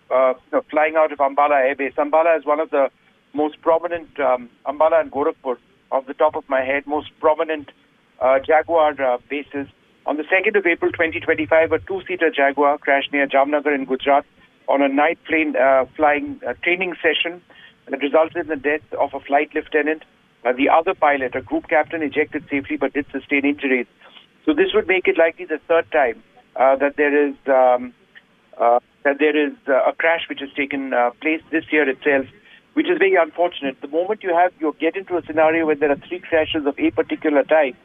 flying out of Ambala Air Base. Ambala is one of the most prominent, Ambala and Gorakhpur, off the top of my head, most prominent Jaguar bases. On the 2nd of April 2025, a two-seater Jaguar crashed near Jamnagar in Gujarat on a night plane flying training session that resulted in the death of a flight lieutenant. The other pilot, a group captain, ejected safely but did sustain injuries. So this would make it likely the third time that there is a crash which has taken place this year itself, which is very unfortunate. The moment you get into a scenario where there are 3 crashes of a particular type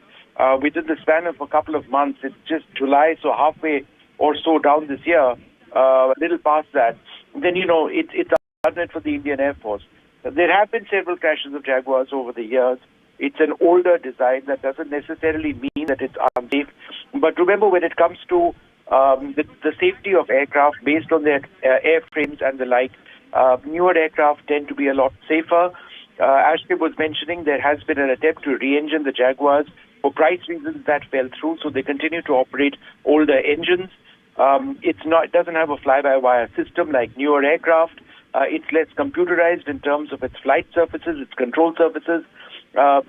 within the span of a couple of months, it's just July, so halfway or so down this year, a little past that, then it's unfortunate for the Indian Air Force. There have been several crashes of Jaguars over the years. It's an older design. That doesn't necessarily mean that it's unsafe. But remember, when it comes to the safety of aircraft based on their airframes and the like, newer aircraft tend to be a lot safer. As Shib was mentioning, there has been an attempt to re-engine the Jaguars. For price reasons, that fell through, so they continue to operate older engines. It doesn't have a fly-by-wire system like newer aircraft. It's less computerized in terms of its flight surfaces, its control surfaces,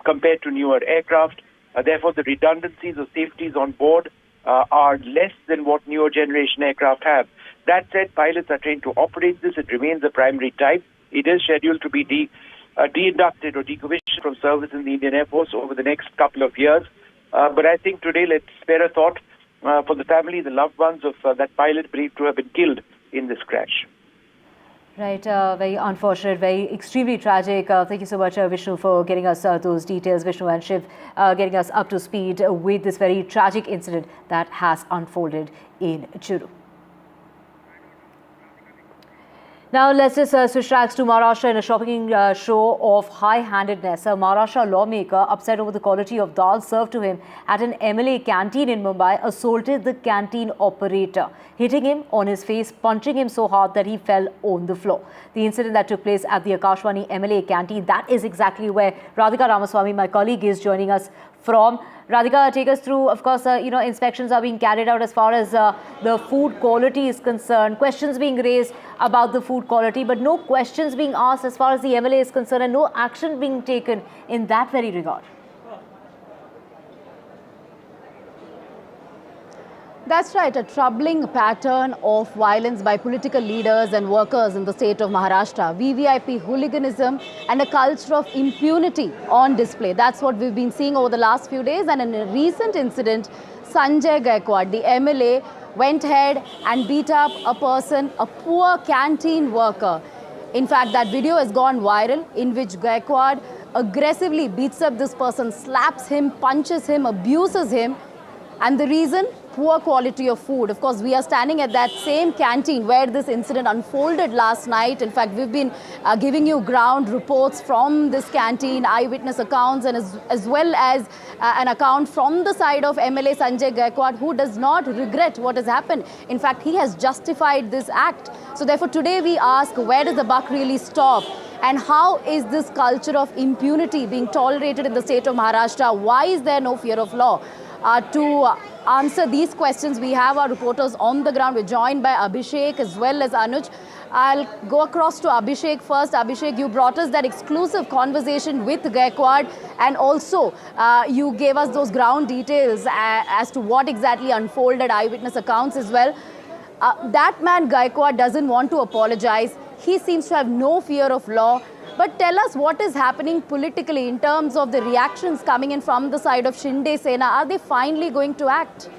compared to newer aircraft. Therefore, the redundancies or safeties on board are less than what newer generation aircraft have. That said, pilots are trained to operate this. It remains a primary type. It is scheduled to be de-inducted or decommissioned from service in the Indian Air Force over the next couple of years. But I think today let's spare a thought for the family, the loved ones of that pilot believed to have been killed in this crash. Right, very unfortunate, very extremely tragic. Thank you so much, Vishnu, for getting us those details. Vishnu and Shiv getting us up to speed with this very tragic incident that has unfolded in Churu. Now let's just switch tracks to Maharashtra in a shocking show of high-handedness. A Maharashtra lawmaker, upset over the quality of dal served to him at an MLA canteen in Mumbai, assaulted the canteen operator, hitting him on his face, punching him so hard that he fell on the floor. The incident that took place at the Akashvani MLA canteen, that is exactly where Radhika Ramaswamy, my colleague, is joining us from. Radhika, take us through. Of course, inspections are being carried out as far as the food quality is concerned. Questions being raised about the food quality, but no questions being asked as far as the MLA is concerned, and no action being taken in that very regard. That's right, a troubling pattern of violence by political leaders and workers in the state of Maharashtra. VVIP hooliganism and a culture of impunity on display. That's what we've been seeing over the last few days. And in a recent incident, Sanjay Gaikwad, the MLA, went ahead and beat up a person, a poor canteen worker. In fact, that video has gone viral, in which Gaikwad aggressively beats up this person, slaps him, punches him, abuses him. And the reason? Poor quality of food. Of course, we are standing at that same canteen where this incident unfolded last night. In fact, we've been giving you ground reports from this canteen, eyewitness accounts, and as well as an account from the side of MLA Sanjay Gaikwad, who does not regret what has happened. In fact, he has justified this act. So therefore, today we ask, where does the buck really stop? And how is this culture of impunity being tolerated in the state of Maharashtra? Why is there no fear of law? To answer these questions, we have our reporters on the ground. We're joined by Abhishek as well as Anuj. I'll go across to Abhishek first. Abhishek, you brought us that exclusive conversation with Gaikwad, and also you gave us those ground details as to what exactly unfolded, eyewitness accounts as well. That man Gaikwad doesn't want to apologize. He seems to have no fear of law. But tell us what is happening politically in terms of the reactions coming in from the side of Shinde Sena. Are they finally going to act?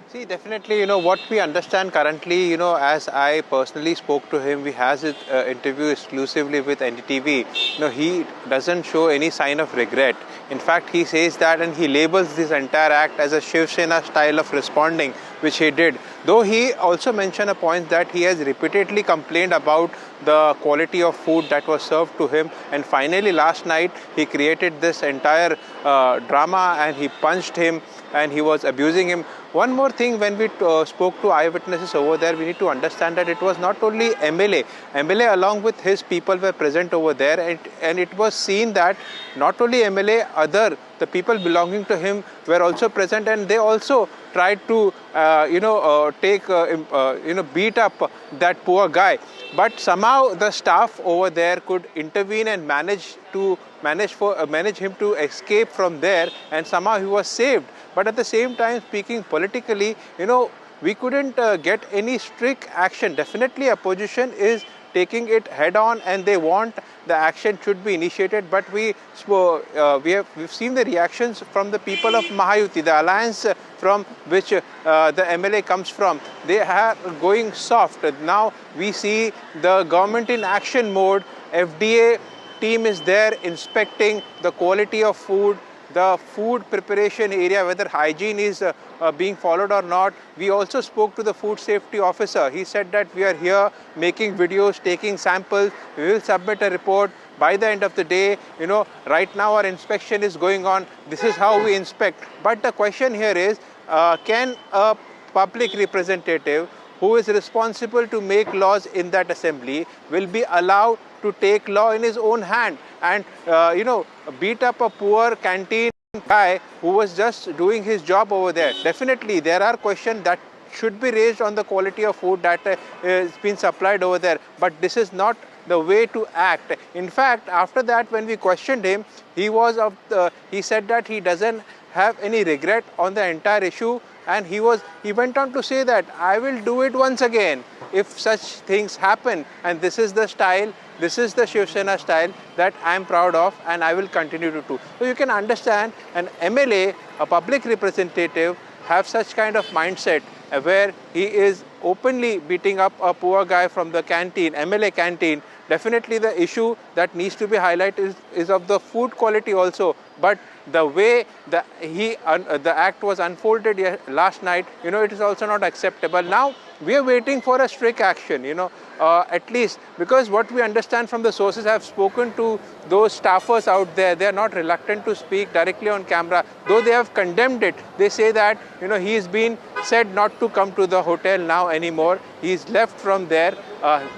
See, definitely, what we understand currently, as I personally spoke to him, we has his interview exclusively with NDTV. He doesn't show any sign of regret. In fact, he says that, and he labels this entire act as a Shiv Sena style of responding, which he did. Though he also mentioned a point that he has repeatedly complained about the quality of food that was served to him, and finally last night he created this entire drama and he punched him and he was abusing him. One more thing, when we spoke to eyewitnesses over there, we need to understand that it was not only MLA. MLA along with his people were present over there, and it was seen that not only MLA, the people belonging to him were also present, and they also tried to, beat up that poor guy. But somehow the staff over there could intervene and manage him to escape from there, and somehow he was saved. But at the same time, speaking politically, we couldn't get any strict action. Definitely opposition is taking it head on and they want the action should be initiated, but we've seen the reactions from the people of Mahayuti, the alliance from which the MLA comes from. They are going soft. Now we see the government in action mode. FDA team is there inspecting the quality of food, the food preparation area, whether hygiene is being followed or not. We also spoke to the food safety officer. He said that we are here making videos, taking samples. We will submit a report by the end of the day. Right now our inspection is going on. This is how we inspect. But the question here is, can a public representative who is responsible to make laws in that assembly will be allowed to take law in his own hand and beat up a poor canteen guy who was just doing his job over there? Definitely there are questions that should be raised on the quality of food that is being supplied over there, but this is not the way to act. In fact, after that, when we questioned him, he said that he doesn't have any regret on the entire issue, and he went on to say that I will do it once again if such things happen, and this is the style, this is the Shiv Sena style that I am proud of and I will continue to do. So you can understand an MLA, a public representative, have such kind of mindset where he is openly beating up a poor guy from the canteen, MLA canteen. Definitely the issue that needs to be highlighted is of the food quality also, but the way the act was unfolded last night, it is also not acceptable. Now we are waiting for a strict action, at least, because what we understand from the sources, I have spoken to those staffers out there. They are not reluctant to speak directly on camera, though they have condemned it. They say that he's been said not to come to the hotel now anymore. He's left from there,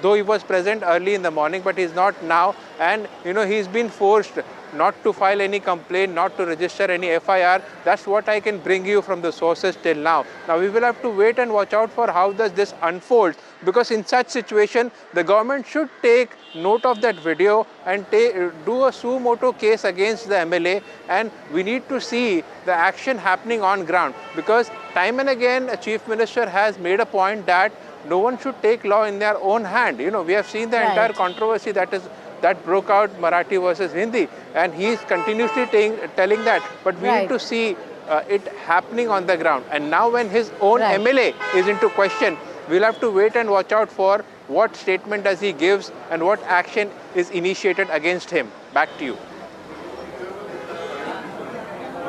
though he was present early in the morning, but he's not now, and he's been forced not to file any complaint, not to register any FIR. That's what I can bring you from the sources till now. Now we will have to wait and watch out for how does this unfold, because in such situation the government should take note of that video and do a suo motu case against the MLA, and we need to see the action happening on ground, because time and again a chief minister has made a point that no one should take law in their own hand. We have seen the entire controversy that broke out, Marathi versus Hindi, and he is continuously telling that, but we need to see it happening on the ground. And now when his own MLA is into question, we'll have to wait and watch out for what statement does he gives and what action is initiated against him. Back to you.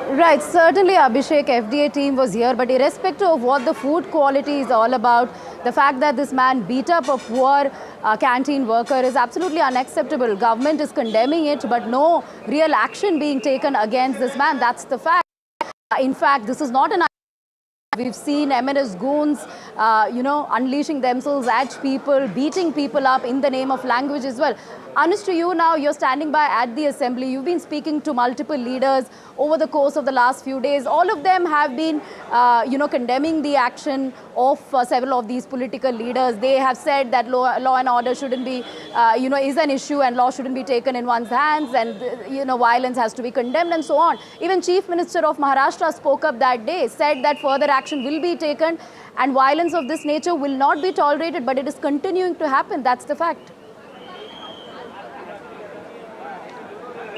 Right, certainly Abhishek, FDA team was here, but irrespective of what the food quality is all about, the fact that this man beat up a poor canteen worker is absolutely unacceptable. Government is condemning it, but no real action being taken against this man. That's the fact. In fact, this is not an... We've seen MNS goons, unleashing themselves at people, beating people up in the name of language as well. Honest to you now, you're standing by at the assembly. You've been speaking to multiple leaders over the course of the last few days. All of them have been, condemning the action of several of these political leaders. They have said that law and order shouldn't be, is an issue and law shouldn't be taken in one's hands, and, violence has to be condemned and so on. Even Chief Minister of Maharashtra spoke up that day, said that further action will be taken and violence of this nature will not be tolerated, but it is continuing to happen. That's the fact.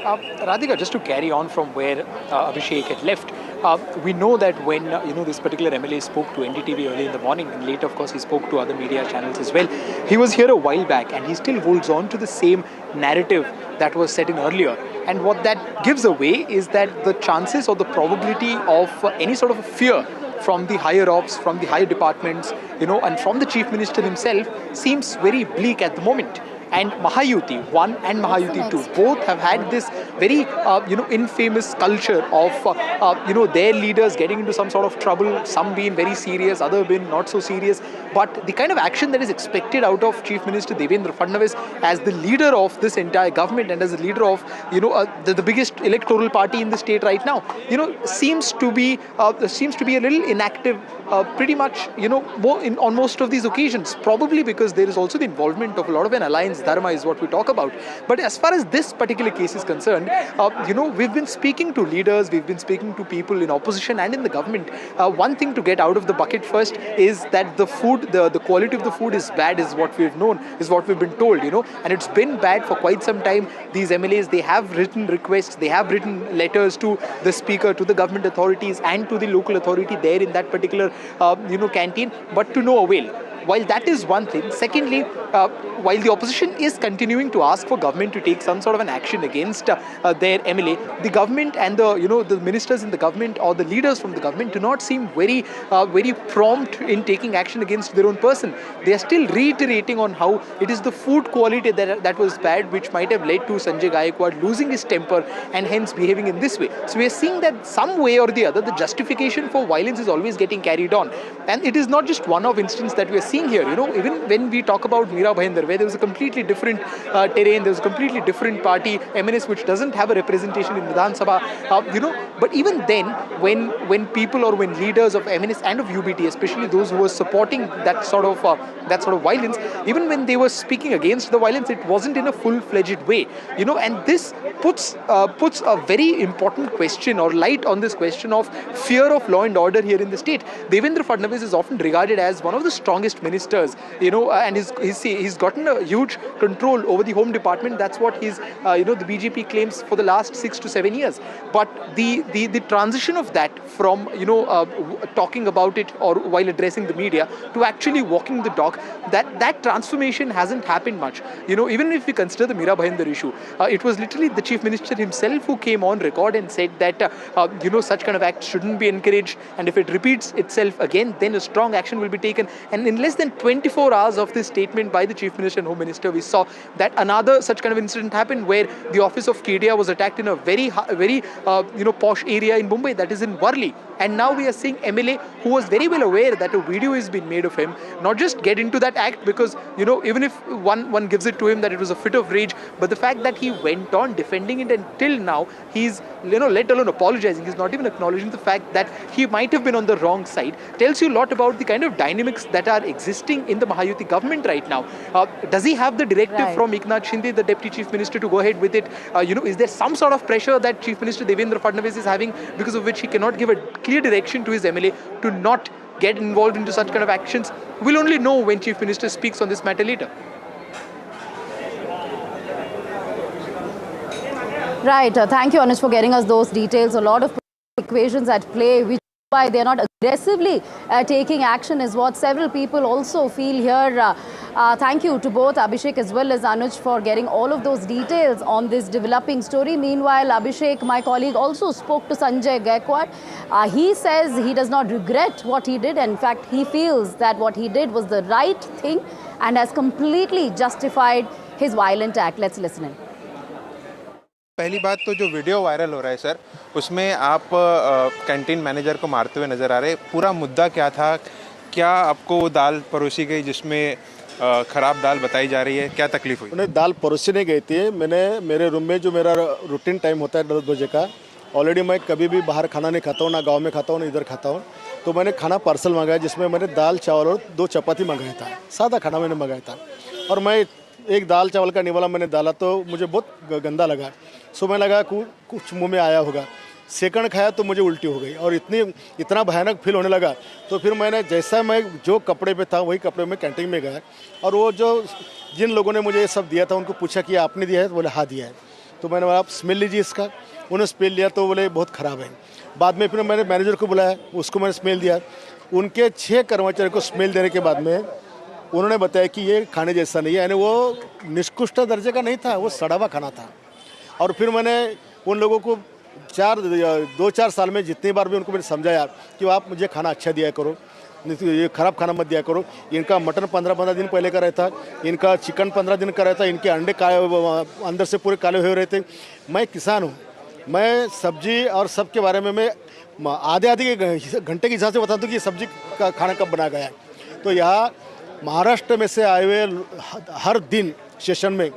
Radhika, just to carry on from where Abhishek had left, we know that when this particular MLA spoke to NDTV early in the morning, and later, of course, he spoke to other media channels as well. He was here a while back, and he still holds on to the same narrative that was set in earlier. And what that gives away is that the chances or the probability of any sort of fear from the higher ups, from the higher departments, and from the Chief Minister himself seems very bleak at the moment. And Mahayuti 1 and Mahayuti 2 both have had this very, infamous culture of, their leaders getting into some sort of trouble, some being very serious, other being not so serious. but the kind of action that is expected out of Chief Minister Devendra Fadnavis as the leader of this entire government and as the leader of the biggest electoral party in the state right now, seems to be a little inactive, pretty much on most of these occasions. Probably because there is also the involvement of a lot of an alliance dharma is what we talk about. But as far as this particular case is concerned, we've been speaking to leaders, we've been speaking to people in opposition and in the government. One thing to get out of the bucket first is that the food, the quality of the food is bad, is what we've known, is what we've been told, and it's been bad for quite some time. These MLAs, they have written requests, they have written letters to the speaker, to the government authorities and to the local authority there in that particular, canteen, but to no avail. While that is one thing, secondly, while the opposition is continuing to ask for government to take some sort of an action against their MLA, the government and the ministers in the government or the leaders from the government do not seem very prompt in taking action against their own person. They are still reiterating on how it is the food quality that was bad, which might have led to Sanjay Gaekwad losing his temper and hence behaving in this way. So we are seeing that some way or the other, the justification for violence is always getting carried on. And it is not just one-off instance that we are seeing here. Even when we talk about Meera Bhayandar, where there was a completely different terrain, there was a completely different party, MNS, which doesn't have a representation in Vidhan Sabha, but even then, when people or when leaders of MNS and of UBT, especially those who were supporting that sort of violence, even when they were speaking against the violence, it wasn't in a full-fledged way, and this puts a very important question or light on this question of fear of law and order here in the state. Devendra Fadnavis is often regarded as one of the strongest ministers, and he's gotten a huge control over the home department. That's what the BJP claims for the last 6 to 7 years. But the transition of that from talking about it or while addressing the media to actually walking the talk, that transformation hasn't happened much. Even if we consider the Meera Bhayandar issue, it was literally the Chief Minister himself who came on record and said that such kind of act shouldn't be encouraged, and if it repeats itself again, then a strong action will be taken. And in less than 24 hours of this statement by the Chief Minister and Home Minister, we saw that another such kind of incident happened where the office of KDA was attacked in a very posh area in Mumbai, that is in Worli. And now we are seeing MLA who was very well aware that a video is being made of him, not just get into that act because, even if one gives it to him that it was a fit of rage, but the fact that he went on defending it until now, he's, let alone apologizing, he's not even acknowledging the fact that he might have been on the wrong side, tells you a lot about the kind of dynamics that are existing in the Mahayuti government right now. Does he have the directive from Eknath Shinde, the Deputy Chief Minister, to go ahead with it? Is there some sort of pressure that Chief Minister Devendra Fadnavis is having, because of which he cannot give a clear direction to his MLA to not get involved into such kind of actions? We'll only know when Chief Minister speaks on this matter later. Right. Thank you, Anush, for getting us those details. A lot of equations at play, which why they're not aggressively taking action is what several people also feel here. Thank you to both Abhishek as well as Anuj for getting all of those details on this developing story. Meanwhile, Abhishek, my colleague, also spoke to Sanjay Gaekwad. He says he does not regret what he did. In fact, he feels that what he did was the right thing and has completely justified his violent act. Let's listen in. पहली बात तो जो video viral हो रहा है sir, उसमें आप canteen manager को मारते हुए नज़र आ रहे। पूरा मुद्दा क्या था? क्या आपको वो दाल परोसी गई जिसमें ख़राब दाल बताई जा रही है? क्या तकलीफ हुई? उन्हें दाल परोसी नहीं गई थी। मैंने मेरे रूम में जो मेरा रूटीन टाइम होता है 10 बजे का, ऑलरेडी मैं कभी भी बाहर खाना नहीं खाता हूँ, ना गाँव में खाता हूँ ना इधर खाता हूँ। तो मैंने खाना पार्सल मंगाया जिसमें मैंने दाल चावल और 2 चपाती मंगाया था। सादा खाना मैंने मंगाया था और मैं एक दाल चावल का निवाला मैंने डाला तो मुझे बहुत गंदा लगा। सो मैं लगा कुछ मुंह में आया होगा। सेकंड खाया तो मुझे उल्टी हो गई और इतना भयानक फील होने लगा। तो फिर मैंने जैसा मैं जो कपड़े पे था वही कपड़े में कैंटीन में गया और वो जिन लोगों ने मुझे ये सब दिया था उनको पूछा कि आपने दिया है? तो बोले हाँ दिया है। तो मैंने बोला आप स्मेल लीजिए इसका। उन्होंने स्मेल लिया तो बोले बहुत ख़राब है। बाद में फिर मैंने मैनेजर को बुलाया, उसको मैंने स्मेल दिया। उनके 6 कर्मचारियों को स्मेल देने के बाद में उन्होंने बताया कि ये खाने जैसा नहीं है, यानी वो निष्कृष्ट दर्जे का नहीं था, वो सड़ा हुआ खाना था। और फिर मैंने उन लोगों को 2-4 साल में जितनी बार भी उनको मैंने समझाया कि आप मुझे खाना अच्छा दिया करो, ये ख़राब खाना मत दिया करो। इनका मटन 15-15 दिन पहले का रहता, इनका चिकन 15 दिन का रहता, इनके अंडे अंदर से पूरे काले हुए रहते। मैं किसान हूँ, मैं सब्जी और सब के बारे में मैं आधे घंटे के हिसाब से बताता हूँ कि सब्जी का खाना कब बना गया है। तो यहाँ महाराष्ट्र में से आए हुए हर दिन सेशन में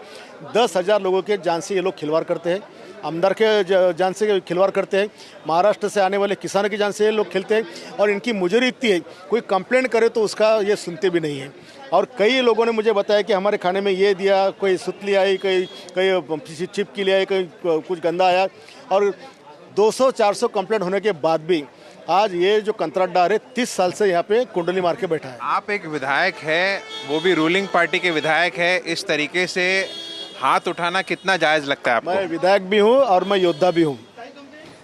10,000 लोगों के जान से ये लोग खिलवाड़ करते हैं, आमदार के जान से खिलवाड़ करते हैं, महाराष्ट्र से आने वाले किसानों की जान से ये लोग खेलते हैं। और इनकी मुजरी इतनी है, कोई कंप्लेंट करे तो उसका ये सुनते भी नहीं हैं। और कई लोगों ने मुझे बताया कि हमारे खाने में ये दिया, कोई सुतली आई, कोई चिपकी ले आई, कोई कुछ गंदा आया। और 200-400 कंप्लेंट होने के बाद भी आज ये जो कंत्राटदार है 30 साल से यहाँ पे कुंडली मार के बैठा है। आप एक विधायक है, वो भी रूलिंग पार्टी के विधायक है, इस तरीके से हाथ उठाना कितना जायज़ लगता है आपको? मैं विधायक भी हूँ और मैं योद्धा भी हूँ।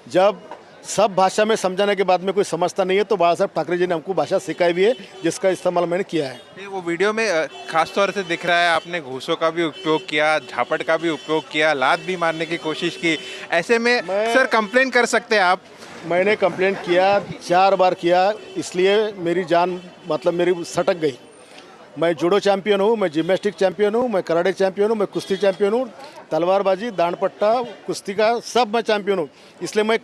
जब सब भाषा में समझाने के बाद में कोई समझता नहीं है तो बाला साहब ठाकरे जी ने हमको भाषा सिखाई भी है, जिसका इस्तेमाल मैंने किया है। वो वीडियो में खास तौर से दिख रहा है आपने घूसों का भी उपयोग किया, झापट का भी उपयोग किया, लात भी मारने की कोशिश की। ऐसे में सर कंप्लेन कर सकते हैं आप? मैंने कंप्लेंट किया, 4 बार किया, इसलिए मेरी जान मतलब मेरी सटक गई। मैं जूडो चैंपियन हूँ, मैं जिम्नास्टिक चैंपियन हूँ, मैं कराटे चैंपियन हूँ, मैं कुश्ती चैंपियन हूँ, तलवारबाजी, दांडपट्टा, कुश्ती का सब मैं चैंपियन हूँ, इसलिए मैं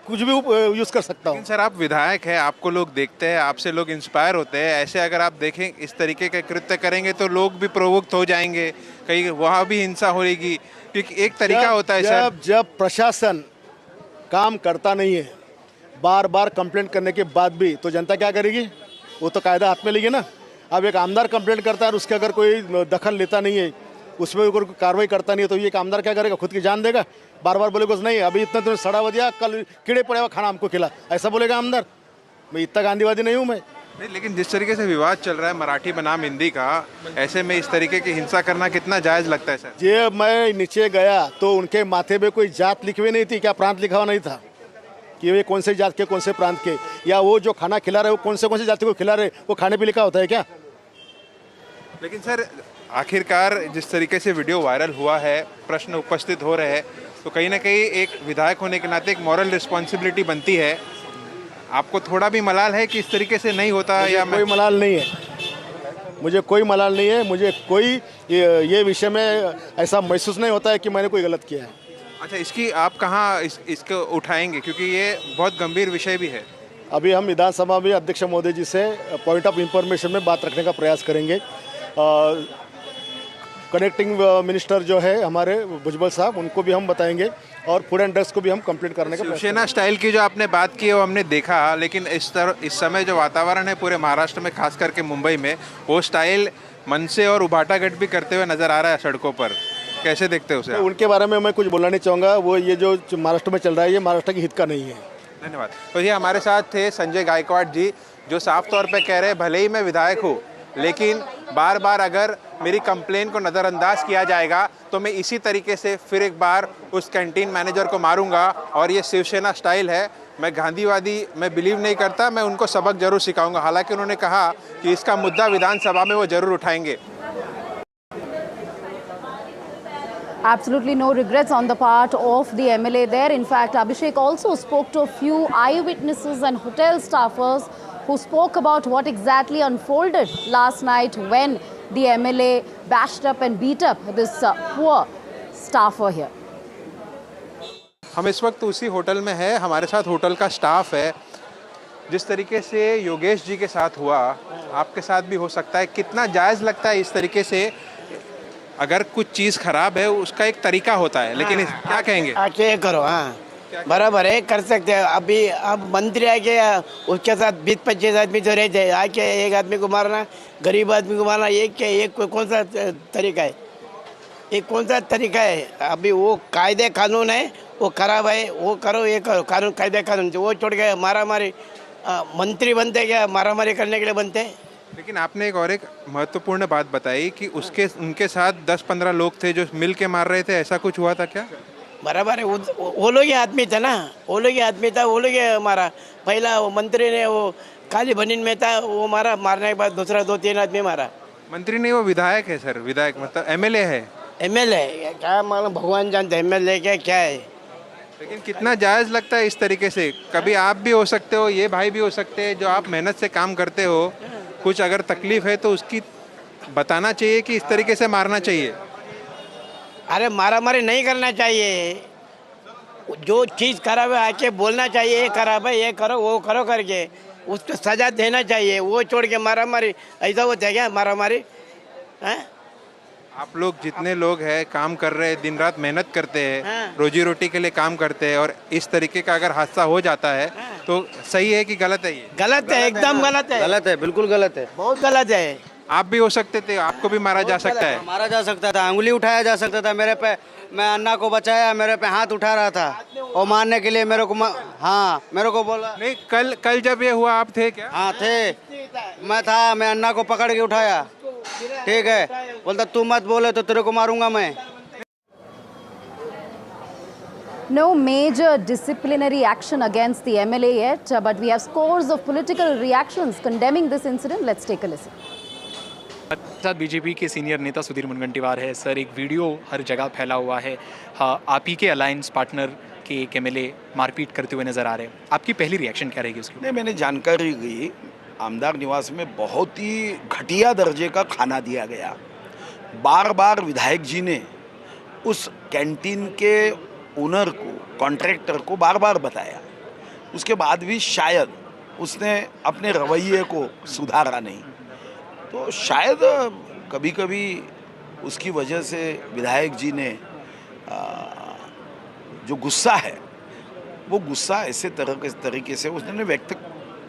कुछ भी यूज़ कर सकता हूँ। सर आप विधायक हैं, आपको लोग देखते हैं, आपसे लोग इंस्पायर होते हैं। ऐसे अगर आप देखें इस तरीके के कृत्य करेंगे तो लोग भी प्रोवोक्ट हो जाएंगे, कहीं वहाँ भी हिंसा होगी, क्योंकि एक तरीका होता है सर। जब प्रशासन काम करता नहीं है, बार बार कंप्लेंट करने के बाद भी, तो जनता क्या करेगी? वो तो कायदा हाथ में लेगी ना। अब एक आमदार कंप्लेंट करता है और उसके अगर कोई दखल लेता नहीं है, उसमें अगर कार्रवाई करता नहीं है, तो ये आमदार क्या करेगा? खुद की जान देगा? बार बार बोलेगा नहीं अभी इतना तुमने सड़ा हुआ दिया, कल कीड़े पड़े हुआ खाना हमको खिला, ऐसा बोलेगा आमदार? मैं इतना गांधीवादी नहीं हूँ मैं। नहीं, लेकिन जिस तरीके से विवाद चल रहा है मराठी बनाम हिंदी का, ऐसे में इस तरीके की हिंसा करना कितना जायज़ लगता है सर? ये मैं नीचे गया तो उनके माथे पे कोई जात लिखी हुई नहीं थी, क्या प्रांत लिखा हुआ नहीं था कि ये कौन से जात के, कौन से प्रांत के, या वो जो खाना खिला रहे वो कौन से जाति को खिला रहे, वो खाने पे लिखा होता है क्या? लेकिन सर आखिरकार जिस तरीके से वीडियो वायरल हुआ है, प्रश्न उपस्थित हो रहे हैं, तो कहीं ना कहीं एक विधायक होने के नाते एक मॉरल रिस्पॉन्सिबिलिटी बनती है। आपको थोड़ा भी मलाल है कि इस तरीके से नहीं होता? या कोई मलाल नहीं है, मुझे कोई मलाल नहीं है, मुझे कोई ये विषय में ऐसा महसूस नहीं होता है कि मैंने कोई गलत किया है। अच्छा, इसकी आप कहाँ इसको उठाएंगे, क्योंकि ये बहुत गंभीर विषय भी है? अभी हम विधानसभा में अध्यक्ष महोदय जी से पॉइंट ऑफ इंफॉर्मेशन में बात रखने का प्रयास करेंगे। कनेक्टिंग मिनिस्टर जो है हमारे भुजबल साहब, उनको भी हम बताएंगे और फूड एंड ड्रग्स को भी हम कंप्लीट करने का शिवसेना स्टाइल की जो आपने बात की है वो हमने देखा, लेकिन इस समय जो वातावरण है पूरे महाराष्ट्र में, खास करके मुंबई में, वो स्टाइल मनसे और उभाटागढ़ भी करते हुए नजर आ रहा है सड़कों पर। कैसे देखते हो उसे? तो उनके बारे में मैं कुछ बोलना नहीं चाहूँगा। वो ये जो महाराष्ट्र में चल रहा है, ये महाराष्ट्र के हित का नहीं है। धन्यवाद। तो ये हमारे साथ थे संजय गायकवाड़ जी, जो साफ तौर पे कह रहे हैं भले ही मैं विधायक हूँ, लेकिन बार बार अगर मेरी कंप्लेन को नज़रअंदाज किया जाएगा तो मैं इसी तरीके से फिर एक बार उस कैंटीन मैनेजर को मारूंगा। और ये शिवसेना स्टाइल है। मैं गांधीवादी मैं बिलीव नहीं करता, मैं उनको सबक जरूर सिखाऊंगा। हालांकि उन्होंने कहा कि इसका मुद्दा विधानसभा में वो जरूर उठाएंगे। Absolutely no regrets on the part of the MLA there. In fact, Abhishek also spoke to a few eyewitnesses and hotel staffers who spoke about what exactly unfolded last night when the MLA bashed up and beat up this poor staffer here. हम इस वक्त उसी hotel में है, हमारे साथ hotel का staff है। जिस तरीके से योगेश जी के साथ हुआ, आपके साथ भी हो सकता है। कितना जायज़ लगता है इस तरीके से? अगर कुछ चीज़ खराब है उसका एक तरीका होता है, लेकिन क्या कहेंगे? आके करो, हाँ बराबर है, कर सकते हैं। अभी अब मंत्री आके उसके साथ 20-25 आदमी जो रहते हैं, आके एक आदमी को मारना, गरीब आदमी को मारना, एक कौन सा तरीका है? एक कौन सा तरीका है? अभी वो कायदे कानून है, वो खराब है, वो करो, ये करो, कानून कायदे कानून वो छोड़ के मारा मारी। मंत्री बनते क्या मारा मारी करने के लिए बनते? लेकिन आपने एक और एक महत्वपूर्ण बात बताई कि उनके साथ 10-15 लोग थे जो मिल के मार रहे थे, ऐसा कुछ हुआ था क्या? बराबर है, वो लोग ही आदमी था ना, वो लोग ही आदमी था, वो लोग ही मारा। पहला वो मंत्री ने वो काली बनीन में था, वो मारा, मारने के बाद दूसरा 2-3 आदमी मारा। मंत्री नहीं, वो विधायक है सर, विधायक मतलब एमएलए है। एमएलए क्या मालूम, भगवान जानते एमएलए क्या है। लेकिन कितना जायज़ लगता है इस तरीके से? कभी आप भी हो सकते हो, ये भाई भी हो सकते हैं जो आप मेहनत से काम करते हो, कुछ अगर तकलीफ है तो उसकी बताना चाहिए कि इस तरीके से मारना चाहिए। अरे मारा मारी नहीं करना चाहिए, जो चीज़ खराब है आके बोलना चाहिए, ये खराब है, ये करो वो करो करके। उसको सजा देना चाहिए। वो छोड़ के मारा मारी, ऐसा होता है क्या मारा मारी? आप लोग जितने लोग हैं काम कर रहे हैं, दिन रात मेहनत करते हैं, हाँ। रोजी रोटी के लिए काम करते हैं, और इस तरीके का अगर हादसा हो जाता है तो सही है कि गलत है? ये गलत है, एकदम गलत है। गलत है, बिल्कुल गलत है। बहुत गलत है। आप भी हो सकते थे, आपको भी मारा जा सकता है। मारा जा सकता था, अंगुली उठाया जा सकता था मेरे पे। मैं अन्ना को बचाया, मेरे पे हाथ उठा रहा था और मारने के लिए मेरे को हाँ मेरे को बोला। नहीं, कल जब ये हुआ आप थे क्या? हाँ थे, मैं था। मैं अन्ना को पकड़ के उठाया, ठीक है। बोलता तू मत बोले तो तेरे को मारूंगा मैं। No major disciplinary action against the MLA yet, but we have scores of political reactions condemning this incident. Let's take a listen. साथ बीजेपी के सीनियर नेता सुधीर मुनगंटीवार है। सर, एक वीडियो हर जगह फैला हुआ है, हाँ, आप ही के अलायंस पार्टनर के एक एमएलए मारपीट करते हुए नजर आ रहे हैं। आपकी पहली रिएक्शन क्या रहेगी उसकी? नहीं, मैंने जानकारी ली, आमदार निवास में बहुत ही घटिया दर्जे का खाना दिया गया। बार बार विधायक जी ने उस कैंटीन के ओनर को, कॉन्ट्रैक्टर को बार बार बताया, उसके बाद भी शायद उसने अपने रवैये को सुधारा नहीं। तो शायद कभी कभी उसकी वजह से विधायक जी ने जो गुस्सा है, वो गुस्सा ऐसे तरीके से उसने व्यक्त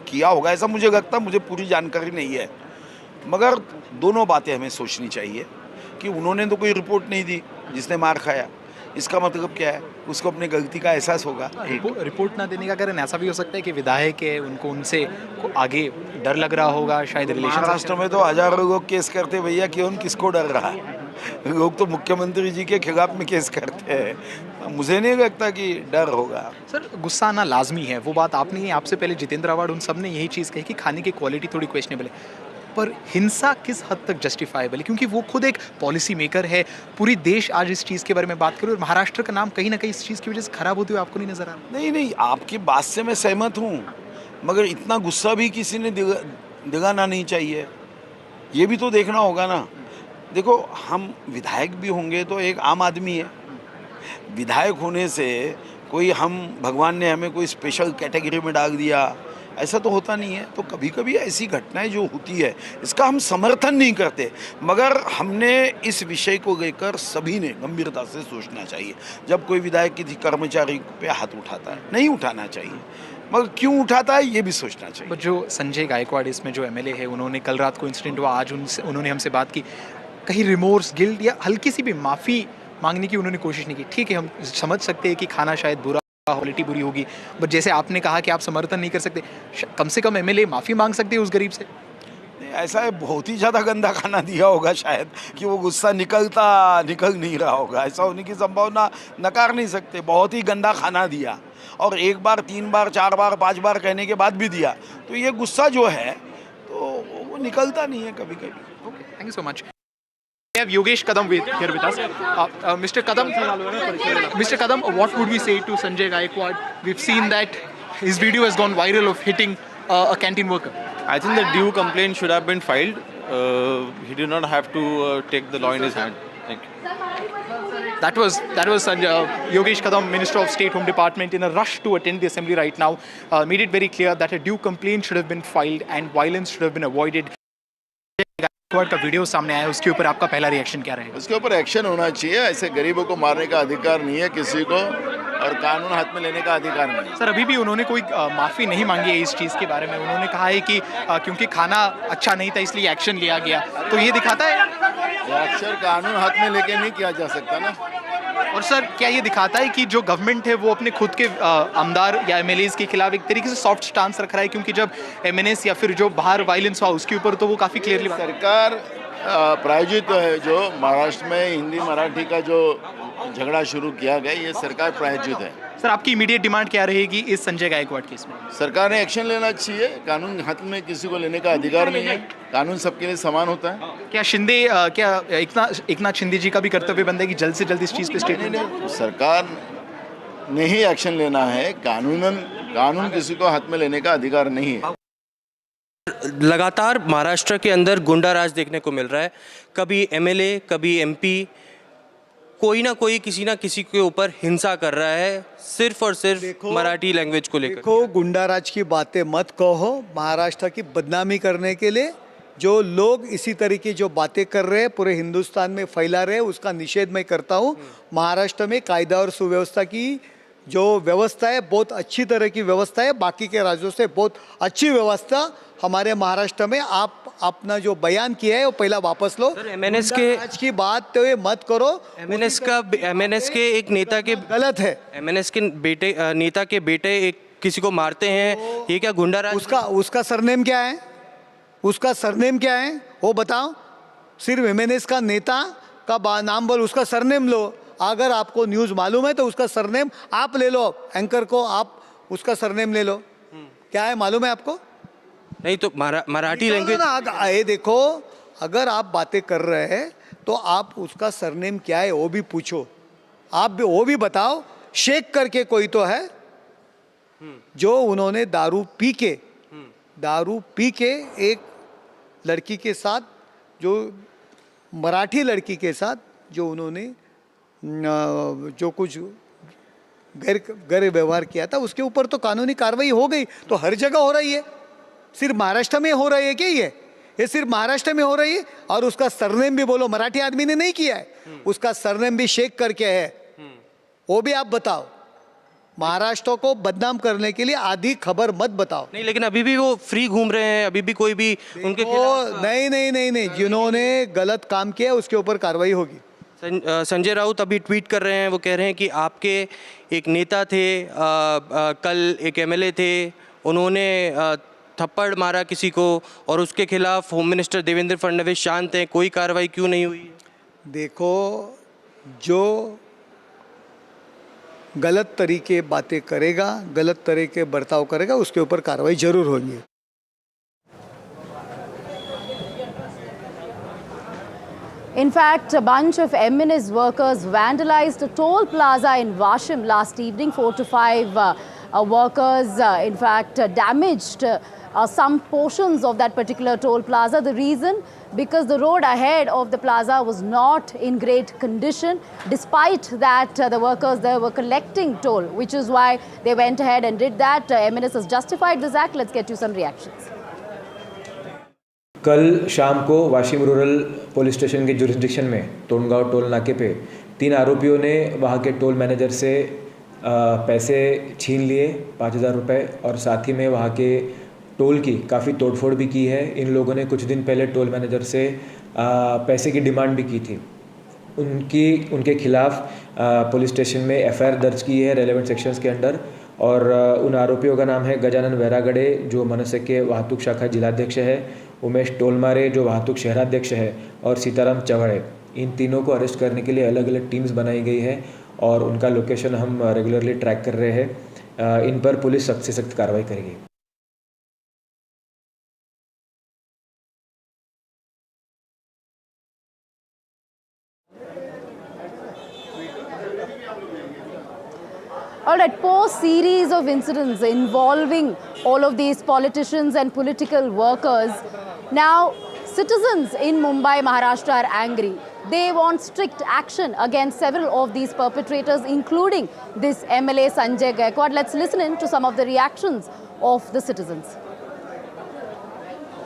किया होगा, ऐसा मुझे लगता। मुझे पूरी जानकारी नहीं है, मगर दोनों बातें हमें सोचनी चाहिए कि उन्होंने तो कोई रिपोर्ट नहीं दी जिसने मार खाया। इसका मतलब क्या है? उसको अपनी गलती का एहसास होगा। रिपोर्ट ना देने का कारण ऐसा भी हो सकता है कि विधायक है, उनको उनसे आगे डर लग रहा होगा, शायद रिलेशन। महाराष्ट्र में तो हजारों लोग केस करते भैया, क्यों किसको डर रहा है? लोग तो मुख्यमंत्री जी के खिलाफ में केस करते हैं, मुझे नहीं लगता कि डर होगा। सर, गुस्सा आना लाजमी है, वो बात आपने, आपसे पहले जितेंद्र अवार्ड, उन सब ने यही चीज़ कही कि खाने की क्वालिटी थोड़ी क्वेश्चनेबल है, पर हिंसा किस हद तक जस्टिफाइबल है? क्योंकि वो खुद एक पॉलिसी मेकर है, पूरी देश आज इस चीज़ के बारे में बात करे, और महाराष्ट्र का नाम कहीं ना कहीं इस चीज़ की वजह से खराब होते हुए आपको नहीं नजर आ रहा? नहीं, आपकी बात से मैं सहमत हूँ, मगर इतना गुस्सा भी किसी ने दिलाना नहीं चाहिए। ये भी तो देखना होगा ना। देखो, हम विधायक भी होंगे तो एक आम आदमी है। विधायक होने से कोई हम भगवान ने हमें कोई स्पेशल कैटेगरी में डाल दिया, ऐसा तो होता नहीं है। तो कभी कभी ऐसी घटनाएं जो होती है, इसका हम समर्थन नहीं करते, मगर हमने इस विषय को लेकर सभी ने गंभीरता से सोचना चाहिए। जब कोई विधायक किसी कर्मचारी पे हाथ उठाता है, नहीं उठाना चाहिए, मगर क्यों उठाता है ये भी सोचना चाहिए। जो संजय गायकवाड़, इसमें जो एमएलए है, उन्होंने कल रात को इंसिडेंट हुआ, आज उन्होंने हमसे बात की, कहीं रिमोर्स, गिल्ट या हल्की सी भी माफ़ी मांगने की उन्होंने कोशिश नहीं की। ठीक है, हम समझ सकते हैं कि खाना शायद बुरा, क्वालिटी बुरी होगी, बट जैसे आपने कहा कि आप समर्थन नहीं कर सकते, कम से कम एमएलए माफ़ी मांग सकते हैं उस गरीब से। ऐसा है, बहुत ही ज़्यादा गंदा खाना दिया होगा शायद, कि वो गुस्सा निकल नहीं रहा होगा। ऐसा होने की संभावना नकार नहीं सकते। बहुत ही गंदा खाना दिया, और एक बार, 3 बार, 4 बार, 5 बार कहने के बाद भी दिया, तो ये गुस्सा जो है तो वो निकलता नहीं है कभी कभी। Okay, thank you so much. We have Yogesh Kadam here with us. Mr. Kadam, what would we say to Sanjay Gaikwad? We've seen that his video has gone viral of hitting a canteen worker. I think the due complaint should have been filed. He did not have to take the law in his hand. Thank you. That was Yogesh Kadam, Minister of State Home Department, in a rush to attend the assembly right now, made it very clear that a due complaint should have been filed and violence should have been avoided. का video सामने आया, उसके ऊपर आपका पहला reaction क्या रहेगा? उसके ऊपर एक्शन होना चाहिए। ऐसे गरीबों को मारने का अधिकार नहीं है किसी को, और कानून हाथ में लेने का अधिकार नहीं है। सर, अभी भी उन्होंने कोई माफ़ी नहीं मांगी है इस चीज़ के बारे में। उन्होंने कहा है कि क्योंकि खाना अच्छा नहीं था इसलिए एक्शन लिया गया, तो ये दिखाता है अक्सर कानून हाथ में लेके नहीं किया जा सकता ना। और सर, क्या ये दिखाता है कि जो गवर्नमेंट है वो अपने खुद के आमदार या एमएलएज के खिलाफ एक तरीके से सॉफ्ट स्टांस रख रहा है? क्योंकि जब एमएनएस या फिर जो बाहर वायलेंस हुआ उसके ऊपर तो वो काफ़ी क्लियरली सरकार प्रायोजित है। जो महाराष्ट्र में हिंदी मराठी का जो झगड़ा शुरू किया गया, ये सरकार प्रायोजित है। सर, आपकी इमीडिएट डिमांड क्या रहेगी इस संजय गायकवाड़ केस में? सरकार ने एक्शन लेना चाहिए। कानून हाथ में किसी को लेने का अधिकार नहीं है, कानून सबके लिए समान होता है। क्या एकनाथ शिंदे जी का भी कर्तव्य बनता है कि जल्द से जल्द इस चीज़ पे स्टेटमेंट? सरकार ने ही एक्शन लेना है। कानून किसी को हाथ में लेने का अधिकार नहीं है। लगातार महाराष्ट्र के अंदर गुंडा राज देखने को मिल रहा है। कभी एमएलए, कभी एमपी कोई ना कोई किसी ना किसी के ऊपर हिंसा कर रहा है सिर्फ और सिर्फ मराठी लैंग्वेज को लेकर। देखो, गुंडाराज की बातें मत कहो महाराष्ट्र की बदनामी करने के लिए। जो लोग इसी तरीके जो बातें कर रहे हैं पूरे हिंदुस्तान में फैला रहे हैं उसका निषेध मैं करता हूँ। महाराष्ट्र में कायदा और सुव्यवस्था की जो व्यवस्था है बहुत अच्छी तरह की व्यवस्था है, बाकी के राज्यों से बहुत अच्छी व्यवस्था हमारे महाराष्ट्र में। आप अपना जो बयान किया है वो पहला वापस लो। एमएनएस के आज की बात तो ये मत करो। एमएनएस के एक नेता के गलत है। एमएनएस के बेटे नेता के बेटे एक किसी को मारते हैं, ये क्या गुंडा राज? उसका सरनेम क्या है? उसका सरनेम क्या है वो बताओ। सिर्फ एमएनएस का नेता का नाम बोल, उसका सरनेम लो। अगर आपको न्यूज़ मालूम है तो उसका सरनेम आप ले लो, एंकर को आप उसका सरनेम ले लो। क्या है मालूम है आपको? नहीं तो मराठी लैंग्वेज। ये देखो, अगर आप बातें कर रहे हैं तो आप उसका सरनेम क्या है वो भी पूछो, आप भी वो भी बताओ। शेख करके कोई तो है जो उन्होंने दारू पी के एक लड़की के साथ, जो मराठी लड़की के साथ जो उन्होंने जो कुछ गैर व्यवहार किया था उसके ऊपर तो कानूनी कार्रवाई हो गई। तो हर जगह हो रही है, सिर्फ महाराष्ट्र में हो रही है क्या? ये सिर्फ महाराष्ट्र में हो रही है। और उसका सरनेम भी बोलो, मराठी आदमी ने नहीं किया है, उसका सरनेम भी शेख करके है, वो भी आप बताओ। महाराष्ट्र को बदनाम करने के लिए आधी खबर मत बताओ। नहीं, लेकिन अभी भी वो फ्री घूम रहे हैं, अभी भी कोई भी उनके खिलाफ नहीं, जिन्होंने गलत काम किया उसके ऊपर कार्रवाई होगी। संजय राउत अभी ट्वीट कर रहे हैं, वो कह रहे हैं कि आपके एक नेता थे, कल एक एमएलए थे, उन्होंने थप्पड़ मारा किसी को और उसके खिलाफ होम मिनिस्टर देवेंद्र फडणवीस शांत हैं, कोई कार्रवाई क्यों नहीं हुई? देखो, जो गलत तरीके बातें करेगा, गलत तरीके बर्ताव करेगा, उसके ऊपर कार्रवाई जरूर होगी। In fact, a bunch of MNS workers vandalized a toll plaza in Washim last evening. 4 to 5 workers, in fact, damaged some portions of that particular toll plaza. The reason? Because the road ahead of the plaza was not in great condition. Despite that, the workers there were collecting toll, which is why they went ahead and did that. MNS has justified this act. Let's get you some reactions. कल शाम को Washim rural police station के jurisdiction में तोड़गांव toll नाके पे 3 आरोपियों ने वहाँ के टोल मैनेजर से पैसे छीन लिए 5,000 रुपये, और साथ ही में वहाँ के टोल की काफ़ी तोड़फोड़ भी की है। इन लोगों ने कुछ दिन पहले टोल मैनेजर से पैसे की डिमांड भी की थी। उनके खिलाफ पुलिस स्टेशन में एफआईआर दर्ज की है रेलेवेंट सेक्शंस के अंडर, और उन आरोपियों का नाम है गजानन वैरागड़े जो मनसे के वाहतुक शाखा जिलाध्यक्ष है, उमेश टोलमारे जो वाहतुक शहराध्यक्ष है, और सीताराम चवड़े। इन तीनों को अरेस्ट करने के लिए अलग अलग टीम्स बनाई गई है और उनका लोकेशन हम रेगुलरली ट्रैक कर रहे हैं। इन पर पुलिस सख्त से सख्त कार्रवाई करेगी। All right, post series of incidents involving all of these politicians and political workers, now citizens in Mumbai, Maharashtra are angry. They want strict action against several of these perpetrators, including this MLA Sanjay Gaikwad. Let's listen in to some of the reactions of the citizens.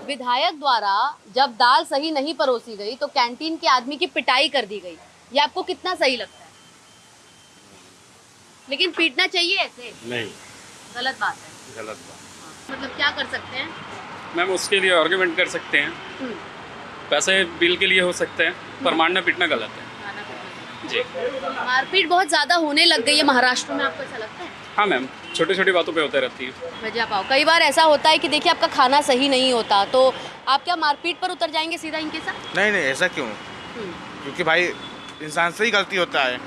विधायक द्वारा जब दाल सही नहीं परोसी गई तो canteen के आदमी की पिटाई कर दी गई, ये आपको कितना सही लगता है? लेकिन पीटना चाहिए ऐसे? नहीं, गलत बात है। गलत बात। मतलब क्या कर सकते हैं मैम? उसके लिए आर्गुमेंट कर सकते हैं, पैसे बिल के लिए हो सकते हैं, पर मारना पीटना गलत है जी। मारपीट बहुत ज्यादा होने लग गई है महाराष्ट्र में, आपको ऐसा लगता है? हाँ मैम, छोटी छोटी बातों पे होते रहती है। मजा पाओ। कई बार ऐसा होता है कि देखिए आपका खाना सही नहीं होता तो आप क्या मारपीट पर उतर जाएंगे सीधा इनके साथ? नहीं, ऐसा क्यों? क्योंकि भाई इंसान से ही गलती होता है।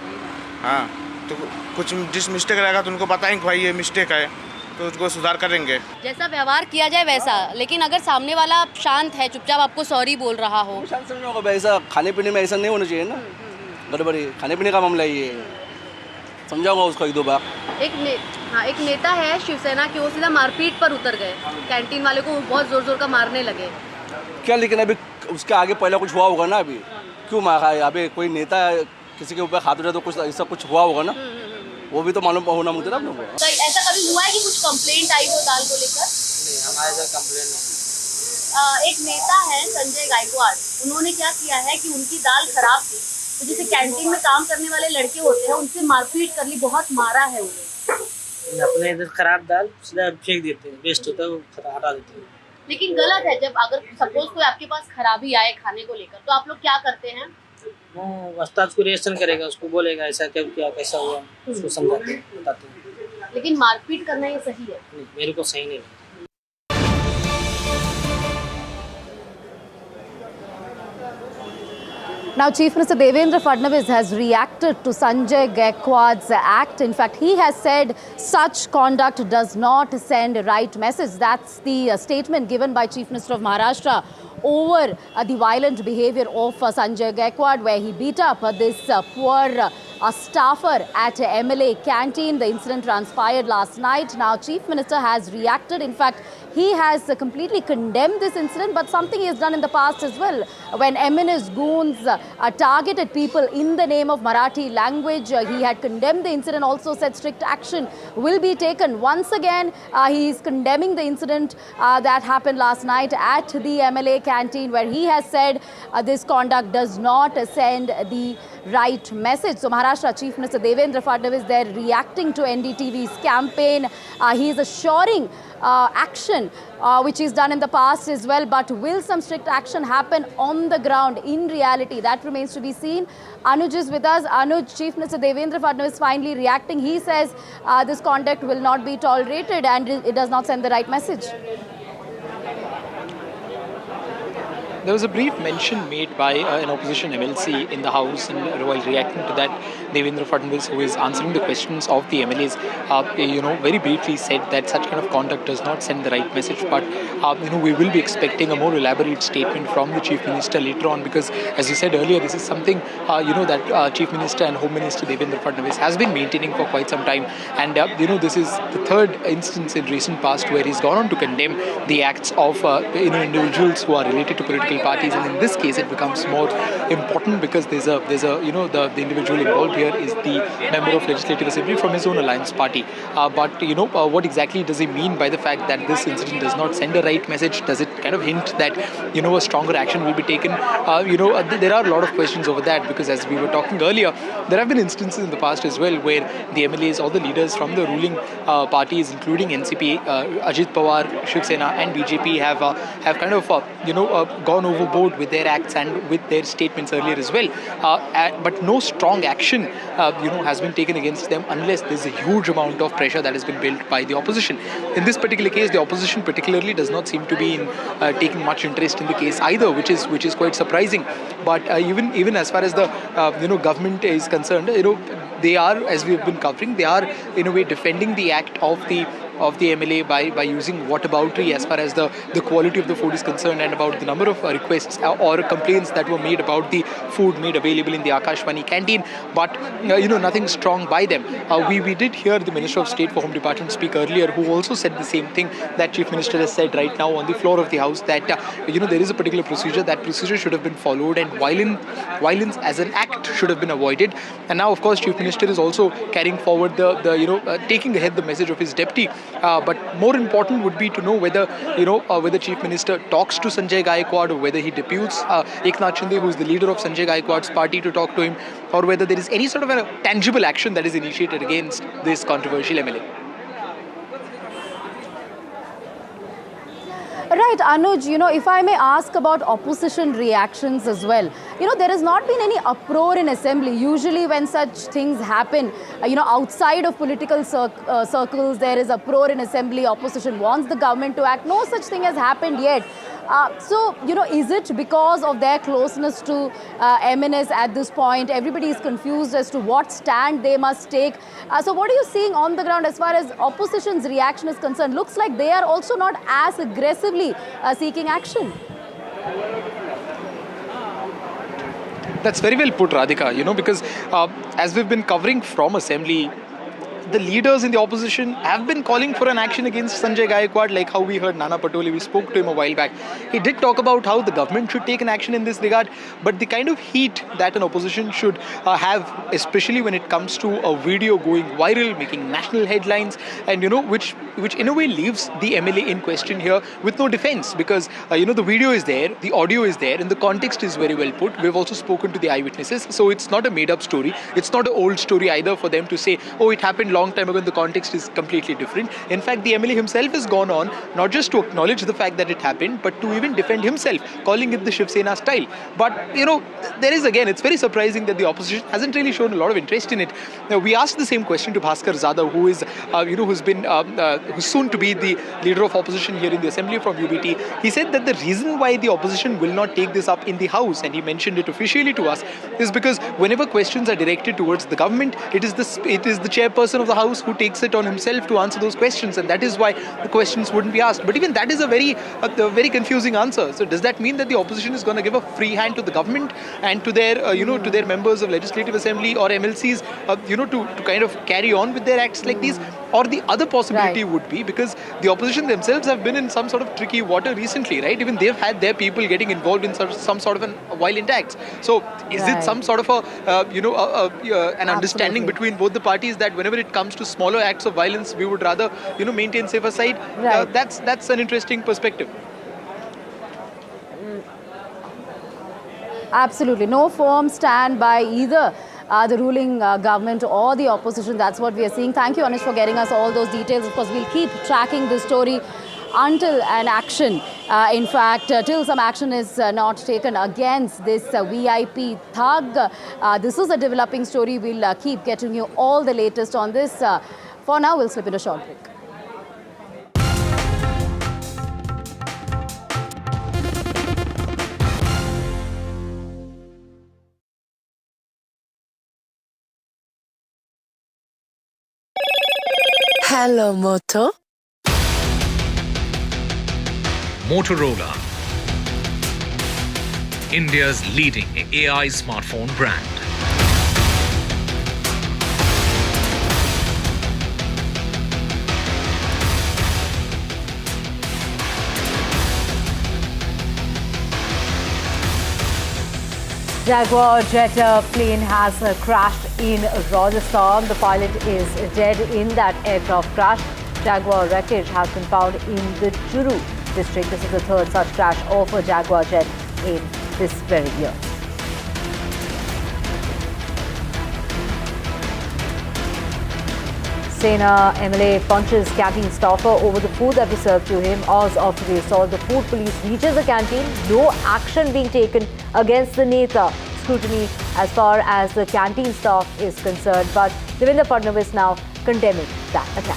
हाँ, तो कुछ जिस मिस्टेक रहेगा तो उनको बताएंगे भाई ये मिस्टेक है, तो उसको सुधार करेंगे। जैसा व्यवहार किया जाए वैसा, लेकिन अगर सामने वाला शांत है, चुपचाप आपको सॉरी बोल रहा हो, शांत समझना होगा। ऐसा खाने पीने में ऐसा नहीं होना चाहिए ना, गड़बड़ी खाने पीने का मामला ये समझाऊंगा उसको 1-2 बार। एक नेता है शिवसेना के, वो सीधा मारपीट पर उतर गए, कैंटीन वाले को बहुत जोर जोर का मारने लगे। क्या, लेकिन अभी उसके आगे पहले कुछ हुआ होगा ना, अभी क्यों मारा है? अभी कोई नेता किसी के ऊपर हाथ उठा तो कुछ ऐसा कुछ हुआ होगा ना, वो भी तो मालूम होना मुझे ना आप लोगों को। तो ऐसा कभी हुआ है कि कुछ कंप्लेंट आई हो दाल को लेकर? नहीं, हमारे साथ कंप्लेंट नहीं। एक नेता है संजय गायकवाड़, उन्होंने क्या किया है कि उनकी दाल खराब थी, तो जैसे कैंटीन में काम करने वाले लड़के होते हैं उनसे मारपीट कर ली, बहुत मारा है उन्हें। अपने इधर खराब दाल सीधा फेंक देते हैं, वेस्ट होता है वो हटा देते हैं। लेकिन गलत है, जब अगर सपोज कोई आपके पास खराबी आए खाने को लेकर तो आप लोग क्या करते हैं? वो उस्ताद को रिएक्शन करेगा, उसको बोलेगा ऐसा क्या किया, कैसा हुआ, उसको समझाते हैं, बताते हैं। लेकिन मारपीट करना ये सही है? नहीं, मेरे को सही नहीं लगता। Now, Chief Minister Devendra Fadnavis has reacted to Sanjay Gaikwad's act. In fact, he has said such conduct does not send a right message. That's the statement given by Chief Minister of Maharashtra over the violent behavior of Sanjay Gaikwad, where he beat up this poor staffer at MLA canteen. The incident transpired last night. Now, Chief Minister has reacted. In fact, he has completely condemned this incident, but something he has done in the past as well. When MNS goons targeted people in the name of Marathi language, he had condemned the incident, also said strict action will be taken. Once again, he is condemning the incident that happened last night at the MLA canteen, where he has said this conduct does not send the right message. So Maharashtra Chief Minister Devendra Fadnavis there reacting to NDTV's campaign. He is assuring action which is done in the past as well, but will some strict action happen on the ground in reality? That remains to be seen. Anuj is with us. Anuj, Chief Minister Devendra Fadnavis finally reacting. He says this conduct will not be tolerated and it does not send the right message. There was a brief mention made by an opposition MLC in the House, and while reacting to that, Devendra Fadnavis, who is answering the questions of the MLAs, very briefly said that such kind of conduct does not send the right message. But we will be expecting a more elaborate statement from the Chief Minister later on, because, as you said earlier, this is something that Chief Minister and Home Minister Devendra Fadnavis has been maintaining for quite some time, and this is the third instance in recent past where he's gone on to condemn the acts of individuals who are related to political parties, and in this case it becomes more important because there's a the individual involved here is the member of Legislative Assembly from his own alliance party. But what exactly does he mean by the fact that this incident does not send a right message? Does it kind of hint that a stronger action will be taken? There are a lot of questions over that, because as we were talking earlier, there have been instances in the past as well where the MLAs or the leaders from the ruling parties, including NCP, Ajit Pawar, Shiv Sena and BJP have kind of gone overboard with their acts and with their statements earlier as well. But no strong action has been taken against them unless there's a huge amount of pressure that has been built by the opposition. In this particular case, the opposition particularly does not seem to be taking much interest in the case either, which is quite surprising. But even as far as the government is concerned, they are, as we have been covering, they are in a way defending the act of the MLA by using whataboutery as far as the quality of the food is concerned, and about the number of requests or complaints that were made about the food made available in the Akashvani canteen, but nothing strong by them. We did hear the Minister of State for Home Department speak earlier, who also said the same thing that Chief Minister has said right now on the floor of the House, that there is a particular procedure. That procedure should have been followed, and violence as an act should have been avoided. And now, of course, Chief Minister is also carrying forward taking ahead the message of his deputy. But more important would be to know whether whether Chief Minister talks to Sanjay Gaikwad, or whether he deputes Eknath Shinde, who is the leader of Sanjay Gaikwad's party, to talk to him, or whether there is any sort of a tangible action that is initiated against this controversial MLA. Right, Anuj, if I may ask about opposition reactions as well. There has not been any uproar in assembly. Usually when such things happen, outside of political circles, there is uproar in assembly. Opposition wants the government to act. No such thing has happened yet. So, is it because of their closeness to MNS at this point? Everybody is confused as to what stand they must take. So what are you seeing on the ground as far as opposition's reaction is concerned? Looks like they are also not as aggressively seeking action. That's very well put, Radhika, because as we've been covering from assembly, the leaders in the opposition have been calling for an action against Sanjay Gaikwad, like how we heard Nana Patole. We spoke to him a while back. He did talk about how the government should take an action in this regard, but the kind of heat that an opposition should have, especially when it comes to a video going viral, making national headlines, and which in a way leaves the MLA in question here with no defense, because the video is there, the audio is there, and the context is very well put. We've also spoken to the eyewitnesses, so it's not a made-up story. It's not an old story either for them to say, oh, it happened long time ago, and the context is completely different. In fact, the MLA himself has gone on not just to acknowledge the fact that it happened, but to even defend himself, calling it the Shiv Sena style. But there is, again, it's very surprising that the opposition hasn't really shown a lot of interest in it. Now, we asked the same question to Bhaskar Zadav, who is who's soon to be the leader of opposition here in the assembly from UBT. He said that the reason why the opposition will not take this up in the House, and he mentioned it officially to us, is because whenever questions are directed towards the government, it is the chairperson of the House who takes it on himself to answer those questions, and that is why the questions wouldn't be asked. But even that is a very confusing answer. So does that mean that the opposition is going to give a free hand to the government and to their to their members of Legislative Assembly or MLCs to kind of carry on with their acts like these? Or the other possibility would be, because the opposition themselves have been in some sort of tricky water recently, right? Even they've had their people getting involved in some sort of violent acts. So is it some sort of an understanding between both the parties that whenever it comes to smaller acts of violence, we would rather maintain safer side? That's an interesting perspective. Absolutely. No firm stand by either the ruling government or the opposition. That's what we are seeing. Thank you, Anish, for getting us all those details. Of course, we'll keep tracking this story until an action, in fact, till some action is not taken against this VIP thug. This is a developing story. We'll keep getting you all the latest on this. For now, we'll slip in a short break. Hello, Moto. Motorola, India's leading AI smartphone brand. Jaguar jet plane has crashed in Rajasthan. The pilot is dead in that aircraft crash. Jaguar wreckage has been found in the Churu district. This is the third such crash of a Jaguar jet in this very year. Sena MLA punches canteen staffer over the food that was served to him. Hours after the assault, the food police reaches the canteen. No action being taken against the Neta. Scrutiny as far as the canteen staff is concerned, but Devendra Fadnavis now condemning that attack.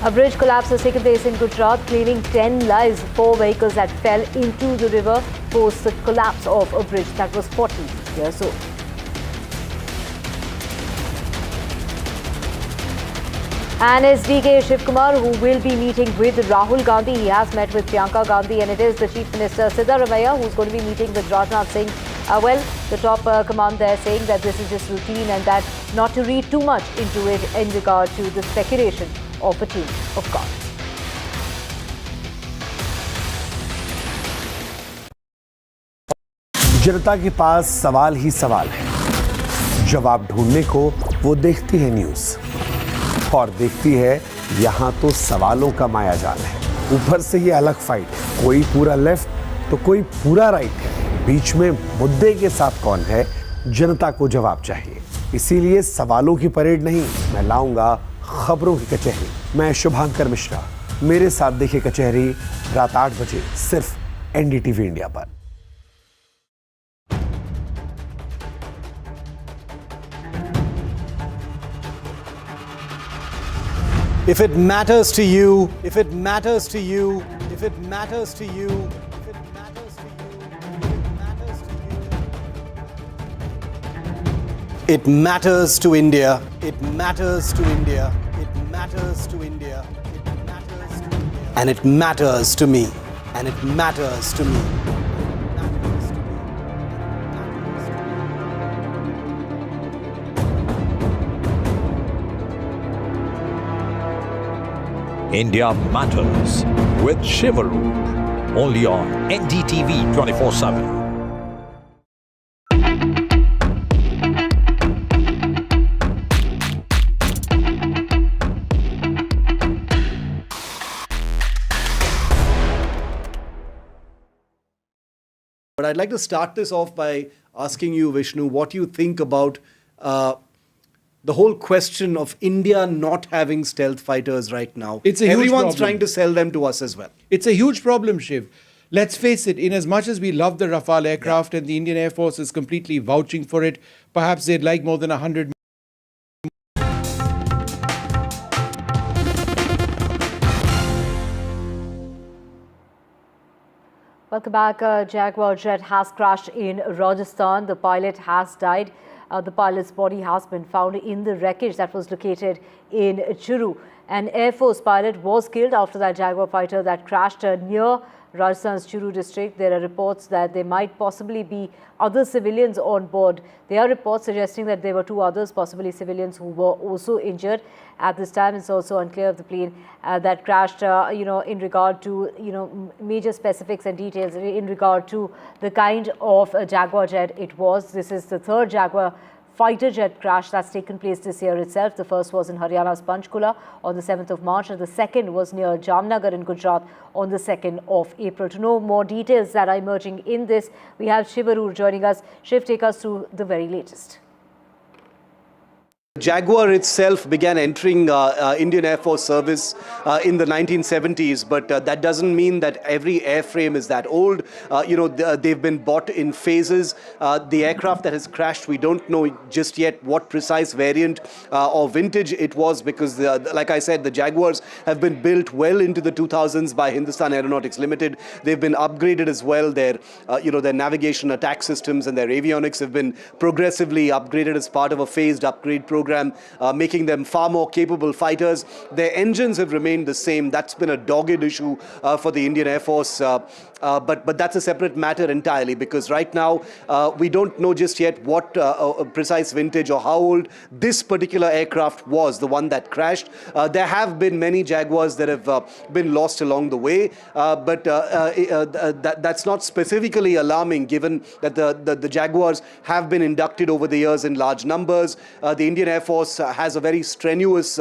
A bridge collapse has taken place in Gujarat, claiming 10 lives. 4 vehicles that fell into the river post the collapse of a bridge that was 40 years old. And it's DK Shivkumar who will be meeting with Rahul Gandhi. He has met with Priyanka Gandhi, and it is the Chief Minister Siddaramaiah who's going to be meeting with Rajnath Singh. The top command there saying that this is just routine and that not to read too much into it in regard to the speculation of a team of God. जनता के पास सवाल ही सवाल है। जवाब ढूंढने को वो देखती है न्यूज़ और देखती है यहाँ तो सवालों का मायाजाल है। ऊपर से ये अलग फाइट है, कोई पूरा लेफ्ट तो कोई पूरा राइट है। बीच में मुद्दे के साथ कौन है, जनता को जवाब चाहिए। इसीलिए सवालों की परेड नहीं, मैं लाऊंगा खबरों की कचहरी। मैं शुभांकर मिश्रा, मेरे साथ देखिए कचहरी रात 8 बजे सिर्फ NDTV इंडिया पर। If it matters to you, if it matters to you, if it matters to you, if it matters to you, it matters to India, it matters to India, it matters to India, it matters to India, and it matters to me, and it matters to me. India Matters with Churu. Only on NDTV 24/7. But I'd like to start this off by asking you, Vishnu, what you think about the whole question of India not having stealth fighters right now. It's a huge Everyone's problem. trying to sell them to us as well. It's a huge problem, Shiv. Let's face it, in as much as we love the Rafale aircraft and the Indian Air Force is completely vouching for it, perhaps they'd like more than 100. Welcome back. Jaguar jet has crashed in Rajasthan. The pilot has died. The pilot's body has been found in the wreckage that was located in Churu. An Air Force pilot was killed after that Jaguar fighter that crashed near Rajasthan's Churu district. There are reports that there might possibly be other civilians on board. There are reports suggesting that there were two others, possibly civilians, who were also injured. At this time, it's also unclear of the plane that crashed, in regard to, major specifics and details in regard to the kind of Jaguar jet it was. This is the third Jaguar fighter jet crash that's taken place this year itself. The first was in Haryana's Panchkula on the 7th of March, and the second was near Jamnagar in Gujarat on the 2nd of April. To know more details that are emerging in this, we have Shiv joining us. Shiv, take us through the very latest. Jaguar itself began entering Indian Air Force service in the 1970s, but that doesn't mean that every airframe is that old. They've been bought in phases. The aircraft that has crashed, we don't know just yet what precise variant or vintage it was, because like I said, the Jaguars have been built well into the 2000s by Hindustan Aeronautics Limited. They've been upgraded as well. Their navigation attack systems and their avionics have been progressively upgraded as part of a phased upgrade program, making them far more capable fighters. Their engines have remained the same. That's been a dogged issue for the Indian Air Force. But that's a separate matter entirely, because right now we don't know just yet what precise vintage or how old this particular aircraft was, the one that crashed. There have been many Jaguars that have been lost along the way, but that's not specifically alarming, given that the Jaguars have been inducted over the years in large numbers. The Indian Air Force has a very strenuous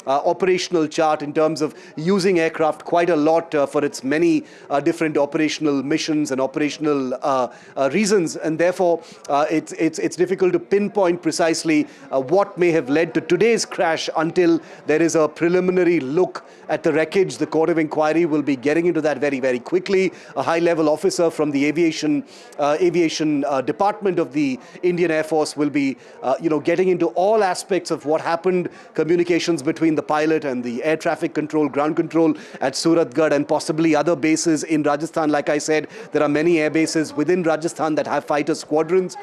operational chart in terms of using aircraft quite a lot for its many different operational missions and operational reasons, and therefore it's difficult to pinpoint precisely what may have led to today's crash until there is a preliminary look at the wreckage. The Court of Inquiry will be getting into that very, very quickly. A high-level officer from the aviation department of the Indian Air Force will be getting into all aspects of what happened, communications between the pilot and the air traffic control, ground control at Suratgarh, and possibly other bases in Rajasthan. Like I said, there are many air bases within Rajasthan that have fighter squadrons.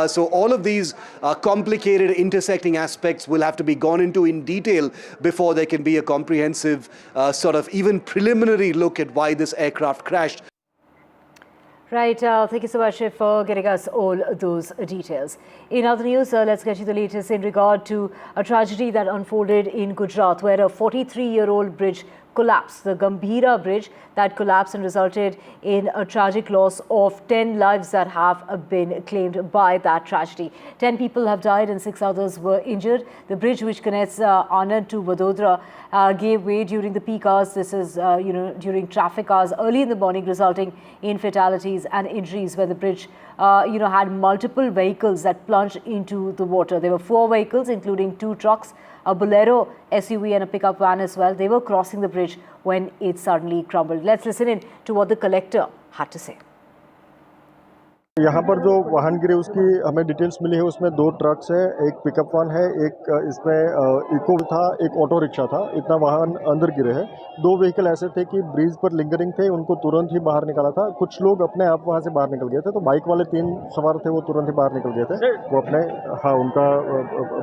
So all of these complicated intersecting aspects will have to be gone into in detail before there can be a comprehensive sort of even preliminary look at why this aircraft crashed. Right, thank you so much for getting us all those details. In other news, let's get you the latest in regard to a tragedy that unfolded in Gujarat, where a 43-year-old bridge collapsed. The Gambhira bridge that collapsed and resulted in a tragic loss of 10 lives that have been claimed by that tragedy. 10 people have died and 6 others were injured. The bridge, which connects Anand to Vadodara, gave way during the peak hours. This is, during traffic hours early in the morning, resulting in fatalities and injuries, where the bridge, had multiple vehicles that plunged into the water. There were 4 vehicles, including 2 trucks, a Bolero SUV and a pickup van as well. They were crossing the bridge when it suddenly crumbled. Let's listen in to what the collector had to say. यहाँ पर जो वाहन गिरे उसकी हमें details मिली है, उसमें 2 trucks है, एक पिकअप वान है, एक इसमें इको था, एक ऑटो रिक्शा था। इतना वाहन अंदर गिरे हैं। 2 व्हीकल ऐसे थे कि ब्रिज पर लिंगरिंग थे, उनको तुरंत ही बाहर निकाला था। कुछ लोग अपने आप वहां से बाहर निकल गए थे, तो बाइक वाले 3 सवार थे, वो तुरंत ही बाहर निकल गए थे। वो अपने उनका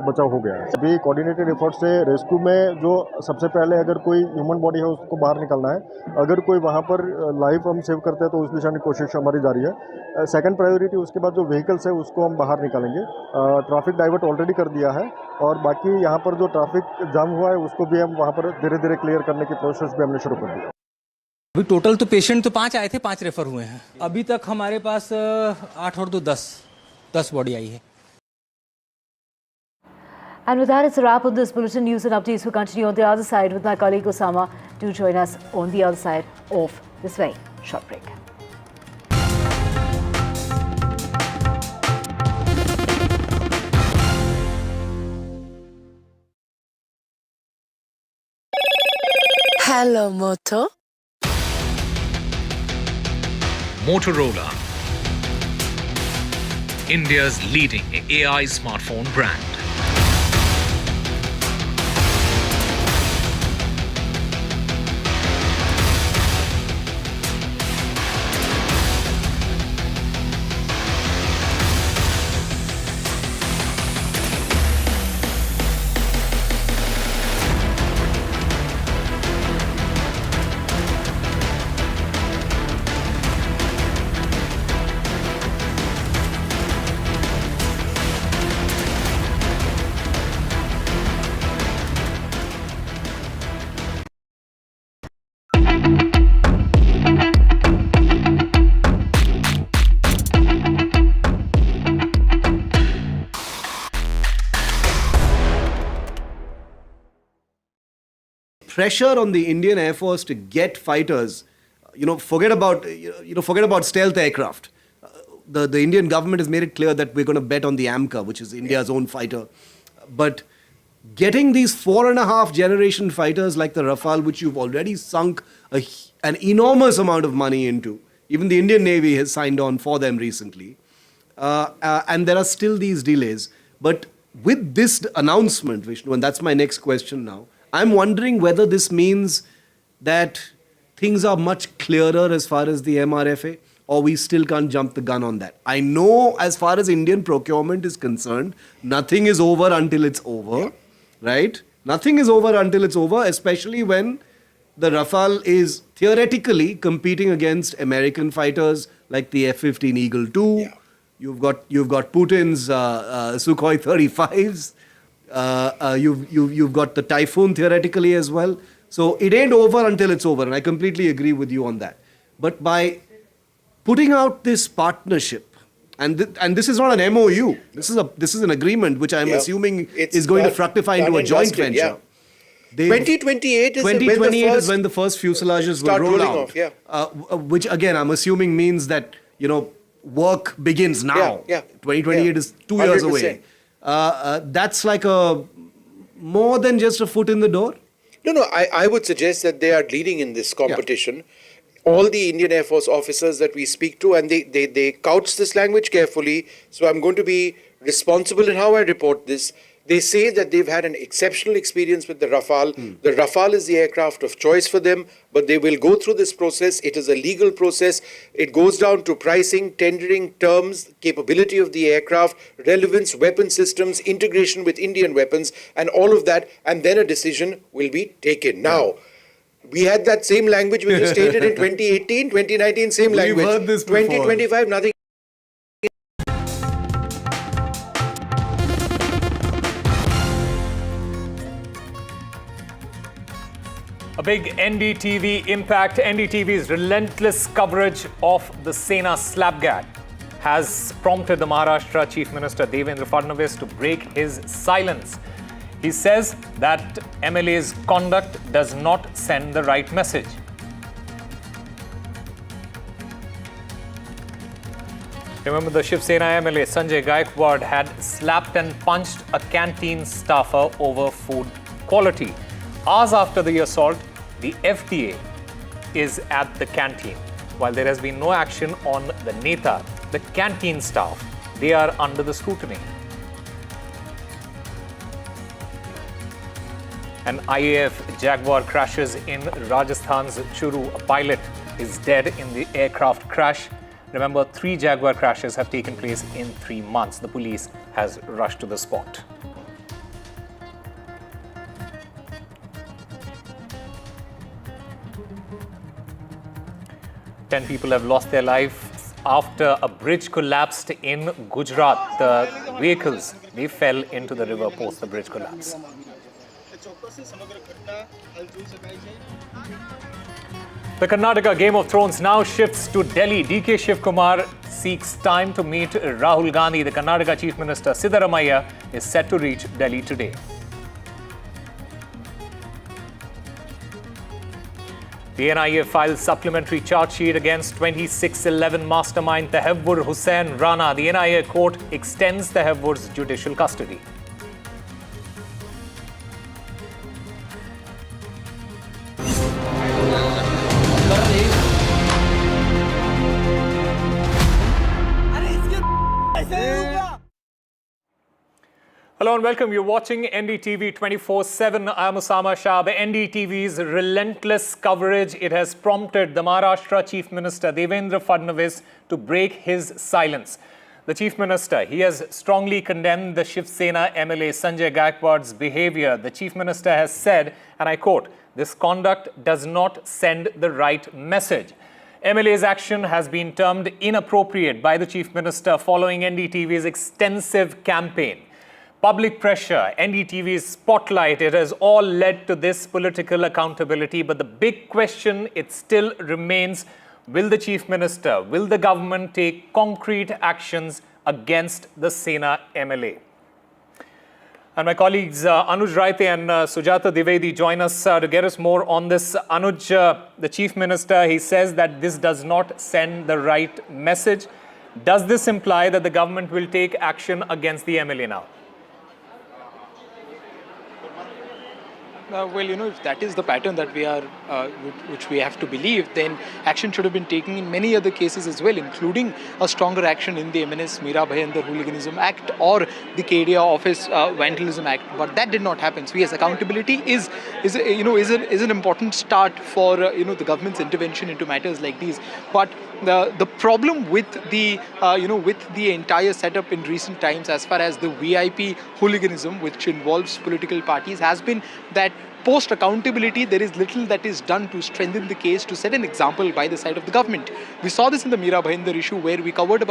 बचाव हो गया है। अभी कोऑर्डिनेटेड एफर्ट से रेस्क्यू में जो सबसे पहले अगर कोई ह्यूमन बॉडी है उसको बाहर निकालना है। अगर कोई वहाँ पर लाइफ हम सेव करते हैं तो उस दिशा में कोशिश हमारी जारी है। सेकंड प्रायोरिटी उसके बाद जो व्हीकल्स है उसको हम बाहर निकालेंगे। ट्रैफिक डाइवर्ट ऑलरेडी कर दिया है और बाकी यहाँ पर जो ट्रैफिक जाम हुआ है उसको भी हम वहाँ पर धीरे धीरे क्लियर करने की प्रोसेस भी हमने शुरू कर दिया। अभी टोटल तो पेशेंट तो 5 आए थे, 5 रेफर हुए हैं। अभी तक हमारे पास 8 और 2 10 बॉडी आई है। And with that, it's a wrap on this bulletin. News and updates will continue on the other side with my colleague Osama. Do join us on the other side of this very short break. Hello, Moto. Motorola, India's leading AI smartphone brand. Pressure on the Indian Air Force to get fighters, forget about stealth aircraft. The Indian government has made it clear that we're going to bet on the AMCA, which is India's own fighter. But getting these 4.5 generation fighters like the Rafale, which you've already sunk an enormous amount of money into, even the Indian Navy has signed on for them recently, and there are still these delays. But with this announcement, Vishnu, and that's my next question now, I'm wondering whether this means that things are much clearer as far as the MRFA, or we still can't jump the gun on that. I know as far as Indian procurement is concerned, nothing is over until it's over, right? Nothing is over until it's over, especially when the Rafale is theoretically competing against American fighters like the F-15 Eagle II. You've got Putin's Sukhoi 35s. You've got the Typhoon theoretically as well. So it ain't over until it's over, and I completely agree with you on that. But by putting out this partnership, and this is not an MOU, this is an agreement which I'm assuming is going to fructify into a joint venture. 2028 is when the first fuselages will roll out. Which again, I'm assuming means that, work begins now. 2028 is 2 years away. That's like more than just a foot in the door? No, I would suggest that they are leading in this competition. Yeah. All the Indian Air Force officers that we speak to, and they couch this language carefully, so I'm going to be responsible in how I report this. They say that they've had an exceptional experience with the Rafale. The Rafale is the aircraft of choice for them, but they will go through this process. It is a legal process. It goes down to pricing, tendering, terms, capability of the aircraft, relevance, weapon systems, integration with Indian weapons, and all of that, and then a decision will be taken. Now, we had that same language when you stated in 2018, 2019, same language. We've heard this before. 2025, nothing. A big NDTV impact. NDTV's relentless coverage of the Sena slapgate has prompted the Maharashtra Chief Minister Devendra Fadnavis to break his silence. He says that MLA's conduct does not send the right message. Remember, the Shiv Sena MLA Sanjay Gaikwad had slapped and punched a canteen staffer over food quality. Hours after the assault, the FDA is at the canteen. While there has been no action on the Neta, the canteen staff, they are under the scrutiny. An IAF Jaguar crashes in Rajasthan's Churu. A pilot is dead in the aircraft crash. Remember, 3 Jaguar crashes have taken place in 3 months. The police has rushed to the spot. Ten people have lost their lives after a bridge collapsed in Gujarat. The vehicles, they fell into the river post the bridge collapse. The Karnataka Game of Thrones now shifts to Delhi. DK Shiv Kumar seeks time to meet Rahul Gandhi. The Karnataka Chief Minister Siddaramaiah is set to reach Delhi today. The NIA files supplementary charge sheet against 2611 mastermind Tehevur Hussain Rana. The NIA court extends Tehevur's judicial custody. Hello and welcome. You're watching NDTV 24/7. I'm Osama Shah. The NDTV's relentless coverage, it has prompted the Maharashtra Chief Minister Devendra Fadnavis to break his silence. The Chief Minister, he has strongly condemned the Shiv Sena MLA Sanjay Gaikwad's behavior. The Chief Minister has said, and I quote, "This conduct does not send the right message." MLA's action has been termed inappropriate by the Chief Minister following NDTV's extensive campaign. Public pressure, NDTV's spotlight, it has all led to this political accountability. But the big question, it still remains, will the Chief Minister, will the government take concrete actions against the Sena MLA? And my colleagues Anuj Raite and Sujata Dwivedi join us to get us more on this. Anuj, the Chief Minister, he says that this does not send the right message. Does this imply that the government will take action against the MLA now? Well, if that is the pattern that we are, which we have to believe, then action should have been taken in many other cases as well, including a stronger action in the MNS Mira Bhayandar Hooliganism Act or the KDA Office Vandalism Act. But that did not happen. So yes, accountability is an important start for the government's intervention into matters like these. But the problem with the entire setup in recent times, as far as the VIP hooliganism, which involves political parties, has been that post accountability, there is little that is done to strengthen the case, to set an example by the side of the government. We saw this in the Mira Bhayandar issue, where we covered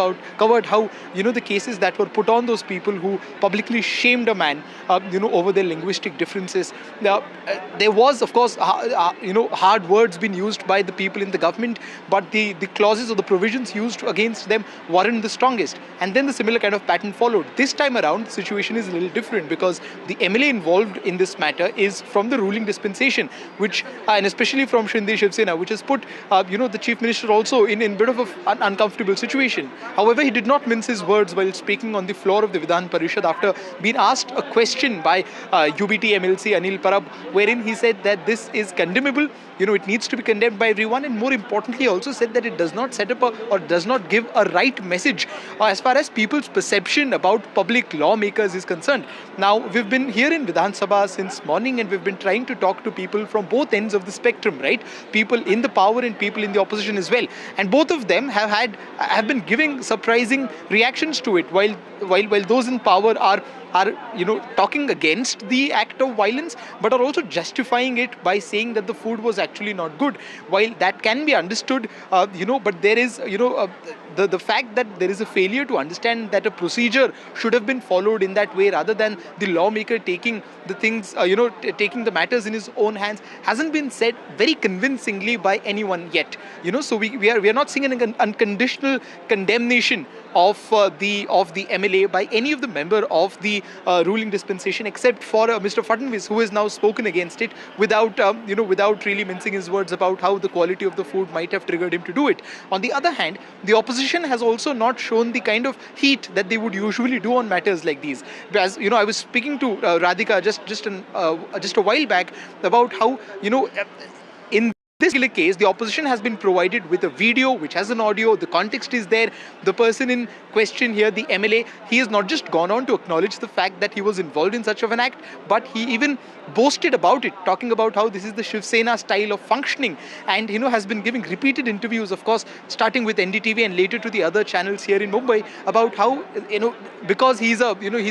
how the cases that were put on those people who publicly shamed a man over their linguistic differences. There was, of course, hard words being used by the people in the government, but the clauses or the provisions used against them weren't the strongest. And then the similar kind of pattern followed. This time around, the situation is a little different, because the MLA involved in this matter is from the ruling dispensation, which and especially from Shinde Shiv Sena, which has put the Chief Minister also in a bit of an uncomfortable situation. However, he did not mince his words while speaking on the floor of the Vidhan Parishad after being asked a question by UBT MLC Anil Parab, wherein he said that this is condemnable. It needs to be condemned by everyone, and more importantly, also said that it does not set up or does not give a right message as far as people's perception about public lawmakers is concerned. Now, we've been here in Vidhan Sabha since morning, and we've been trying to talk to people from both ends of the spectrum, right? People in the power and people in the opposition as well. And both of them have been giving surprising reactions to it, while those in power are talking against the act of violence, but are also justifying it by saying that the food was actually not good. While that can be understood, but there is, the fact that there is a failure to understand that a procedure should have been followed in that way, rather than the lawmaker taking the things, taking the matters in his own hands, hasn't been said very convincingly by anyone yet. So we are not seeing an unconditional condemnation of the MLA by any of the member of the ruling dispensation, except for Mr. Fadnavis, who has now spoken against it without really mincing his words about how the quality of the food might have triggered him to do it. On the other hand, the opposition has also not shown the kind of heat that they would usually do on matters like these. As I was speaking to Radhika just a while back about how in this particular case, the opposition has been provided with a video which has an audio, the context is there. The person in question here, the MLA, he has not just gone on to acknowledge the fact that he was involved in such of an act, but he even boasted about it, talking about how this is the Shiv Sena style of functioning, and has been giving repeated interviews, of course, starting with NDTV and later to the other channels here in Mumbai, about how, because he's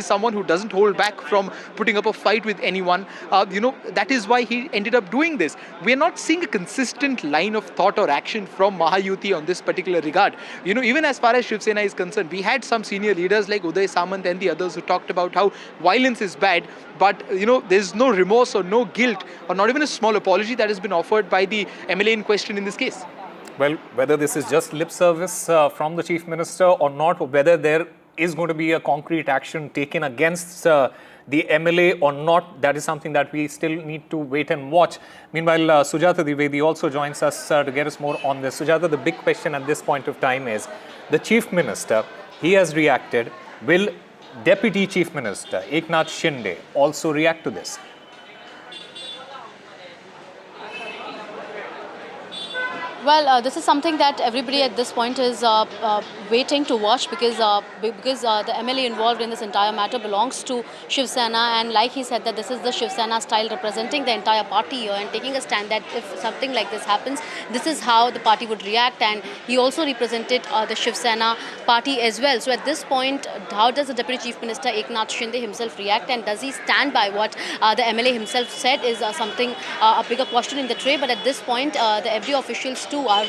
someone who doesn't hold back from putting up a fight with anyone, that is why he ended up doing this. We are not seeing a consistent consistent line of thought or action from Mahayuti on this particular regard. You know, even as far as Shiv Sena is concerned, we had some senior leaders like Uday Samant and the others who talked about how violence is bad, but you know, there's no remorse or no guilt or not even a small apology that has been offered by the MLA in question in this case. Well, whether this is just lip service from the Chief Minister or not, or whether there is going to be a concrete action taken against the MLA or not, that is something that we still need to wait and watch. Meanwhile, Sujata Dwivedi also joins us to get us more on this. Sujata, the big question at this point of time is, the Chief Minister, he has reacted. Will Deputy Chief Minister Eknath Shinde also react to this? Well, this is something that everybody at this point is waiting to watch, because the MLA involved in this entire matter belongs to Shiv Sena, and like he said, that this is the Shiv Sena style, representing the entire party here and taking a stand that if something like this happens, this is how the party would react. And he also represented the Shiv Sena party as well. So at this point, how does the Deputy Chief Minister Eknath Shinde himself react, and does he stand by what the MLA himself said, is something a bigger question in the tray. But at this point, the FD officials too are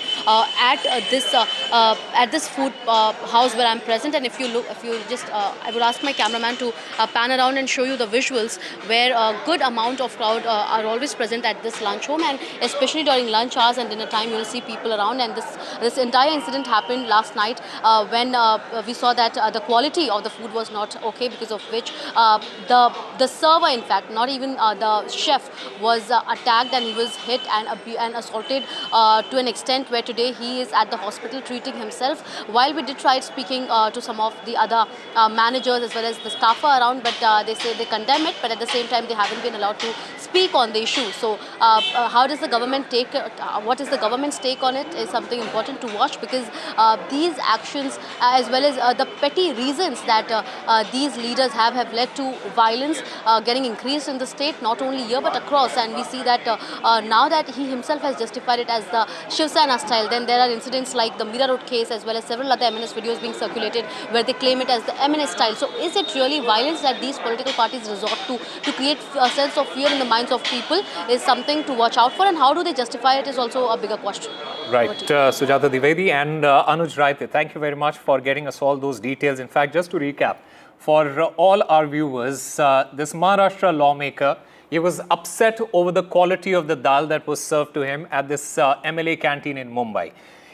at this food house where I'm present, and if you just I would ask my cameraman to pan around and show you the visuals, where a good amount of crowd are always present at this lunch home, and especially during lunch hours and dinner time, you'll see people around. And this entire incident happened last night when we saw that the quality of the food was not okay, because of which the server, in fact, not even the chef, was attacked, and he was hit and assaulted to an extent where today he is at the hospital treating himself. While we did try speaking to some of the other managers as well as the staffer around, but they say they condemn it, but at the same time they haven't been allowed to speak on the issue. So how does the government take what is the government's take on it is something important to watch, because these actions as well as the petty reasons that these leaders have led to violence getting increased in the state, not only here but across. And we see that now that he himself has justified it as the Shiv Sena style, then there are incidents like the Mira Road case as well as several other MNS videos being circulated where they claim it as the MNS style. So is it really violence that these political parties resort to create a sense of fear in the minds of people, is something to watch out for, and how do they justify it is also a bigger question. Right, Sujata Dwivedi and Anuj Raite, thank you very much for getting us all those details. In fact, just to recap, for all our viewers, this Maharashtra lawmaker, he was upset over the quality of the dal that was served to him at this MLA canteen in Mumbai.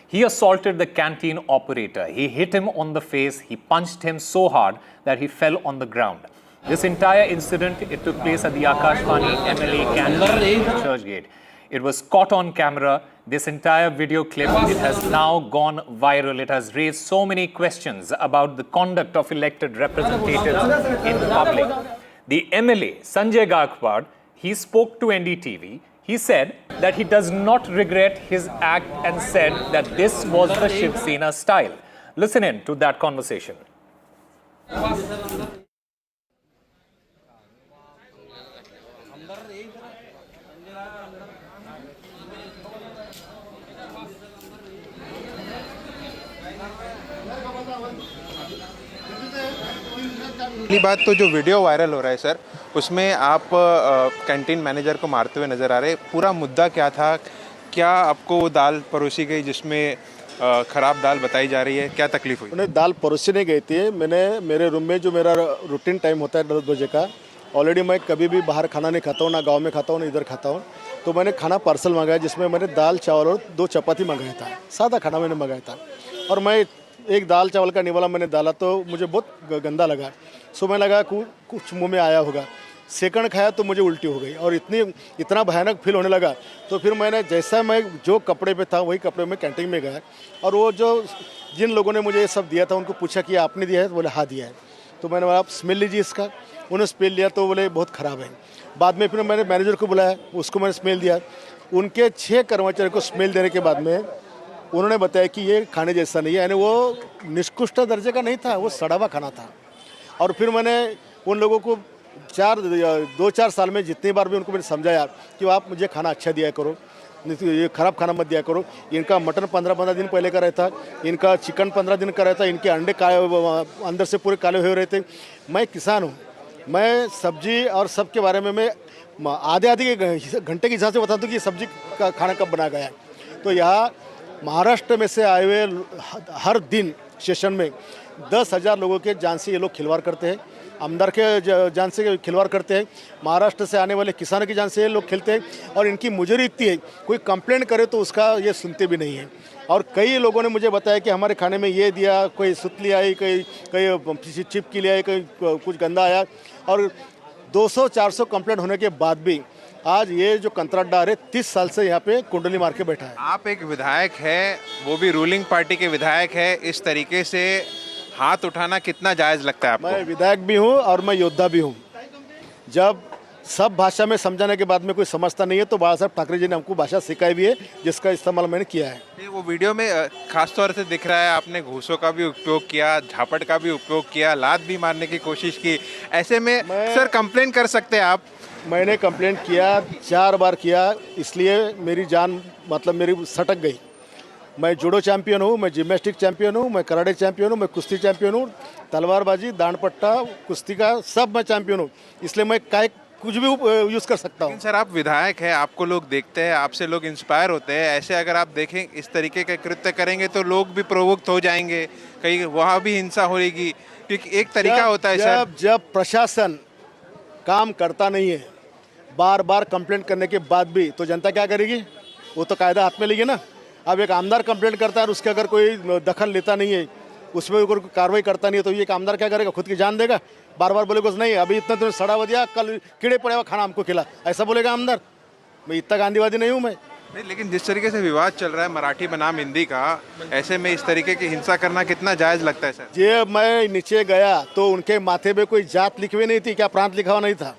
He assaulted the canteen operator. He hit him on the face. He punched him so hard that he fell on the ground. This entire incident, it took place at the Akashvani MLA canteen in Churchgate. It was caught on camera. This entire video clip, it has now gone viral. It has raised so many questions about the conduct of elected representatives in the public. The MLA, Sanjay Gaikwad, he spoke to NDTV. He said that he does not regret his act and said that this was the Shiv Sena style. Listen in to that conversation. पहली बात तो जो video viral हो रहा है sir, उसमें आप canteen manager को मारते हुए नज़र आ रहे। पूरा मुद्दा क्या था? क्या आपको वो दाल परोसी गई जिसमें ख़राब दाल बताई जा रही है? क्या तकलीफ हुई? उन्हें दाल परोसी नहीं गई थी। मैंने मेरे रूम में जो मेरा रूटीन टाइम होता है 10 बजे का, ऑलरेडी मैं कभी भी बाहर खाना नहीं खाता हूँ, ना गाँव में खाता हूँ ना इधर खाता हूँ। तो मैंने खाना पार्सल मंगाया जिसमें मैंने दाल चावल और 2 चपाती मंगाया था। सादा खाना मैंने मंगाया था और मैं एक दाल चावल का निवाला मैंने डाला तो मुझे बहुत गंदा लगा। सो मैं लगा कुछ मुंह में आया होगा। सेकंड खाया तो मुझे उल्टी हो गई और इतना भयानक फील होने लगा। तो फिर मैंने जैसा मैं जो कपड़े पे था वही कपड़े में कैंटीन में गया और वो जो जिन लोगों ने मुझे ये सब दिया था उनको पूछा कि आपने दिया है? तो बोले हाँ दिया है। तो मैंने बोला आप स्मेल लीजिए इसका। उन्होंने स्मेल लिया तो बोले बहुत ख़राब है। बाद में फिर मैंने मैनेजर को बुलाया, उसको मैंने स्मेल दिया। उनके 6 कर्मचारियों को स्मेल देने के बाद में उन्होंने बताया कि ये खाने जैसा नहीं है, यानी वो निष्कृष्ट दर्जे का नहीं था, वो सड़ा हुआ खाना था। और फिर मैंने उन लोगों को 2-4 साल में जितनी बार भी उनको मैंने समझाया कि आप मुझे खाना अच्छा दिया करो, ये ख़राब खाना मत दिया करो। इनका मटन 15-15 दिन पहले का रहता, इनका चिकन 15 दिन का रहता, इनके अंडे अंदर से पूरे काले हुए रहते। मैं किसान हूँ, मैं सब्जी और सब के बारे में मैं आधे घंटे के हिसाब से बताता हूँ कि ये सब्जी का खाना कब बनाया गया है। तो यहाँ महाराष्ट्र में से आए हुए हर दिन सेशन में 10,000 लोगों के जान से ये लोग खिलवाड़ करते हैं, आमदार के जान से खिलवाड़ करते हैं, महाराष्ट्र से आने वाले किसानों की जान से ये लोग खेलते हैं। और इनकी मुजरी इतनी है, कोई कंप्लेंट करे तो उसका ये सुनते भी नहीं हैं। और कई लोगों ने मुझे बताया कि हमारे खाने में ये दिया, कोई सुतली आई, कोई चिपकी ले आई, कोई कुछ गंदा आया। और 200-400 कंप्लेंट होने के बाद भी आज ये जो कंत्राटदार है 30 साल से यहाँ पे कुंडली मार के बैठा है। आप एक विधायक है, वो भी रूलिंग पार्टी के विधायक है, इस तरीके से हाथ उठाना कितना जायज़ लगता है आपको? मैं विधायक भी हूँ और मैं योद्धा भी हूँ। जब सब भाषा में समझाने के बाद में कोई समझता नहीं है तो बाला साहब ठाकरे जी ने हमको भाषा सिखाई भी है, जिसका इस्तेमाल मैंने किया है। वो वीडियो में खास तौर से दिख रहा है आपने घूसों का भी उपयोग किया, झापट का भी उपयोग किया, लात भी मारने की कोशिश की। ऐसे में सर कंप्लेन कर सकते हैं आप? मैंने कंप्लेंट किया, 4 बार किया, इसलिए मेरी जान मतलब मेरी सटक गई। मैं जूडो चैंपियन हूँ, मैं जिम्नास्टिक चैंपियन हूँ, मैं कराटे चैंपियन हूँ, मैं कुश्ती चैंपियन हूँ, तलवारबाजी, दांडपट्टा, कुश्ती का सब मैं चैंपियन हूँ। इसलिए मैं कुछ भी यूज़ कर सकता हूँ। सर आप विधायक हैं, आपको लोग देखते हैं, आपसे लोग इंस्पायर होते हैं। ऐसे अगर आप देखें इस तरीके के कृत्य करेंगे तो लोग भी प्रोवोक्ट हो जाएंगे, कहीं वहाँ भी हिंसा होगी, क्योंकि एक तरीका होता है सर। जब प्रशासन काम करता नहीं है, बार बार कंप्लेंट करने के बाद भी, तो जनता क्या करेगी? वो तो कायदा हाथ में लेगी ना। अब एक आमदार कंप्लेंट करता है और उसके अगर कोई दखल लेता नहीं है, उसमें अगर कार्रवाई करता नहीं है, तो ये आमदार क्या करेगा? खुद की जान देगा? बार बार बोलेगा नहीं अभी इतना तुमने सड़ा हुआ दिया, कल कीड़े पड़े हुआ खाना हमको खिला, ऐसा बोलेगा आमदार? मैं इतना गांधीवादी नहीं हूँ मैं। नहीं, लेकिन जिस तरीके से विवाद चल रहा है मराठी बनाम हिंदी का, ऐसे में इस तरीके की हिंसा करना कितना जायज़ लगता है सर? ये मैं नीचे गया तो उनके माथे पे कोई जात लिखी हुई नहीं थी, क्या प्रांत लिखा हुआ नहीं था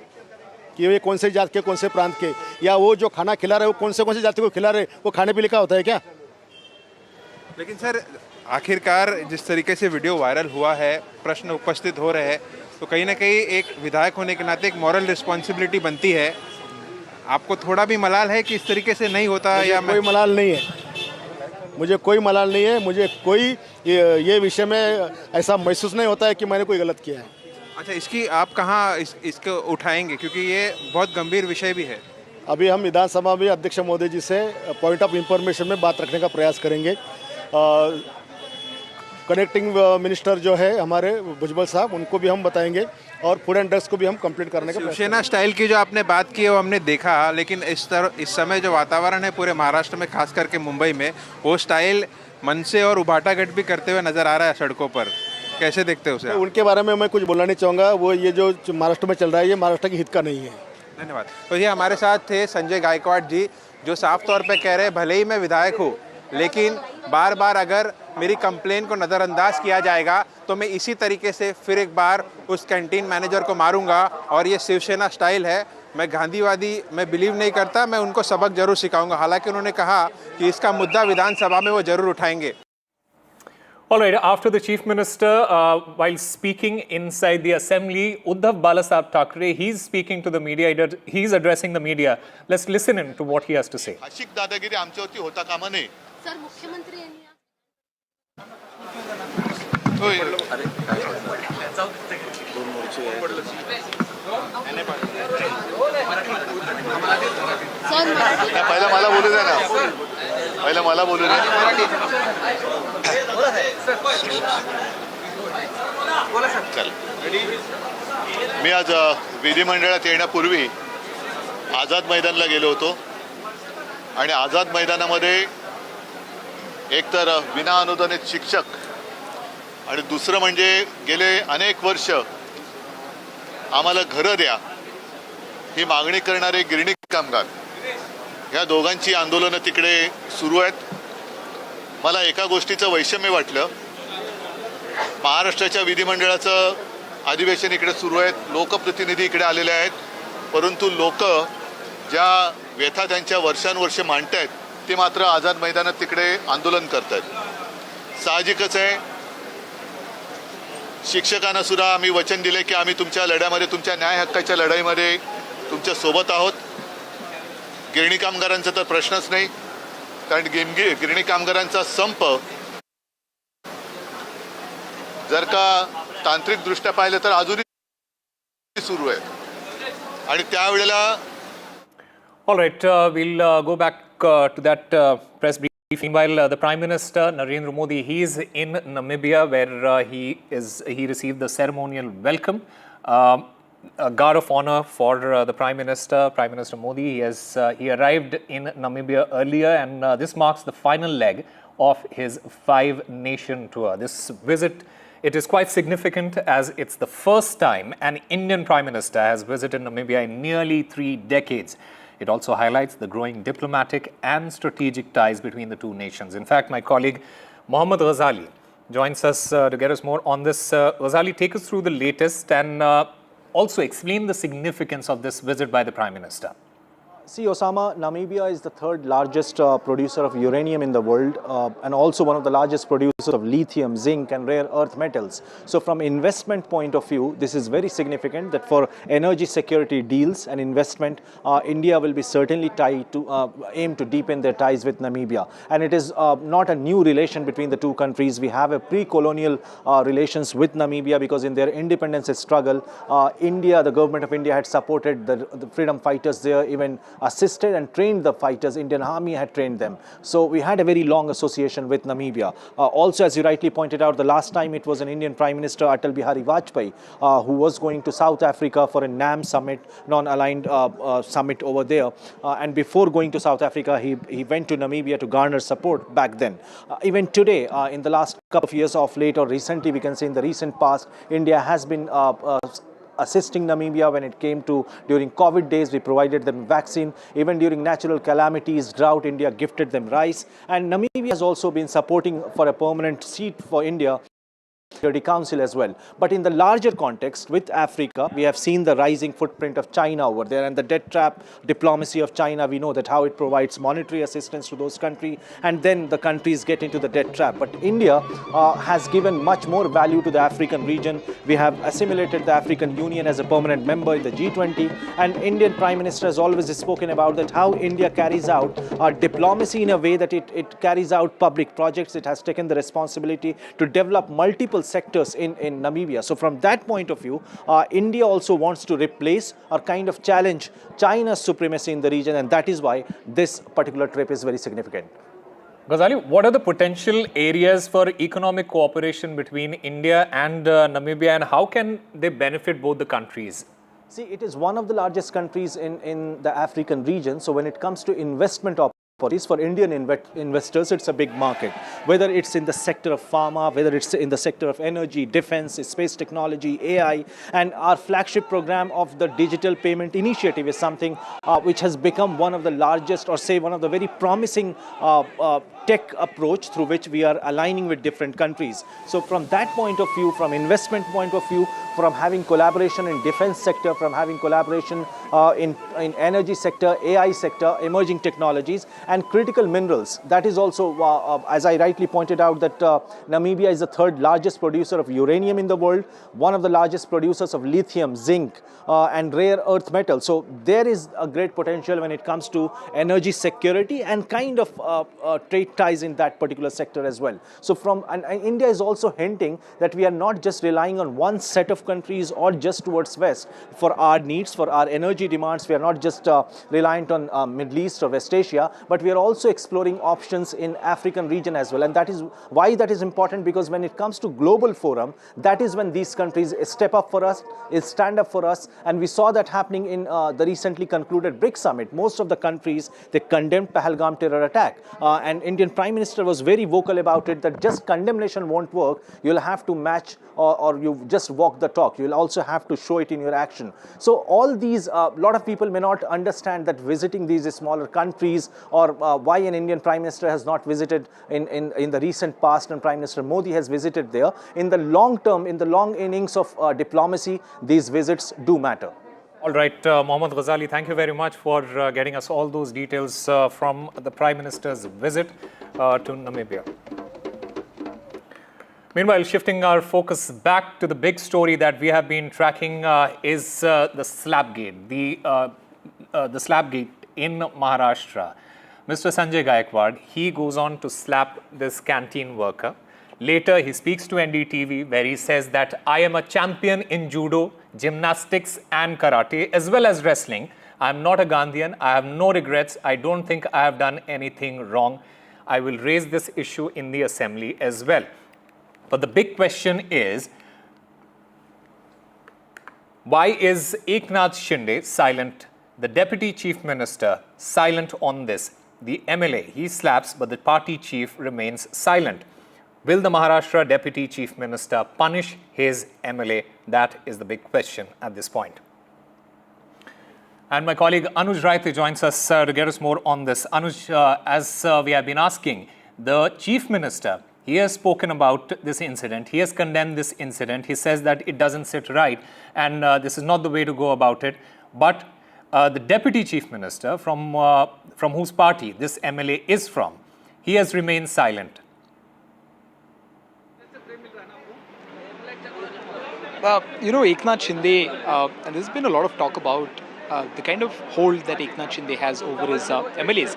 कि ये कौन से जात के, कौन से प्रांत के, या वो जो खाना खिला रहे वो कौन से जाति को खिला रहे, वो खाने पे लिखा होता है क्या? लेकिन सर आखिरकार जिस तरीके से वीडियो वायरल हुआ है, प्रश्न उपस्थित हो रहे हैं, तो कहीं ना कहीं एक विधायक होने के नाते एक मॉरल रिस्पॉन्सिबिलिटी बनती है। आपको थोड़ा भी मलाल है कि इस तरीके से नहीं होता? या कोई मलाल नहीं है, मुझे कोई मलाल नहीं है, मुझे कोई ये विषय में ऐसा महसूस नहीं होता है कि मैंने कोई गलत किया है। अच्छा, इसकी आप कहाँ इसको उठाएंगे, क्योंकि ये बहुत गंभीर विषय भी है? अभी हम विधानसभा में अध्यक्ष महोदय जी से पॉइंट ऑफ इंफॉर्मेशन में बात रखने का प्रयास करेंगे। कनेक्टिंग मिनिस्टर जो है हमारे भुजबल साहब, उनको भी हम बताएंगे और फूड एंड ड्रग्स को भी हम कंप्लीट करने का शिवसेना स्टाइल की जो आपने बात की है वो हमने देखा, लेकिन इस समय जो वातावरण है पूरे महाराष्ट्र में, खास करके मुंबई में, वो स्टाइल मनसे और उभाटागढ़ भी करते हुए नजर आ रहा है सड़कों पर। कैसे देखते हो उसे? उनके बारे में मैं कुछ बोलना नहीं चाहूँगा। वो ये जो महाराष्ट्र में चल रहा है, ये महाराष्ट्र की हित का नहीं है। धन्यवाद। तो ये हमारे साथ थे संजय गायकवाड़ जी, जो साफ तौर पे कह रहे हैं भले ही मैं विधायक हूँ, लेकिन बार बार अगर मेरी कंप्लेन को नज़रअंदाज किया जाएगा तो मैं इसी तरीके से फिर एक बार उस कैंटीन मैनेजर को मारूंगा। और ये शिवसेना स्टाइल है। मैं गांधीवादी मैं बिलीव नहीं करता, मैं उनको सबक जरूर सिखाऊंगा। हालांकि उन्होंने कहा कि इसका मुद्दा विधानसभा में वो जरूर उठाएंगे। All right, after the Chief Minister, while speaking inside the Assembly, Uddhav Balasaheb Thackeray, he's speaking to the media, he's addressing the media. Let's listen in to what he has to say. भाषिक दादागिरी आमच्यावरती होता कामा नये. Sir, मुख्यमंत्री यांनी पहिला मला बोलू द्या ना, पहिला मला बोलू द्या. मी आज विधिमंडळात येण्यापूर्वी आझाद मैदानला गेलो होतो आणि आझाद मैदानामध्ये एकतर विना अनुदानित शिक्षक आणि दुसरं म्हणजे गेले अनेक वर्ष आम्हाला घरं द्या ही मागणी करणारे गिरणी कामगार, ह्या दोघांची आंदोलनं तिकडे सुरू आहेत. मला एका गोष्टीचं वैषम्य वाटलं. महाराष्ट्राच्या विधिमंडळाचं अधिवेशन इकडे सुरू आहे, लोकप्रतिनिधी इकडे आलेले आहेत, परंतु लोक ज्या व्यथा त्यांच्या वर्षानुवर्षे मांडतायत ते मात्र आझाद मैदानात तिकडे आंदोलन करतात. साहजिकच आहे, शिक्षकांना सुद्धा आम्ही वचन दिले की आम्ही तुमच्या लढ्यामध्ये, तुमच्या न्याय हक्काच्या लढाईमध्ये तुमच्या सोबत आहोत. गिरणी कामगारांचा तर प्रश्नच नाही, कारण गिरणी कामगारांचा संप जर का तांत्रिकदृष्ट्या पाहिलं तर अजूनही सुरू आहेत आणि त्यावेळेला All right, we'll go back to that press briefing. While the Prime Minister Narendra Modi, he is in Namibia, where he received the ceremonial welcome. A guard of honor for the Prime Minister Modi. He arrived in Namibia earlier, and this marks the final leg of his 5-nation tour. This visit, it is quite significant as it's the first time an Indian Prime Minister has visited Namibia in nearly 3 decades. It also highlights the growing diplomatic and strategic ties between the two nations. In fact, my colleague Mohammed Ghazali joins us to get us more on this. Ghazali, take us through the latest and also explain the significance of this visit by the Prime Minister. See, Osama, Namibia is the third largest producer of uranium in the world and also one of the largest producers of lithium, zinc and rare earth metals. So from investment point of view, this is very significant that for energy security deals and investment, India will be certainly tied to aim to deepen their ties with Namibia. And it is not a new relation between the two countries. We have a pre-colonial relations with Namibia because in their independence struggle, India, the government of India had supported the freedom fighters there, even assisted and trained the fighters. Indian Army had trained them. So we had a very long association with Namibia. Also, as you rightly pointed out, the last time it was an Indian Prime Minister, Atal Bihari Vajpayee, who was going to South Africa for a NAM summit, non-aligned summit over there. And before going to South Africa, he went to Namibia to garner support back then. Even today, in the last couple of years of late or recently, we can say in the recent past, India has been assisting Namibia when it came to during COVID days. We provided them vaccine. Even during natural calamities, drought, India gifted them rice. And Namibia has also been supporting for a permanent seat for India Security Council as well. But in the larger context with Africa, we have seen the rising footprint of China over there and the debt trap diplomacy of China. We know that how it provides monetary assistance to those countries and then the countries get into the debt trap. But India has given much more value to the African region. We have assimilated the African Union as a permanent member in the G20, and Indian Prime Minister has always spoken about that how India carries out diplomacy in a way that it carries out public projects. It has taken the responsibility to develop multiple sectors in Namibia. So from that point of view, India also wants to replace or kind of challenge China's supremacy in the region, and that is why this particular trip is very significant. Ghazali, what are the potential areas for economic cooperation between India and Namibia, and how can they benefit both the countries? See, it is one of the largest countries in the African region. So when it comes to investment opportunities, for Indian investors, it's a big market. Whether it's in the sector of pharma, whether it's in the sector of energy, defense, space technology, AI, and our flagship program of the digital payment initiative is something which has become one of the largest, or say one of the very promising tech approach through which we are aligning with different countries. So from that point of view, from investment point of view, from having collaboration in defense sector, from having collaboration in energy sector, AI sector, emerging technologies, and critical minerals. That is also, as I rightly pointed out, that Namibia is the third largest producer of uranium in the world, one of the largest producers of lithium, zinc, and rare earth metals. So there is a great potential when it comes to energy security and kind of trade ties in that particular sector as well. So and India is also hinting that we are not just relying on one set of countries or just towards West for our needs, for our energy demands. We are not just reliant on Middle East or West Asia, but we are also exploring options in African region as well. And that is why that is important, because when it comes to global forum, that is when these countries step up for us, stand up for us. And we saw that happening in the recently concluded BRICS summit. Most of the countries, they condemned Pahalgam terror attack. And Indian Prime Minister was very vocal about it, that just condemnation won't work. You'll have to match or you just walk the talk. You'll also have to show it in your action. So all these, a lot of people may not understand that visiting these smaller countries, or why an Indian Prime Minister has not visited in the recent past and Prime Minister Modi has visited there. In the long term, in the long innings of diplomacy, these visits do matter. All right, Mohammed Ghazali, thank you very much for getting us all those details from the Prime Minister's visit to Namibia. Meanwhile, shifting our focus back to the big story that we have been tracking is the slapgate, the slapgate in Maharashtra. Mr. Sanjay Gaikwad, he goes on to slap this canteen worker. Later, he speaks to NDTV where he says that I am a champion in judo, gymnastics and karate as well as wrestling. I am not a Gandhian. I have no regrets. I don't think I have done anything wrong. I will raise this issue in the assembly as well. But the big question is, why is Eknath Shinde silent? The Deputy Chief Minister silent on this. The MLA, he slaps, but the party chief remains silent. Will the Maharashtra Deputy Chief Minister punish his MLA? That is the big question at this point. And my colleague Anuj Raite joins us to get us more on this. Anuj, as we have been asking, the Chief Minister, he has spoken about this incident. He has condemned this incident. He says that it doesn't sit right and this is not the way to go about it. But the Deputy Chief Minister, from whose party this MLA is from, he has remained silent. Eknath Shinde, and there's been a lot of talk about the kind of hold that Eknath Shinde has over his MLAs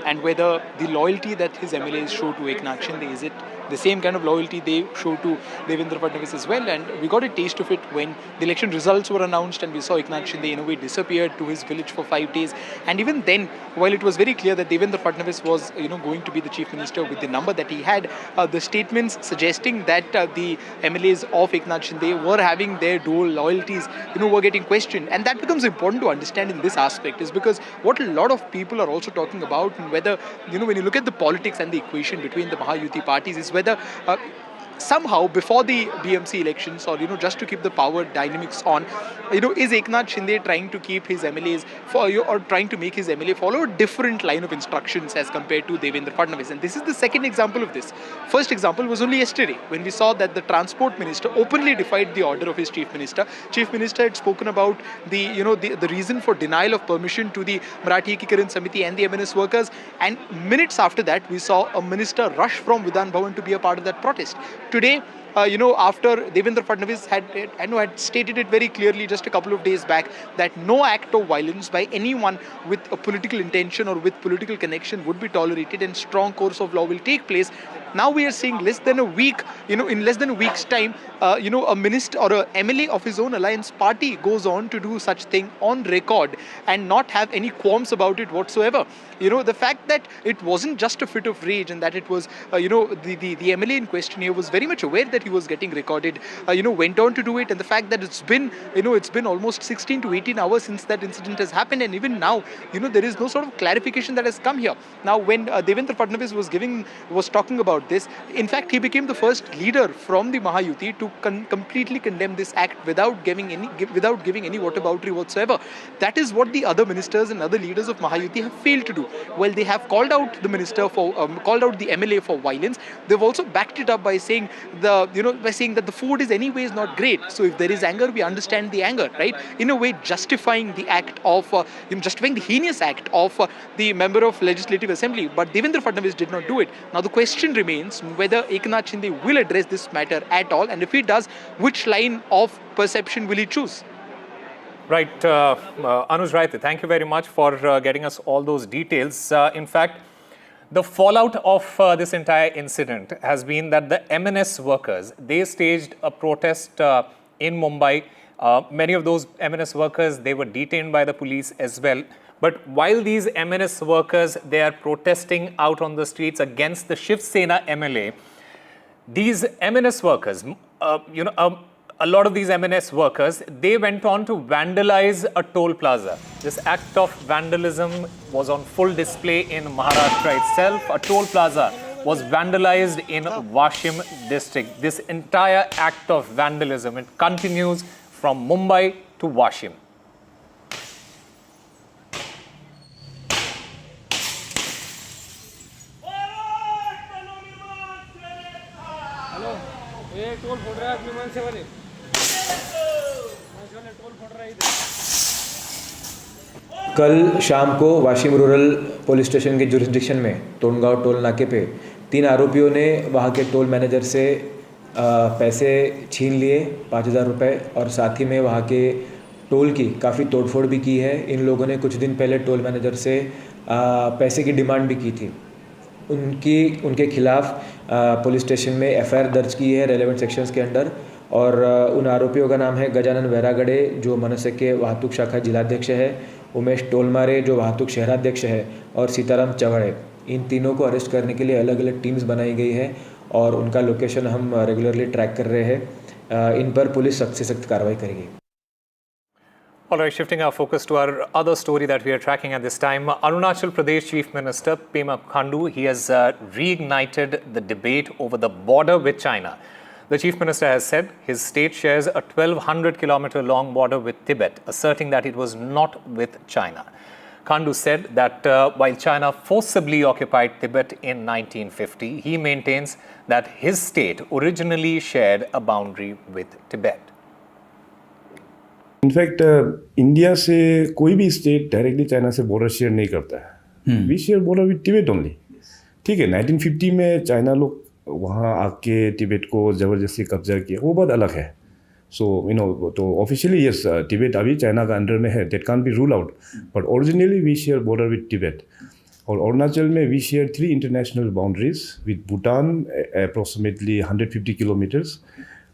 and whether the loyalty that his MLAs show to Eknath Shinde, is it the same kind of loyalty they show to Devendra Fadnavis as well? And we got a taste of it when the election results were announced and we saw Eknath Shinde in a way disappeared to his village for 5 days. And even then, while it was very clear that Devendra Fadnavis was going to be the Chief Minister with the number that he had, the statements suggesting that the MLAs of Eknath Shinde were having their dual loyalties, were getting questioned. And that becomes important to understand in this aspect, is because what a lot of people are also talking about, and whether, when you look at the politics and the equation between the Mahayuti parties, is whether somehow before the BMC elections, or just to keep the power dynamics on, is Eknath Shinde trying to keep his MLAs or trying to make his MLA follow a different line of instructions as compared to Devendra Fadnavis? And this is the second example of this. First example was only yesterday when we saw that the Transport Minister openly defied the order of his Chief Minister. Chief Minister had spoken about the reason for denial of permission to the Marathi Ekikaran Samiti and the MNS workers, and minutes after that we saw a minister rush from Vidhan Bhavan to be a part of that protest. Today, after Devendra Fadnavis had stated it very clearly just a couple of days back that no act of violence by anyone with a political intention or with political connection would be tolerated and strong course of law will take place. Now we are seeing less than a week, in less than a week's time, a minister or a MLA of his own alliance party goes on to do such thing on record and not have any qualms about it whatsoever. The fact that it wasn't just a fit of rage and that it was, the MLA in question here was very much aware that he was getting recorded, went on to do it, and the fact that it's been almost 16 to 18 hours since that incident has happened, and even now, there is no sort of clarification that has come here. Now, when Devendra Fadnavis was talking about this, in fact, he became the first leader from the Mahayuti to completely condemn this act without giving any whataboutery whatsoever. That is what the other ministers and other leaders of Mahayuti have failed to do. Well, they have called out the minister called out the MLA for violence. They've also backed it up by saying that the food is anyways not great. So if there is anger, we understand the anger, right? In a way, justifying the act of justifying the heinous act of the member of Legislative Assembly. But Devendra Fadnavis did not do it. Now the question remains whether Eknath Shinde will address this matter at all, and if he does, which line of perception will he choose? Right, Anuj Raite, thank you very much for getting us all those details. In fact, the fallout of this entire incident has been that the MNS workers, they staged a protest in Mumbai. Many of those MNS workers, they were detained by the police as well. But while these MNS workers, they are protesting out on the streets against the Shiv Sena MLA, these MNS workers, a lot of these MNS workers, they went on to vandalize a toll plaza. This act of vandalism was on full display in Maharashtra itself. A toll plaza was vandalized in Washim district. This entire act of vandalism, it continues from Mumbai to Washim. कल शाम को Washim rural police station के jurisdiction में तोड़गांव toll नाके पे 3 आरोपियों ने वहाँ के टोल मैनेजर से पैसे छीन लिए 5,000 रुपये, और साथ ही में वहाँ के टोल की काफ़ी तोड़फोड़ भी की है। इन लोगों ने कुछ दिन पहले टोल मैनेजर से पैसे की डिमांड भी की थी। उनके खिलाफ पुलिस स्टेशन में एफआईआर दर्ज की है रेलेवेंट सेक्शंस के अंडर। और उन आरोपियों का नाम है गजानन वैरागड़े जो मनसे के वाहतुक शाखा जिलाध्यक्ष है, उमेश टोलमारे जो वाहतुक शहराध्यक्ष है और सीताराम चवड़े। इन तीनों को अरेस्ट करने के लिए अलग अलग टीम्स बनाई गई है और उनका लोकेशन हम रेगुलरली ट्रैक कर रहे हैं। इन पर पुलिस सख्त से सख्त कार्रवाई करेगी। All right, shifting our focus to our other story that we are tracking at this time. Arunachal Pradesh Chief Minister Pema Khandu, he has reignited the debate over the border with China. The Chief Minister has said his state shares a 1,200-kilometer long border with Tibet, asserting that it was not with China. Khandu said that while China forcibly occupied Tibet in 1950, he maintains that his state originally shared a boundary with Tibet. In fact India से कोई भी state directly China से border share नहीं करता है। We share border with Tibet only. ठीक है, 1950 में चाइना लोग वहाँ आके टिबेट को ज़बरदस्ती कब्जा किया, वो बात अलग है। सो तो ऑफिशियली यस टिबेट अभी चाइना का अंडर में है, that can't be rule out, but originally we share border with Tibet. और अरुणाचल में we share 3 international boundaries with Bhutan approximately 150 kilometres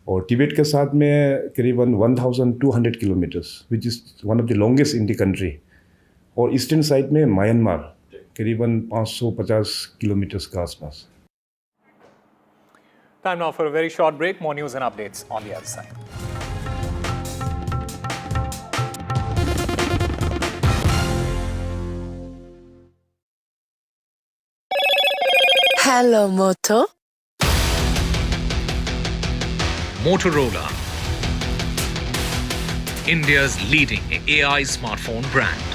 और तिब्बत के साथ में करीबन 1200 kilometres which is one of the longest in the country. और ईस्टर्न साइड में Myanmar करीबन 550 किलोमीटर्स के आसपास। Time now for a very short break. More news and updates on the other side. Hello, Moto. Motorola, India's leading AI smartphone brand.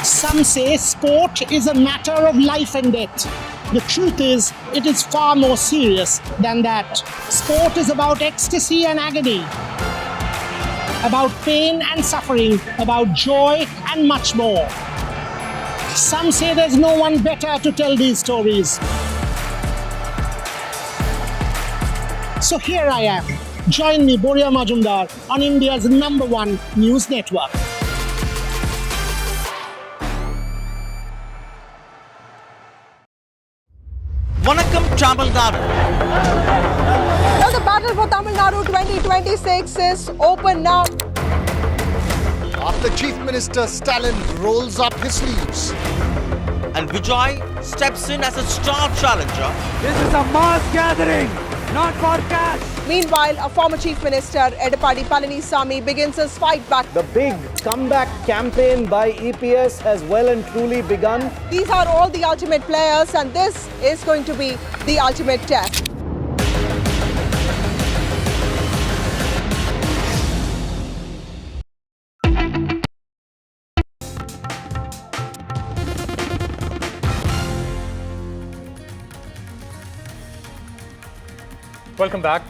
Some say sport is a matter of life and death. The truth is, it is far more serious than that. Sport is about ecstasy and agony, about pain and suffering, about joy and much more. Some say there's no one better to tell these stories. So here I am. Join me, Boria Majumdar, on India's #1 news network. Vanakkam Tamil Nadu. Well, the battle for Tamil Nadu 2026 is open now. After Chief Minister Stalin rolls up his sleeves and Vijay steps in as a star challenger. This is a mass gathering, not for cash. Meanwhile, a former Chief Minister, Edapadi Palanisamy, begins his fight back. The big comeback campaign by EPS has well and truly begun. These are all the ultimate players, and this is going to be the ultimate test. Welcome back.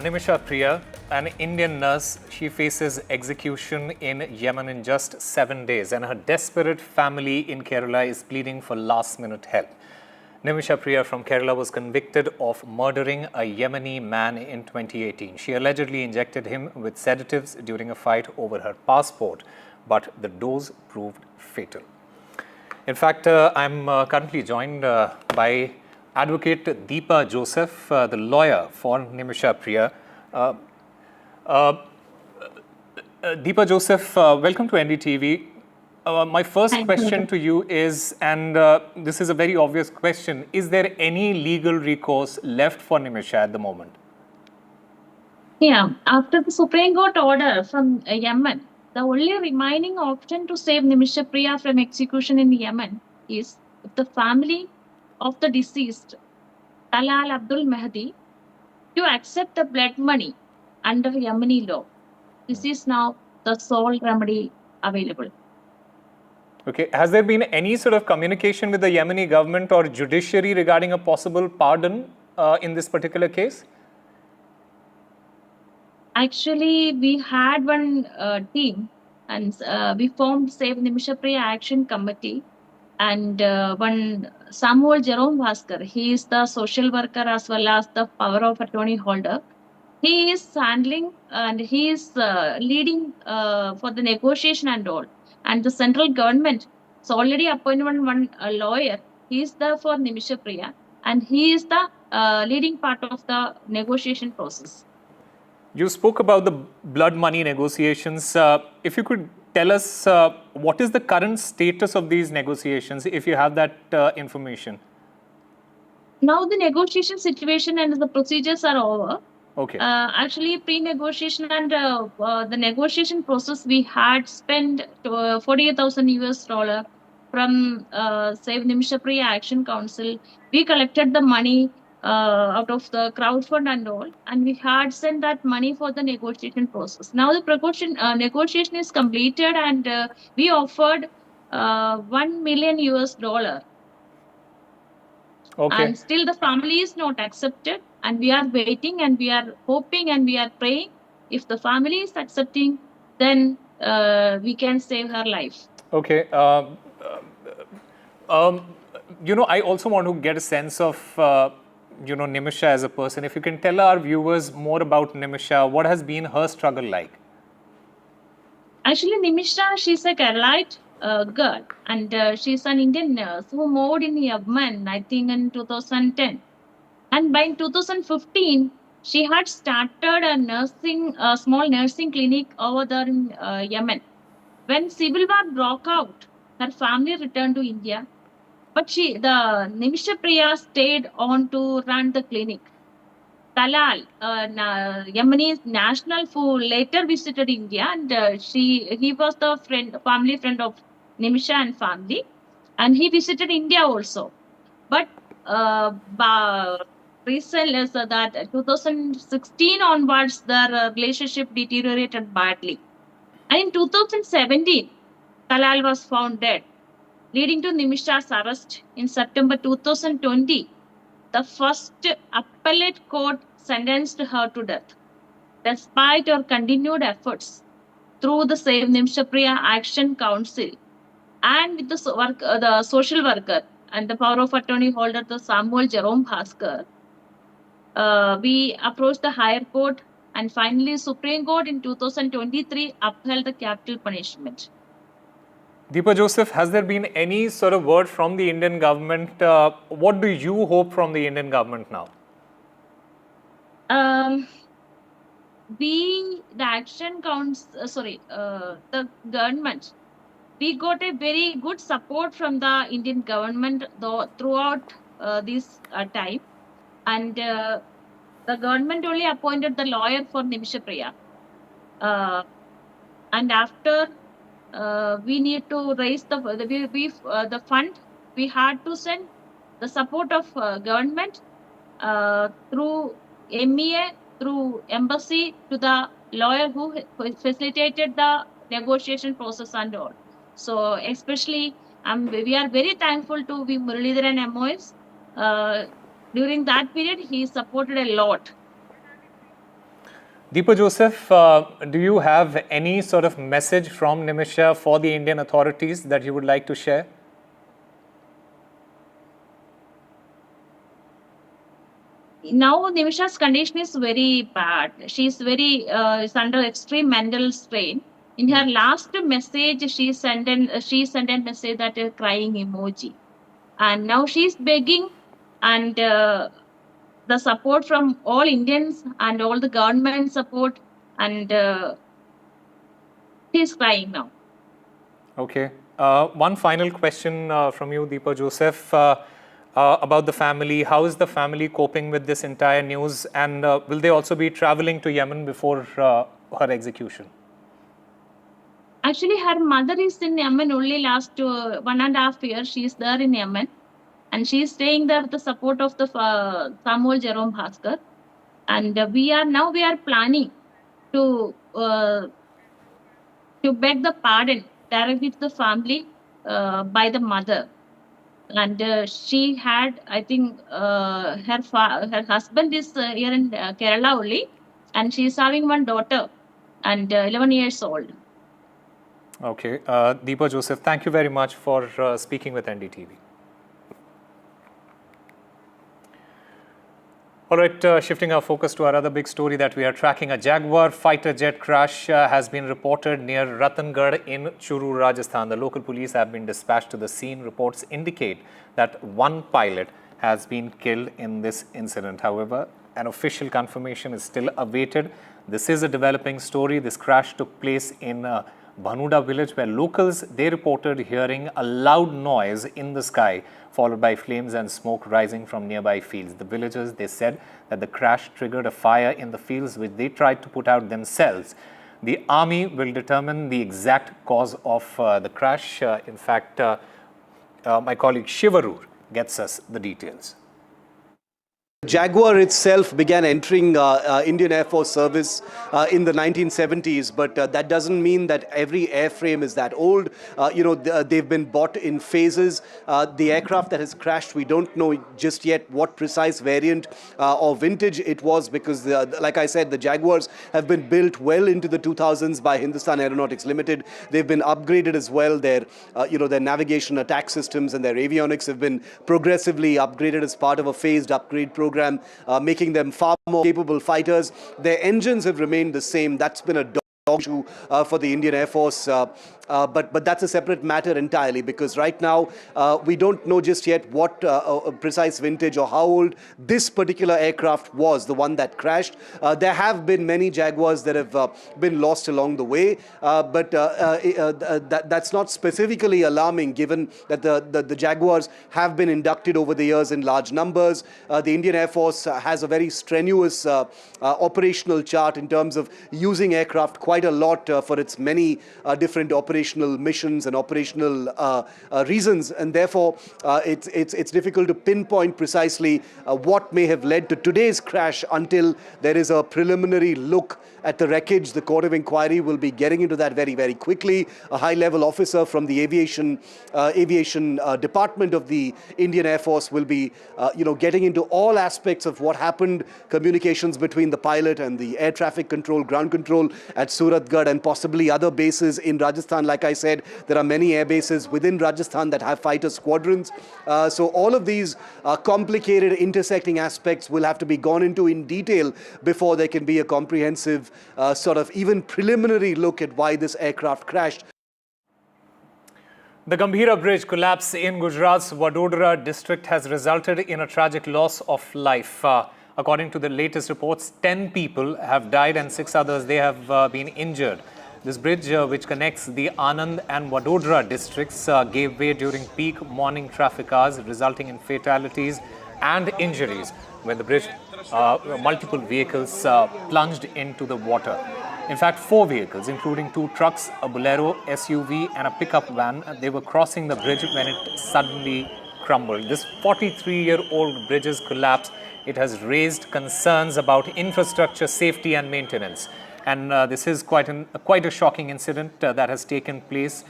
Nimisha Priya, an Indian nurse, she faces execution in Yemen in just 7 days, and her desperate family in Kerala is pleading for last-minute help. Nimisha Priya from Kerala was convicted of murdering a Yemeni man in 2018. She allegedly injected him with sedatives during a fight over her passport, but the dose proved fatal. In fact, I'm currently joined by Advocate Deepa Joseph, the lawyer for Nimisha Priya. Deepa Joseph, welcome to NDTV. My first question to you is, and this is a very obvious question, is there any legal recourse left for Nimisha at the moment? Yeah, after the Supreme Court order from Yemen, the only remaining option to save Nimisha Priya from execution in Yemen is if the family of the deceased, Talal Abdul Mahdi, to accept the blood money under Yemeni law. This is now the sole remedy available. Okay, has there been any sort of communication with the Yemeni government or judiciary regarding a possible pardon in this particular case? Actually, we had one team and we formed Save Nimisha Priya Action Committee, and one Samuel Jerome Bhaskar, he is the social worker as well as the power of attorney holder. He is handling and he is leading for the negotiation and all. And the central government has already appointed one lawyer. He is there for Nimisha Priya, and he is the leading part of the negotiation process. You spoke about the blood money negotiations. If you could tell us what is the current status of these negotiations, if you have that information? Now the negotiation situation and the procedures are over. Okay. Actually, pre-negotiation and the negotiation process, we had spent $48,000 from Save Nimisha Priya Action Council. We collected the money out of the crowd fund and all, and we had sent that money for the negotiation process. Now the negotiation is completed, and we offered $1 million. Okay. And still the family is not accepted, and we are waiting and we are hoping and we are praying. If the family is accepting, then we can save her life. Okay. I also want to get a sense of, Nimisha as a person. If you can tell our viewers more about Nimisha, what has been her struggle like? Actually, Nimisha, she's a Keralite girl, and she's an Indian nurse who moved in Yemen, I think in 2010. And by 2015, she had started a small nursing clinic over there in Yemen. When civil war broke out, her family returned to India, but Nimisha Priya stayed on to run the clinic. Talal, Yemeni national who later visited India, and he was the family friend of Nimisha and family, and he visited India also. But recently, so that 2016 onwards, their relationship deteriorated badly. And in 2017, Talal was found dead, leading to Nimisha's arrest in September 2020. The first appellate court sentenced her to death, despite her continued efforts through the Save Nimisha Priya Action Council and with the social worker and the power of attorney holder, the Samuel Jerome Bhaskar. We approached the higher court, and finally Supreme Court in 2023 upheld the capital punishment. Deepa Joseph, has there been any sort of word from the Indian government? What do you hope from the Indian government now? The government, we got a very good support from the Indian government throughout this time. And the government only appointed the lawyer for Nimisha Priya. And after we need to raise the fund, we had to send the support of government through MEA, through embassy, to the lawyer who facilitated the negotiation process and all. So especially, we are very thankful to V. Muralidharan MOS. During that period, he supported a lot. Deepa Joseph, do you have any sort of message from Nimisha for the Indian authorities that you would like to share? Now Nimisha's condition is very bad. She is is under extreme mental strain. In her last message, she sent a message that a crying emoji, and now she is begging, and the support from all Indians and all the government support, and she is crying now. Okay. One final question from you, Deepa Joseph. about the family. How is the family coping with this entire news? And will they also be traveling to Yemen before her execution? Actually, her mother is in Yemen only last 1.5 years. She is there in Yemen. And she is staying there with the support of the Samuel Jerome Bhaskar. And we are planning to beg the pardon directly to the family by the mother. And she had, I think, her husband is here in Kerala only, and she is having one daughter, and 11 years old. Okay, Deepa Joseph, thank you very much for speaking with NDTV. All right, shifting our focus to our other big story that we are tracking. A Jaguar fighter jet crash has been reported near Ratangarh in Churu, Rajasthan. The local police have been dispatched to the scene. Reports indicate that one pilot has been killed in this incident. However, an official confirmation is still awaited. This is a developing story. This crash took place in Bhanuda village, where locals, they reported hearing a loud noise in the sky, followed by flames and smoke rising from nearby fields. The villagers, they said that the crash triggered a fire in the fields which they tried to put out themselves. The army will determine the exact cause of the crash. In fact, my colleague Shivarur gets us the details. Jaguar itself began entering Indian Air Force service in the 1970s, but that doesn't mean that every airframe is that old. They've been bought in phases. The aircraft that has crashed, we don't know just yet what precise variant or vintage it was, because like I said, the Jaguars have been built well into the 2000s by Hindustan Aeronautics Limited. They've been upgraded as well. Their navigation attack systems and their avionics have been progressively upgraded as part of a phased upgrade program, making them far more capable fighters. Their engines have remained the same. That's been a dog issue for the Indian Air Force. But that's a separate matter entirely, because right now we don't know just yet what precise vintage or how old this particular aircraft was, the one that crashed. There have been many Jaguars that have been lost along the way, but that's not specifically alarming, given that the Jaguars have been inducted over the years in large numbers. The Indian Air Force has a very strenuous operational chart in terms of using aircraft quite a lot for its many different operational missions and operational reasons, and therefore it's difficult to pinpoint precisely what may have led to today's crash until there is a preliminary look at the wreckage. The Court of Inquiry will be getting into that very, very quickly. A high-level officer from the aviation department of the Indian Air Force will be, getting into all aspects of what happened, communications between the pilot and the air traffic control, ground control at Suratgarh, and possibly other bases in Rajasthan. Like I said, there are many air bases within Rajasthan that have fighter squadrons. So all of these complicated intersecting aspects will have to be gone into in detail before there can be a comprehensive sort of even preliminary look at why this aircraft crashed. The Gambhira Bridge collapse in Gujarat's Vadodara district has resulted in a tragic loss of life. According to the latest reports, 10 people have died and 6 others, they have been injured. This bridge, which connects the Anand and Vadodara districts, gave way during peak morning traffic hours, resulting in fatalities and injuries when the bridge, multiple vehicles plunged into the water. In fact, 4 vehicles, including 2 trucks, a Bolero SUV and a pickup van, they were crossing the bridge when it suddenly crumbled. This 43-year-old bridge's collapse, it has raised concerns about infrastructure safety and maintenance. And this is quite a shocking incident that has taken place.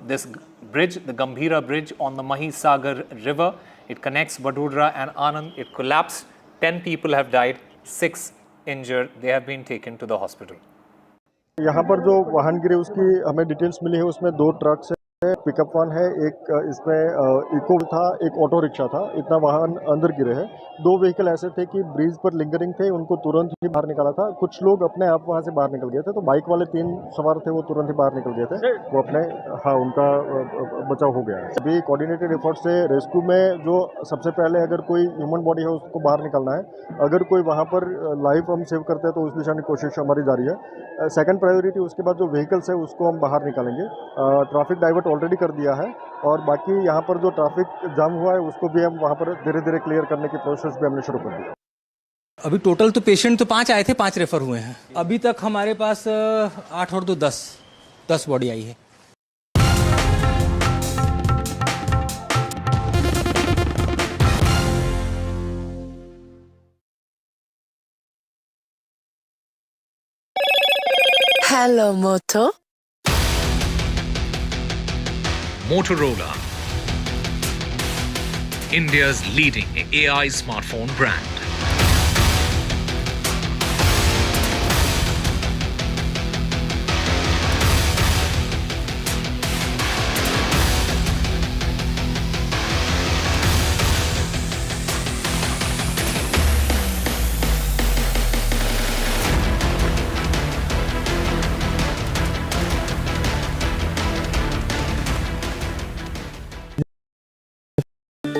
This bridge, the Gambhira Bridge on the Mahisagar River, it connects Vadodara and Anand. It collapsed. 10 people have died, 6 injured. They have been taken to the hospital. यहाँ पर जो वाहन गिरे उसकी हमें details मिली है, उसमें 2 trucks है, पिकअप वन है, एक इसमें इको था, एक ऑटो रिक्शा था। इतना वाहन अंदर गिरे हैं। 2 व्हीकल ऐसे थे कि ब्रिज पर लिंगरिंग थे, उनको तुरंत ही बाहर निकाला था। कुछ लोग अपने आप वहां से बाहर निकल गए थे, तो बाइक वाले 3 सवार थे, वो तुरंत ही बाहर निकल गए थे। वो अपने उनका बचाव हो गया है। अभी कोऑर्डिनेटेड एफर्ट से रेस्क्यू में जो सबसे पहले अगर कोई ह्यूमन बॉडी है उसको बाहर निकालना है। अगर कोई वहाँ पर लाइफ हम सेव करते हैं तो उस दिशा में कोशिश हमारी जारी है। सेकंड प्रायोरिटी उसके बाद जो व्हीकल्स है उसको हम बाहर निकालेंगे। ट्रैफिक डाइवर्ट ऑलरेडी कर दिया है और बाकी यहाँ पर जो ट्रैफिक जाम हुआ है उसको भी हम वहाँ पर धीरे धीरे क्लियर करने की प्रोसेस भी हमने शुरू कर दी। अभी टोटल तो पेशेंट तो 5 आए थे, 5 रेफर हुए हैं। अभी तक हमारे पास 8 और 2 10 बॉडी आई है। Hello, Moto. Motorola, India's leading AI smartphone brand.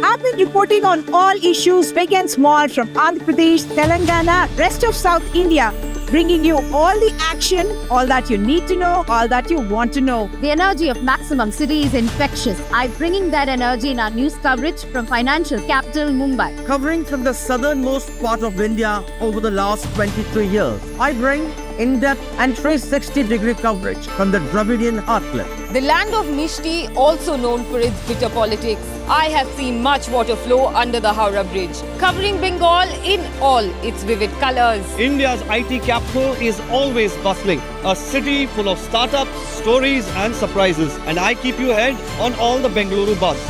I've been reporting on all issues big and small from Andhra Pradesh, Telangana, rest of South India, bringing you all the action, all that you need to know, all that you want to know. The energy of maximum city is infectious. I'm bringing that energy in our news coverage from financial capital Mumbai. Covering from the southernmost part of India over the last 23 years, I bring in-depth and 360-degree coverage from the Dravidian heartland. The land of Mishti, also known for its bitter politics. I have seen much water flow under the Howrah Bridge, covering Bengal in all its vivid colors. India's IT capital is always bustling, a city full of startups, stories and surprises. And I keep you ahead on all the Bengaluru buzz.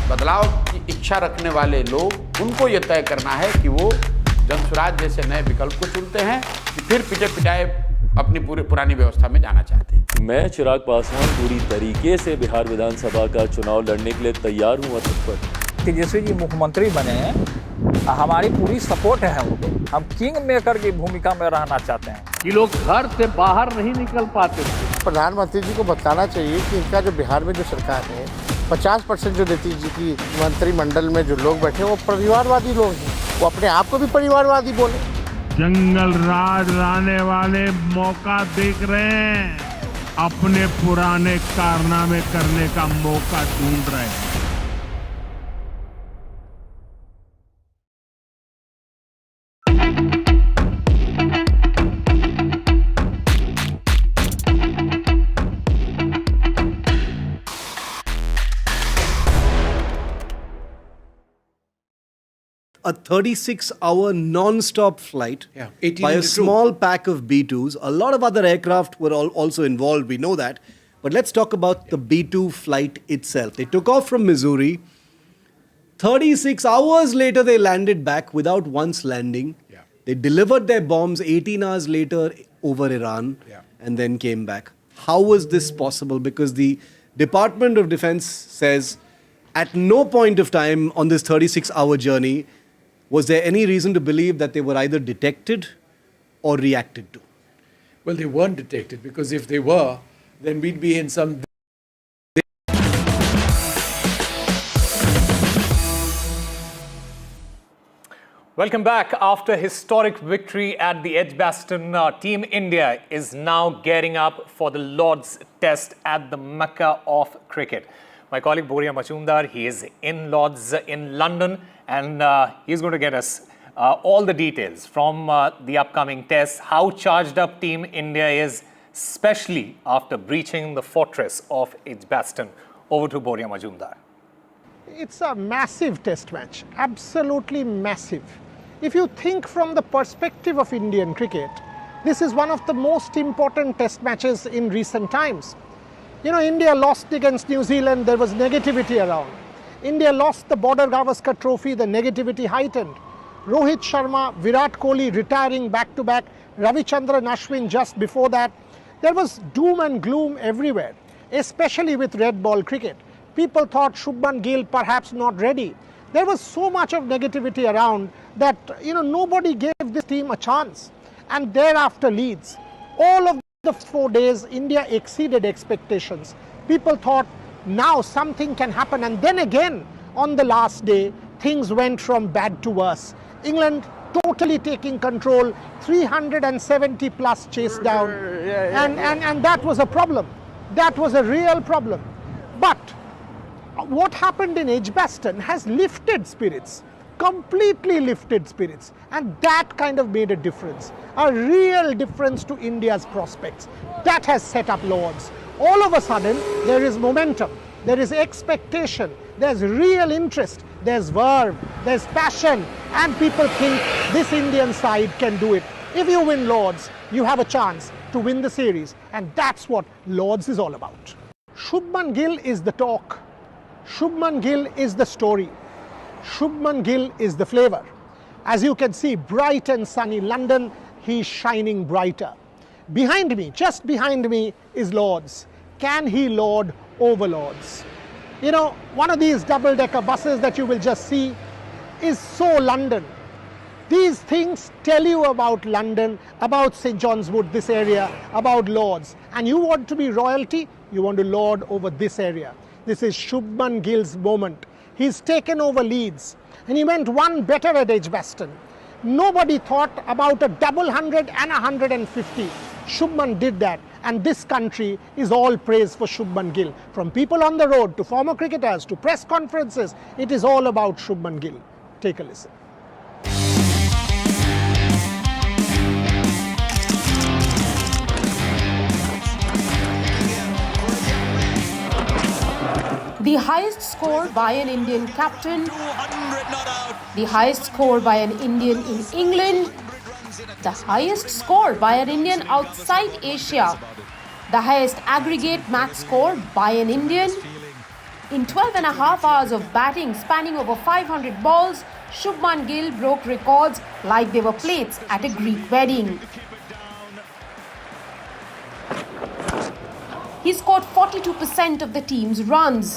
बदलाव की इच्छा रखने वाले लोग, उनको ये तय करना है कि वो जनसुराज जैसे नए विकल्प को चुनते हैं कि फिर पिटे पिटाए अपनी पुरानी व्यवस्था में जाना चाहते हैं। मैं चिराग पासवान पूरी तरीके से बिहार विधानसभा का चुनाव लड़ने के लिए तैयार हूँ। तत्पर तेजस्वी जी मुख्यमंत्री बने हैं, हमारी पूरी सपोर्ट है उनको। हम किंग मेकर की भूमिका में रहना चाहते हैं। ये लोग घर से बाहर नहीं निकल पाते थे। प्रधानमंत्री जी को बताना चाहिए कि इनका जो बिहार में जो सरकार है 50% जो नीतीश जी की मंत्रिमंडल में जो लोग बैठे हैं वो परिवारवादी लोग हैं। वो अपने आप को भी परिवारवादी बोले। जंगल राज लाने वाले मौका देख रहे हैं, अपने पुराने कारनामे करने का मौका ढूंढ रहे हैं। A 36-hour non-stop flight by a small pack of B-2s. A lot of other aircraft were also involved, we know that. But let's talk about the B-2 flight itself. They took off from Missouri. 36 hours later, they landed back without once landing. They delivered their bombs 18 hours later over Iran and then came back. How was this possible? Because the Department of Defense says at no point of time on this 36-hour journey was there any reason to believe that they were either detected or reacted to? Well, they weren't detected, because if they were, then we'd be in some... Welcome back. After historic victory at the Edgbaston, Team India is now gearing up for the Lord's Test at the Mecca of cricket. My colleague Boria Majumdar, he is in Lord's in London, and he's going to get us all the details from the upcoming test, how charged up Team India is, especially after breaching the fortress of Edgbaston. Over to Boria Majumdar. It's a massive test match, absolutely massive. If you think from the perspective of Indian cricket, this is one of the most important test matches in recent times. You know, India lost against New Zealand, there was negativity around. India lost the Border Gavaskar Trophy, the negativity heightened. Rohit Sharma, Virat Kohli retiring back-to-back, Ravichandran Ashwin just before that. There was doom and gloom everywhere, especially with red ball cricket. People thought Shubman Gill perhaps not ready. There was so much of negativity around that, you know, nobody gave this team a chance. And thereafter Leeds. All of the 4 days, India exceeded expectations. People thought now something can happen, and then again on the last day, things went from bad to worse. England totally taking control, 370 plus chased down, and that was a problem. That was a real problem. But what happened in Edgbaston has lifted spirits, completely lifted spirits, and that kind of made a difference, a real difference to India's prospects. That has set up Lords. All of a sudden, there is momentum, there is expectation, there's real interest, there's verve, there's passion, and people think this Indian side can do it. If you win Lords, you have a chance to win the series, and that's what Lords is all about. Shubman Gill is the talk. Shubman Gill is the story. Shubman Gill is the flavor. As you can see, bright and sunny London, he's shining brighter. Behind me, just behind me, is Lords. Can he lord over Lords? You know, one of these double-decker buses that you will just see is so London. These things tell you about London, about St. John's Wood, this area, about Lords. And you want to be royalty, you want to lord over this area. This is Shubman Gill's moment. He's taken over Leeds, and he went one better at Edgbaston. Nobody thought about a double 100 and 150. Shubman did that, and this country is all praise for Shubman Gill. From people on the road to former cricketers to press conferences, it is all about Shubman Gill. Take a listen. The highest score by an Indian captain, the highest score by an Indian in England, the highest score by an Indian outside Asia, the highest aggregate match score by an Indian. In 12 and a half hours of batting spanning over 500 balls, Shubman Gill broke records like they were plates at a Greek wedding. He scored 42% of the team's runs.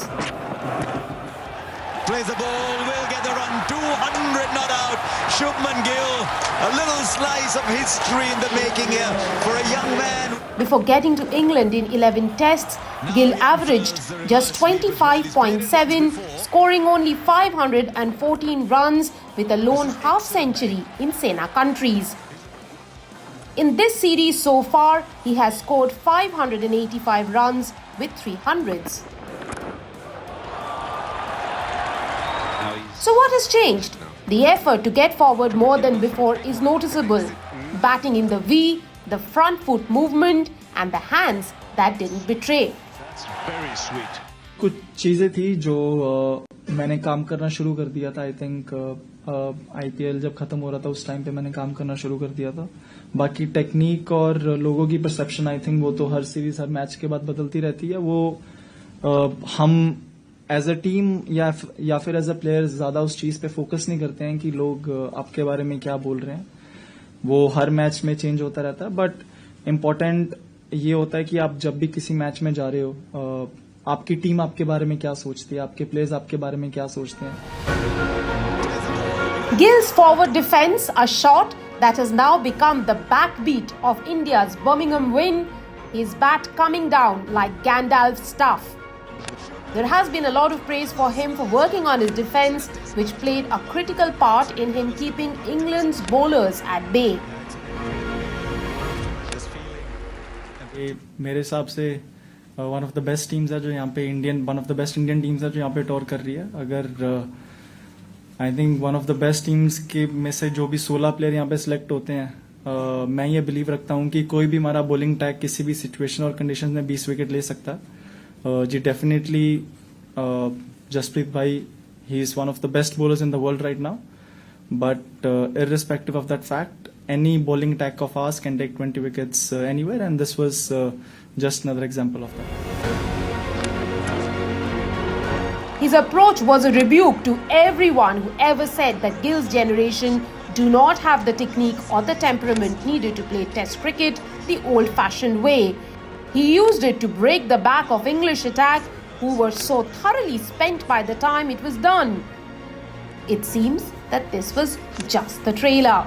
Plays the ball, will get the run, 200 not out. Shubman Gill, a little slice of history in the making here for a young man. Before getting to England in 11 tests, Gill averaged just 25.7, scoring only 514 runs with a lone half-century in Sena countries. In this series so far, he has scored 585 runs with 300s. So what has changed? The effort to get forward more than before is noticeable. Batting in the V, the front foot movement, and the hands that didn't betray. That's very sweet. कुछ चीज़ें थी जो मैंने काम करना शुरू कर दिया था. आई थिंक IPL जब खत्म हो रहा था उस टाइम पे मैंने काम करना शुरू कर दिया था. बाकी टेक्निक और लोगों की परसेप्शन आई थिंक वो तो हर सीरीज हर मैच के बाद बदलती रहती है. वो हम एज अ टीम या फिर एज अ प्लेयर ज्यादा उस चीज पे फोकस नहीं करते हैं कि लोग आपके बारे में क्या बोल रहे हैं. वो हर मैच में चेंज होता रहता है. बट इम्पोर्टेंट ये होता है कि आप जब भी किसी मैच में जा रहे हो आपकी टीम आपके बारे में क्या सोचती है, आपके प्लेयर्स आपके बारे में क्या सोचते हैं. Gill's forward defense, a shot that has now become the backbeat of India's Birmingham win, his bat coming down like Gandalf's staff. There has been a lot of praise for him for working on his defense, which played a critical part in him keeping England's bowlers at bay. मेरे हिसाब से one of the best teams है जो यहाँ पे one of the best Indian teams है जो यहाँ पे टॉर कर रही है. अगर I think one of the best teams के में से जो भी 16 प्लेयर यहाँ पे सिलेक्ट होते हैं, मैं ये बिलीव रखता हूँ कि कोई भी हमारा बॉलिंग टैग किसी भी सिचुएशन और कंडीशन में 20 विकेट ले सकता है. जी डेफिनेटली जसप्रीत भाई, he is one of the best bowlers in the world right now. But irrespective of that fact, any bowling attack of ours can take 20 wickets anywhere, and this was just another example of that. His approach was a rebuke to everyone who ever said that Gill's generation do not have the technique or the temperament needed to play Test cricket the old-fashioned way. He used it to break the back of English attack, who were so thoroughly spent by the time it was done. It seems that this was just the trailer.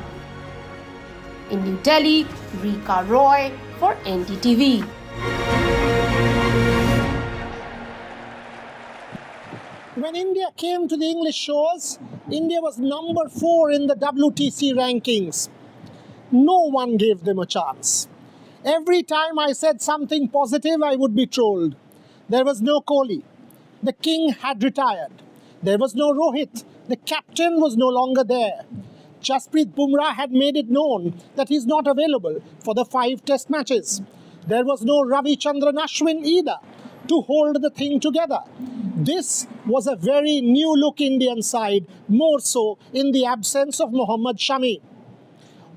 In New Delhi, Rika Roy for NDTV. When India came to the English shores, India was number 4 in the WTC rankings. No one gave them a chance. Every time I said something positive, I would be trolled. There was no Kohli. The king had retired. There was no Rohit. The captain was no longer there. Jasprit Bumrah had made it known that he's not available for the 5 test matches. There was no Ravichandran Ashwin either to hold the thing together. This was a very new-look Indian side, more so in the absence of Mohammad Shami.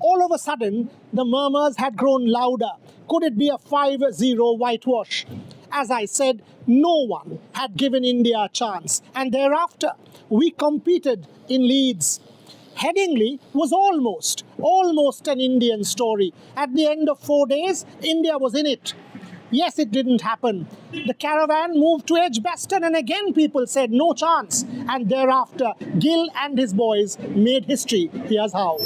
All of a sudden, the murmurs had grown louder. Could it be a 5-0 whitewash? As I said, no one had given India a chance. And thereafter, we competed in Leeds. Headingley was almost an Indian story. At the end of 4 days, India was in it. Yes, it didn't happen. The caravan moved to Edgbaston and again people said no chance. And thereafter, Gill and his boys made history. Here's how.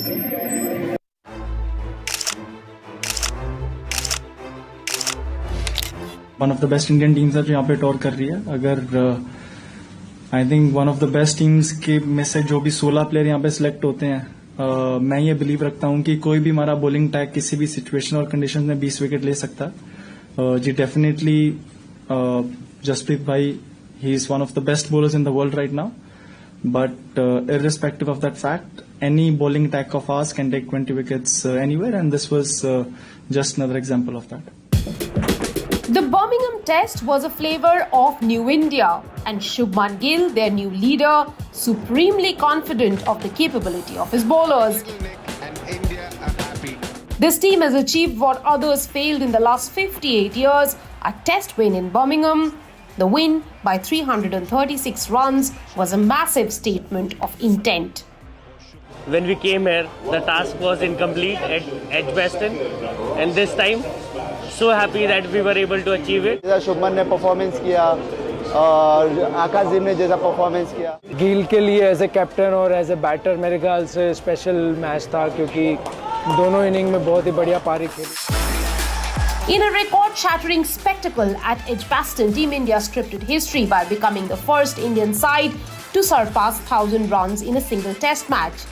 One of the best Indian teams है जो यहाँ पे Tor कर रही है. अगर I think one of the best teams के में से जो भी 16 प्लेयर यहाँ पे सिलेक्ट होते हैं, मैं ये बिलीव रखता हूँ कि कोई भी हमारा बॉलिंग टैग किसी भी सिचुएशन और कंडीशन में 20 विकेट ले सकता है. जी डेफिनेटली जसप्रीत भाई, he is one of the best bowlers in the world right now. But irrespective of that fact, any bowling attack of ours can take 20 wickets anywhere, and this was just another example of that. The Birmingham Test was a flavor of New India, and Shubman Gill, their new leader, supremely confident of the capability of his bowlers. This team has achieved what others failed in the last 58 years, a Test win in Birmingham. The win by 336 runs was a massive statement of intent. When we came here, the task was incomplete at Edgbaston, and this time, so happy that we were able to achieve it. जैसा शुभमन ने performance किया और आकाशदीप ने जैसा performance किया. गिल के लिए as a captain और एज ए बैटर मेरे ख्याल से स्पेशल मैच था, क्योंकि दोनों इनिंग में बहुत ही बढ़िया पारी खेली. In a record-shattering spectacle at Edgbaston, Team India scripted history by becoming the first Indian side to surpass 1,000 runs in a single test match,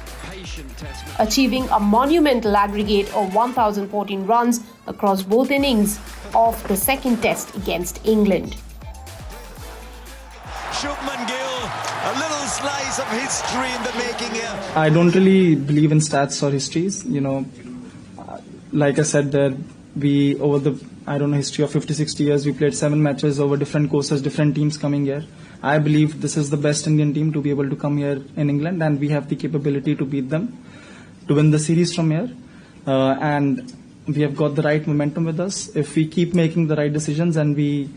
achieving a monumental aggregate of 1,014 runs across both innings of the second test against England. Shubman Gill, a little slice of history in the making here. I don't really believe in stats or histories. You know, like I said, we over the history of 50-60 years, we played 7 matches over different courses, different teams coming here. I believe this is the best Indian team to be able to come here in England, and we have the capability to beat them, to win the series from here. And we have got the right momentum with us. If we keep making the right decisions and we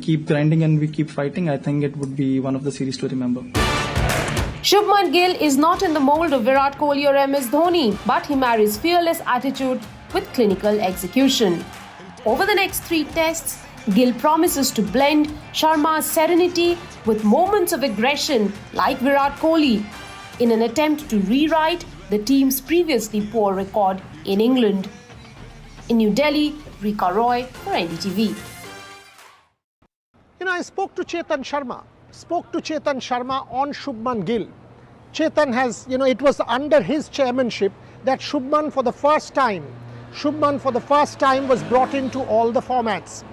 keep grinding and we keep fighting, I think it would be one of the series to remember. Shubman Gill is not in the mold of Virat Kohli or MS Dhoni, but he marries fearless attitude with clinical execution. Over the next 3 tests, Gill promises to blend Sharma's serenity with moments of aggression like Virat Kohli in an attempt to rewrite the team's previously poor record in England. In New Delhi, Rika Roy for NDTV. You know, I spoke to Chetan Sharma on Shubman Gill. Chetan has, it was under his chairmanship that Shubman for the first time was brought into all the formats.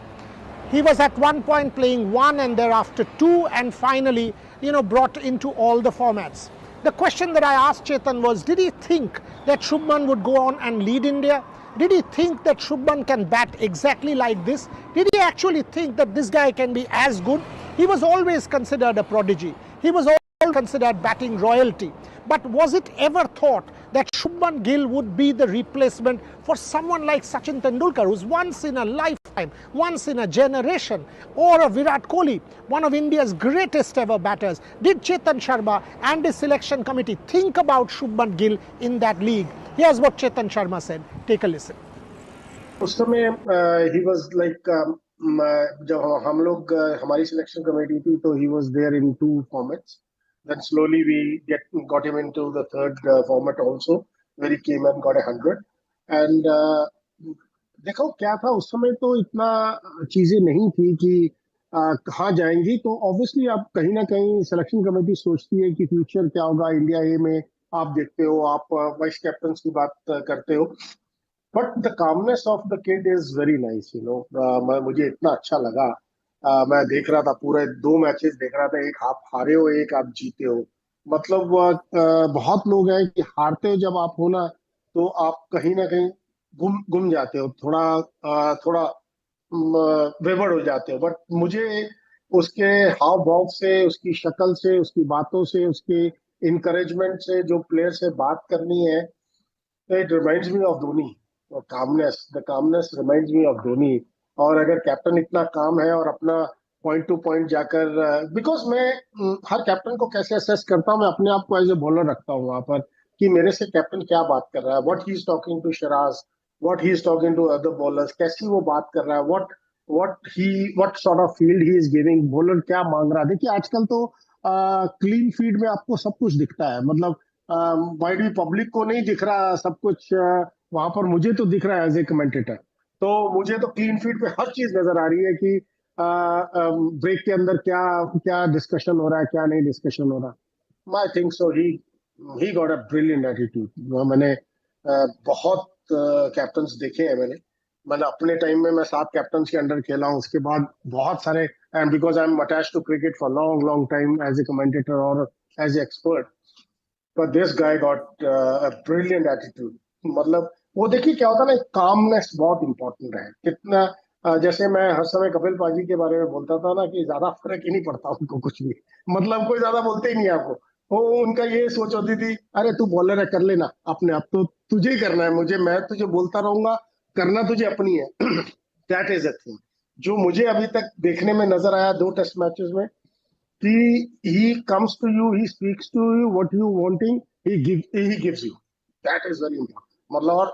He was at one point playing 1 and thereafter 2 and finally, brought into all the formats. The question that I asked Chetan was, did he think that Shubman would go on and lead India? Did he think that Shubman can bat exactly like this? Did he actually think that this guy can be as good? He was always considered a prodigy. He was always considered batting royalty. But was it ever thought that Shubman Gill would be the replacement for someone like Sachin Tendulkar, who's once in a lifetime, once in a generation, or a Virat Kohli, one of India's greatest ever batters? Did Chetan Sharma and his selection committee think about Shubman Gill in that league? Here's what Chetan Sharma said. Take a listen. उस समय he was like जब हम लोग हमारी selection committee थी तो he was there in 2 formats. Then slowly we got him into the 3rd format also, where he came and got 100. And देखो क्या था उस समय तो इतना चीजें नहीं थी कि कहाँ जाएंगी, तो ऑब्वियसली आप कहीं ना कहीं सिलेक्शन कमेटी सोचती है कि फ्यूचर क्या होगा इंडिया ए में। आप देखते हो, आप वाइस कैप्टन की बात करते हो, but the calmness of the kid is very nice, you know. मुझे इतना अच्छा लगा। मैं देख रहा था, पूरे 2 मैचेस देख रहा था, एक आप हारे हो, एक आप जीते हो। मतलब बहुत लोग हैं कि हारते हो जब आप हो ना, तो आप कहीं ना कहीं गुम जाते हो, थोड़ा वेवर्ड हो जाते हो। बट मुझे उसके हाव भाव से, उसकी शक्ल से, उसकी बातों से, उसके इनकरेजमेंट से, जो प्लेयर से बात करनी है, it reminds me of Dhoni. The calmness reminds me of Dhoni. और अगर कैप्टन इतना काम है और अपना पॉइंट टू पॉइंट जाकर, बिकॉज मैं हर कैप्टन को कैसे असेस करता हूँ, मैं अपने आप को एज ए बॉलर रखता हूँ वहां पर, कि मेरे से कैप्टन क्या बात कर रहा है, what he is talking to Siraj, what he is talking to other bowlers, कैसी वो बात कर रहा है, what sort of field he is giving, bowler क्या मांग रहा है। देखिए आजकल तो क्लीन फीड में आपको सब कुछ दिखता है, मतलब वाइड भी पब्लिक को नहीं दिख रहा सब कुछ, वहां पर मुझे तो दिख रहा है एज ए कमेंटेटर। तो मुझे तो क्लीन फीड पे हर चीज नजर आ रही है कि ब्रेक के अंदर क्या क्या डिस्कशन हो रहा है, क्या नहीं डिस्कशन हो रहा। I think so he got a brilliant attitude. मैंने बहुत कैप्टन्स देखे हैं, मैंने अपने टाइम में मैं 7 कैप्टन्स के अंडर खेला हूँ, उसके बाद बहुत सारे, and because I am attached to cricket for long time as a commentator और as a expert, but this guy got a brilliant attitude. मतलब वो देखिए क्या होता है ना, कामनेस बहुत इंपॉर्टेंट है। कितना जैसे मैं हर समय कपिल पाजी के बारे में बोलता था ना, कि ज्यादा फर्क ही नहीं पड़ता उनको कुछ भी, मतलब कोई ज्यादा बोलते ही नहीं आपको। वो उनका ये सोच होती थी, अरे तू बॉलर है, कर लेना अपने आप, तो तुझे ही करना है, मैं तुझे बोलता रहूंगा, करना तुझे अपनी है। दैट इज अ थिंग जो मुझे अभी तक देखने में नजर आया 2 टेस्ट मैचेस में, कि he comes to you, he speaks to you, what you wanting, he gives you. That is very important. मतलब और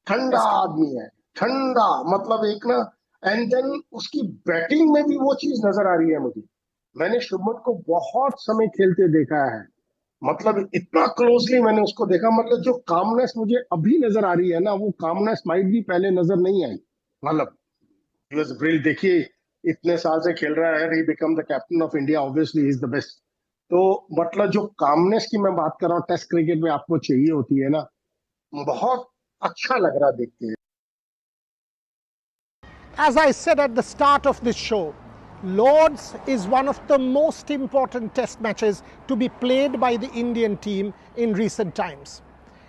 ठंडा आदमी है, ठंडा, मतलब एक ना, एंड देन उसकी बैटिंग में भी वो चीज नजर आ रही है मुझे। मैंने शुभमन को बहुत समय खेलते देखा है, मतलब इतना क्लोजली मैंने उसको देखा, मतलब जो कामनेस मुझे अभी नजर आ रही है ना, वो कामनेस माइट भी पहले नजर नहीं आई। मतलब ही वाज ब्रिलियंट। देखिए इतने साल से खेल रहा है, he become the captain of India, obviously he is the best. तो मतलब जो कामनेस की मैं बात कर रहा हूँ, टेस्ट क्रिकेट में आपको चाहिए होती है ना, बहुत अच्छा लग रहा देखते हैं। As I said at the start of this show, Lords is one of the most important test matches to be played by the Indian team in recent times.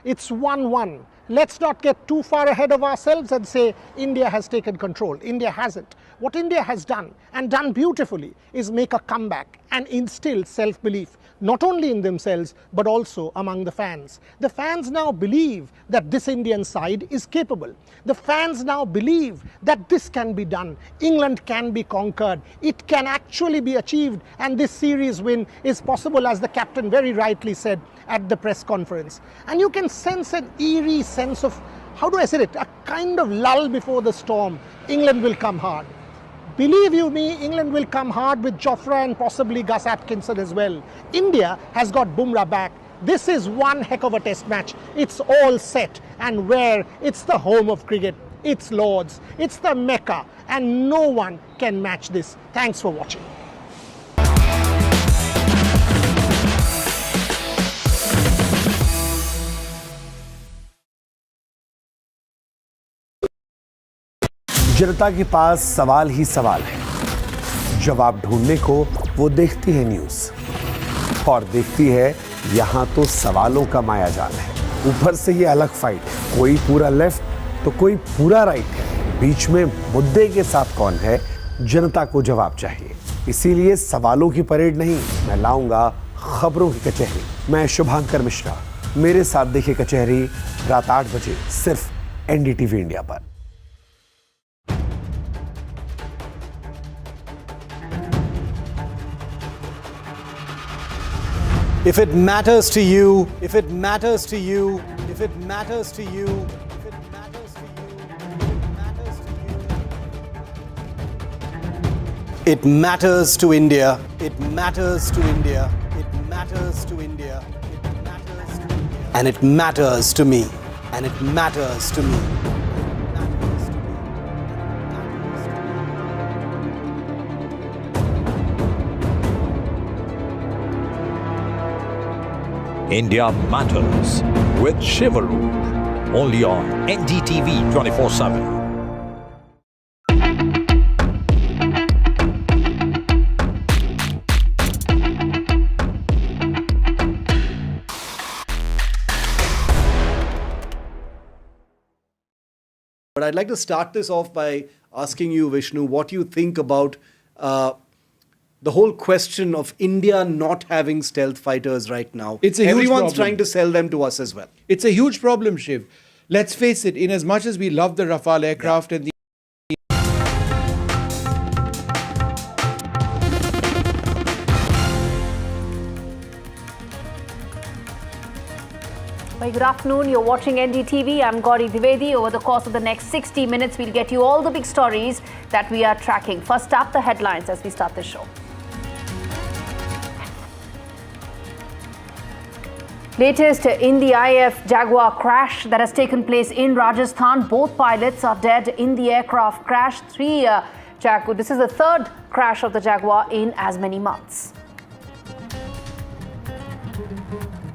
It's 1-1. Let's not get too far ahead of ourselves and say India has taken control. India hasn't. What India has done, and done beautifully, is make a comeback and instill self-belief, not only in themselves but also among the fans. The fans now believe that this Indian side is capable. The fans now believe that this can be done. England can be conquered. It can actually be achieved, and this series win is possible, as the captain very rightly said at the press conference. And you can sense an eerie sense of, how do I say it, a kind of lull before the storm. England will come hard. Believe you me, England will come hard with Jofra and possibly Gus Atkinson as well. India has got Bumrah back. This is one heck of a test match. It's all set, and where? It's the home of cricket. It's Lords. It's the Mecca, and no one can match this. Thanks for watching. जनता के पास सवाल ही सवाल है। जवाब ढूंढने को वो देखती है न्यूज़, और देखती है यहाँ तो सवालों का मायाजाल है। ऊपर से ये अलग फाइट है, कोई पूरा लेफ्ट तो कोई पूरा राइट है। बीच में मुद्दे के साथ कौन है, जनता को जवाब चाहिए। इसीलिए सवालों की परेड नहीं, मैं लाऊंगा खबरों की कचहरी। मैं शुभांकर मिश्रा, मेरे साथ देखिए कचहरी रात 8 बजे सिर्फ NDTV इंडिया पर। If it matters to you, if it matters to you, if it matters to you, if it matters to you, if it matters to you, it matters to India, it matters to India, it matters to India, it matters to India, and it matters to me, and it matters to me. India Matters with Churu. Only on NDTV 24/7. But I'd like to start this off by asking you, Vishnu, what you think about the whole question of India not having stealth fighters right now. It's a huge Everyone's problem. trying to sell them to us as well. It's a huge problem, Shiv. Let's face it, in as much as we love the Rafale aircraft and the Well, good afternoon. You're watching NDTV. I'm Gauri Dwivedi. Over the course of the next 60 minutes, we'll get you all the big stories that we are tracking. First up, the headlines as we start the show. Latest in the IAF Jaguar crash that has taken place in Rajasthan. Both pilots are dead in the aircraft crash. This is the third crash of the Jaguar in as many months.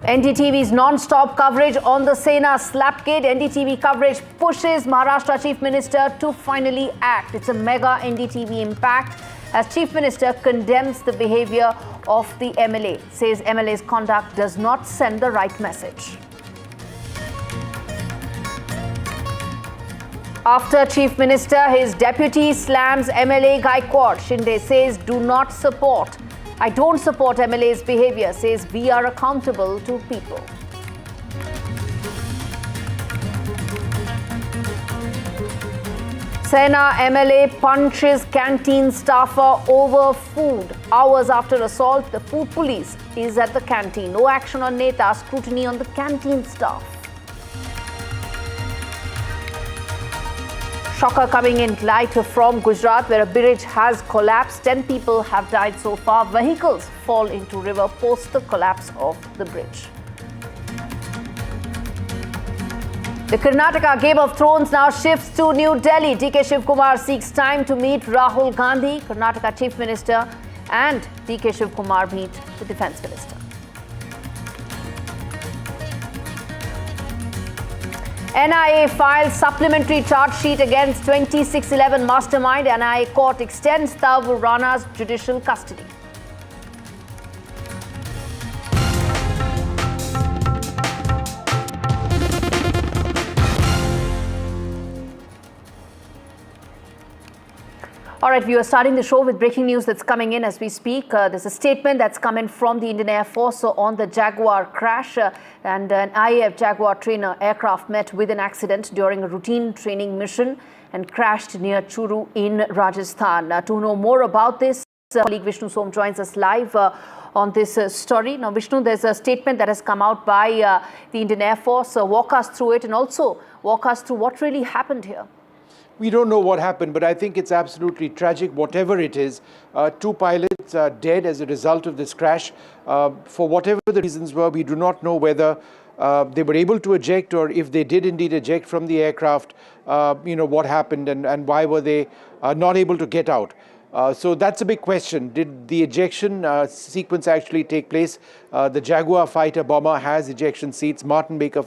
NDTV's non-stop coverage on the Sena slapgate. NDTV coverage pushes Maharashtra Chief Minister to finally act. It's a mega NDTV impact as Chief Minister condemns the behavior of the MLA. Says MLA's conduct does not send the right message. After Chief Minister, his deputy slams MLA Gaikwad. Shinde says I don't support MLA's behavior, says we are accountable to people. Sena MLA punches canteen staffer over food. Hours after assault, the food police is at the canteen. No action on Neta, scrutiny on the canteen staff. Shocker coming in light from Gujarat, where a bridge has collapsed. 10 people have died so far. Vehicles fall into river post the collapse of the bridge. The Karnataka Game of Thrones now shifts to New Delhi. DK Shivkumar seeks time to meet Rahul Gandhi. Karnataka Chief Minister and DK Shivkumar meet the Defence Minister. NIA files supplementary charge sheet against 2611 mastermind. NIA court extends Tawur Rana's judicial custody. All right, we are starting the show with breaking news that's coming in as we speak. There's a statement that's come in from the Indian Air Force on the Jaguar crash. And an IAF Jaguar trainer aircraft met with an accident during a routine training mission and crashed near Churu in Rajasthan. To know more about this, colleague Vishnu Som joins us live on this story. Now, Vishnu, there's a statement that has come out by the Indian Air Force. Walk us through it and also walk us through what really happened here. We don't know what happened, but I think it's absolutely tragic, whatever it is. 2 pilots are dead as a result of this crash. For whatever the reasons were, we do not know whether they were able to eject, or if they did indeed eject from the aircraft, what happened and why were they not able to get out. So that's a big question. Did the ejection sequence actually take place? The Jaguar fighter bomber has ejection seats, Martin Baker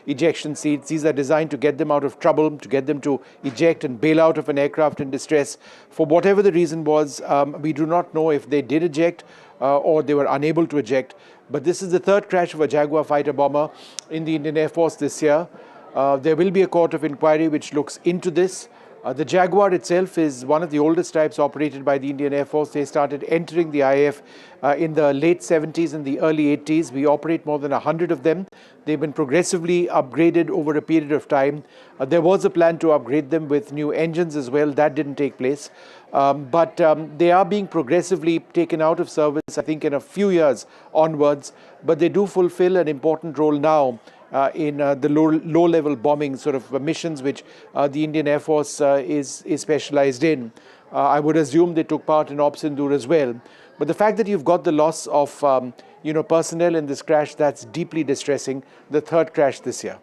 ejection seats. These are designed to get them out of trouble, to get them to eject and bail out of an aircraft in distress. For whatever the reason was, we do not know if they did eject or they were unable to eject. But this is the third crash of a Jaguar fighter bomber in the Indian Air Force this year. There will be a court of inquiry which looks into this. The Jaguar itself is one of the oldest types operated by the Indian Air Force. They started entering the IAF in the late 70s and the early 80s. We operate more than 100 of them. They've been progressively upgraded over a period of time. There was a plan to upgrade them with new engines as well. That didn't take place. But they are being progressively taken out of service, I think, in a few years onwards. But they do fulfill an important role now in the low-level bombing sort of missions which the Indian Air Force is specialized in. I would assume they took part in Op Sindoor as well. But the fact that you've got the loss of personnel in this crash, that's deeply distressing. The third crash this year.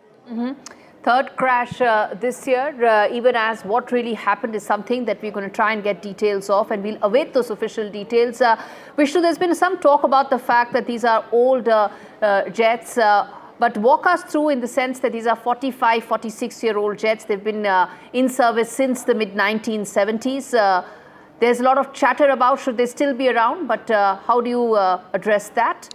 Third crash this year, even as what really happened is something that we're going to try and get details of, and we'll await those official details. Vishnu, there's been some talk about the fact that these are old jets, but walk us through in the sense that these are 45, 46-year-old jets. They've been in service since the mid-1970s. There's a lot of chatter about should they still be around, but how do you address that?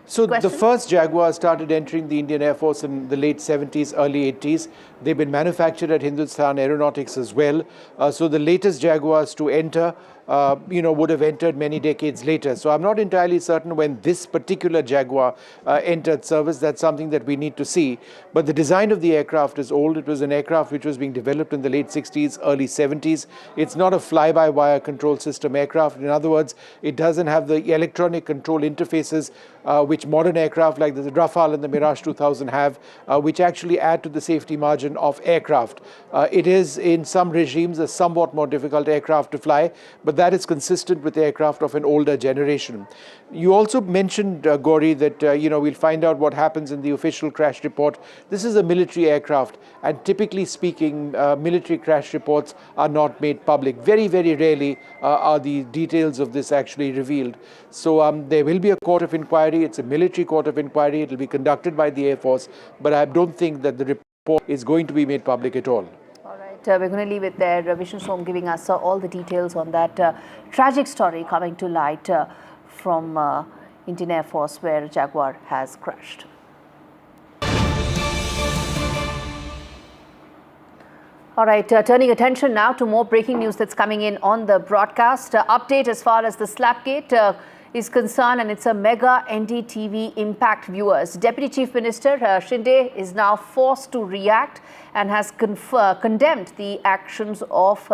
So the first Jaguar started entering the Indian Air Force in the late 70s, early 80s. They've been manufactured at Hindustan Aeronautics as well. So the latest Jaguars to enter, would have entered many decades later. So I'm not entirely certain when this particular Jaguar entered service. That's something that we need to see. But the design of the aircraft is old. It was an aircraft which was being developed in the late 60s, early 70s. It's not a fly-by-wire control system aircraft. In other words, it doesn't have the electronic control interfaces which modern aircraft like the Rafale and the Mirage 2000 have, which actually add to the safety margin of aircraft. It is, in some regimes, a somewhat more difficult aircraft to fly, but that is consistent with aircraft of an older generation. You also mentioned, Gauri, that we'll find out what happens in the official crash report. This is a military aircraft, and typically speaking, military crash reports are not made public. Very, very rarely are the details of this actually revealed. So there will be a court of inquiry. It's a military court of inquiry. It will be conducted by the Air Force, but I don't think that the report is going to be made public at all. We're going to leave it there. Vishnu Som giving us all the details on that tragic story coming to light from Indian Air Force where Jaguar has crashed. All right, turning attention now to more breaking news that's coming in on the broadcast. Update as far as the slapgate is concerned, and it's a mega NDTV impact viewers. Deputy Chief Minister Shinde is now forced to react and has condemned the actions of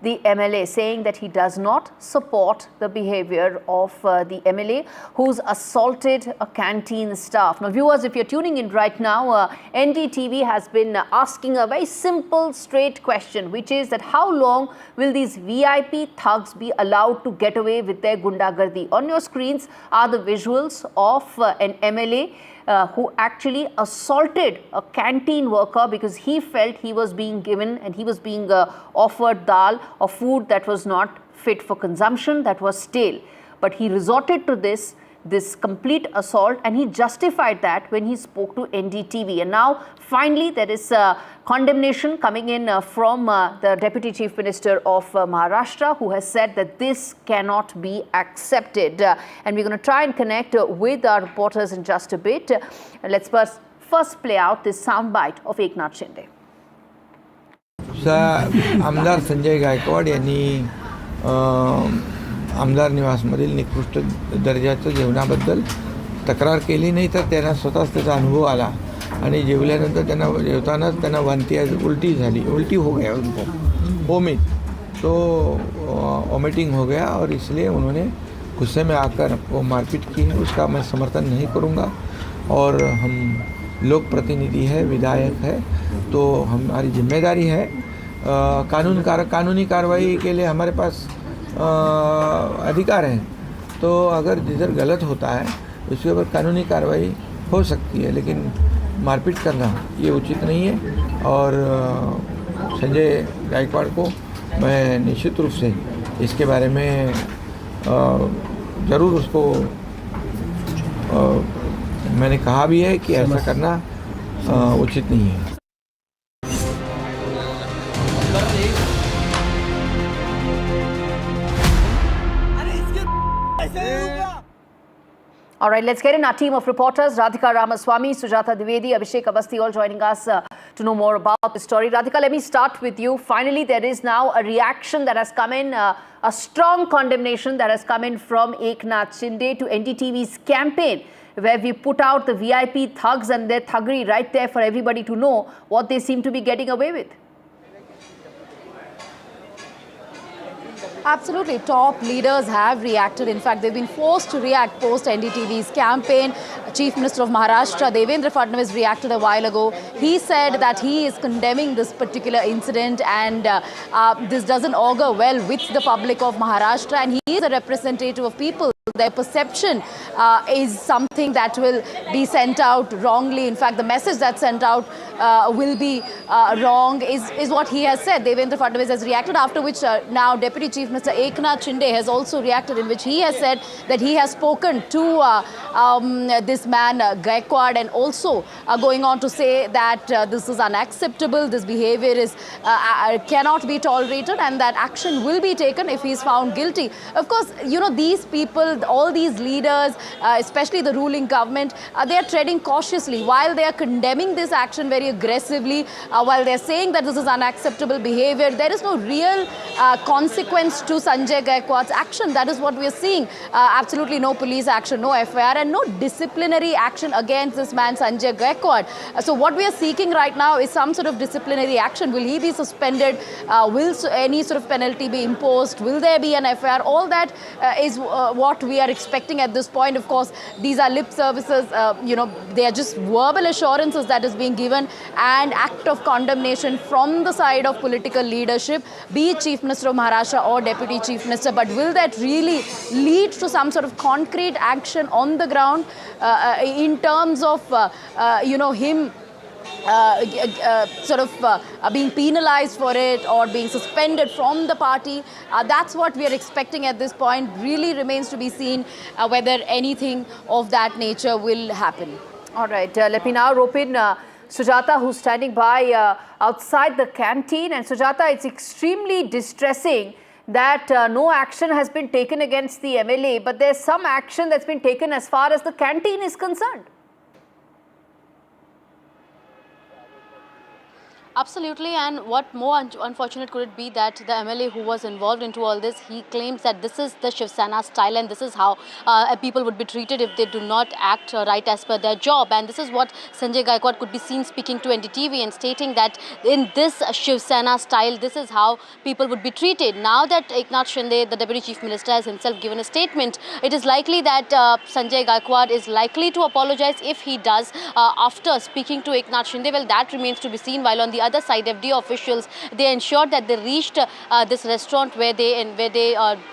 the MLA, saying that he does not support the behavior of the MLA who's assaulted a canteen staff. Now, viewers, if you're tuning in right now, NDTV has been asking a very simple, straight question, which is that how long will these VIP thugs be allowed to get away with their gundagardi? On your screens are the visuals of an MLA who actually assaulted a canteen worker because he felt he was being given and he was being offered dal or food that was not fit for consumption, that was stale. But he resorted to this complete assault, and he justified that when he spoke to NDTV. And now, finally, there is condemnation coming in from the Deputy Chief Minister of Maharashtra, who has said that this cannot be accepted. And we're going to try and connect with our reporters in just a bit. Let's first play out this soundbite of Eknath Shinde. आमदार संजय गायकवाड यांनी आमदार निवासमधील निकृष्ट दर्जाच्या जेवणाबद्दल तक्रार केली नाही, तर त्यांना स्वतःच त्याचा अनुभव आला आणि जेवल्यानंतर त्यांना जेवतानाच त्यांना वांती उलटी झाली, उलटी हो गया उनको, वोमिट, तो वोमिटिंग हो गया और इसलिए उन्होंने गुस्से में आकर वो मारपीट की है। उसका मैं समर्थन नहीं करूँगा और हम लोक प्रतिनिधि है, विधायक है, तो हमारी जिम्मेदारी है कानूनी कार्रवाई के लिए हमारे पास अधिकार हैं। तो अगर जिधर गलत होता है उसके ऊपर कानूनी कार्रवाई हो सकती है, लेकिन मारपीट करना ये उचित नहीं है। और संजय गायकवाड़ को मैं निश्चित रूप से इसके बारे में ज़रूर उसको मैंने कहा भी है कि ऐसा करना उचित नहीं है। All right, let's get in our team of reporters. Radhika Ramaswamy, Sujata Dwivedi, Abhishek Avasthi, all joining us to know more about the story. Radhika, let me start with you. Finally, there is now a reaction that has come in, a strong condemnation that has come in from Eknath Shinde to NDTV's campaign, where we put out the VIP thugs and their thuggery right there for everybody to know what they seem to be getting away with. Absolutely. Top leaders have reacted. In fact, they've been forced to react post NDTV's campaign. Chief Minister of Maharashtra, Devendra Fadnavis, reacted a while ago. He said that he is condemning this particular incident and this doesn't augur well with the public of Maharashtra, and he is a representative of people. Their perception is something that will be sent out wrongly. In fact, the message that's sent out will be wrong, is what he has said. Devendra Fadnavis has reacted, after which now Deputy Chief Minister Eknath Shinde has also reacted, in which he has said that he has spoken to this man Gaikwad, and also going on to say that this is unacceptable, this behavior is cannot be tolerated, and that action will be taken if he is found guilty. Of course, you know, these people, all these leaders, especially the ruling government, they are treading cautiously while they are condemning this action very aggressively, while they are saying that this is unacceptable behavior. There is no real consequence to Sanjay Gaikwad's action. That is what we are seeing. Absolutely no police action, no FIR, and no disciplinary action against this man Sanjay Gaikwad. So what we are seeking right now is some sort of disciplinary action. Will he be suspended? Will any sort of penalty be imposed? Will there be an FIR? All that is what we are expecting at this point. Of course, these are lip services, you know, they are just verbal assurances that is being given, and act of condemnation from the side of political leadership, be it Chief Minister of Maharashtra or Deputy Chief Minister. But will that really lead to some sort of concrete action on the ground in terms of, you know, him being penalized for it or being suspended from the party? That's what we are expecting at this point. Really remains to be seen whether anything of that nature will happen. All right, let me now rope in Sujata, who's standing by outside the canteen. And Sujata, it's extremely distressing that no action has been taken against the MLA, but there's some action that's been taken as far as the canteen is concerned. Absolutely, and what more unfortunate could it be that the MLA who was involved into all this, he claims that this is the Shiv Sena style and this is how people would be treated if they do not act right as per their job. And this is what Sanjay Gaikwad could be seen speaking to NDTV and stating that in this Shiv Sena style, this is how people would be treated. Now that Eknath Shinde, the Deputy Chief Minister, has himself given a statement, it is likely that Sanjay Gaikwad is likely to apologize. If he does after speaking to Eknath Shinde, well, that remains to be seen. While on the other side, FD officials, they ensured that they reached this restaurant where they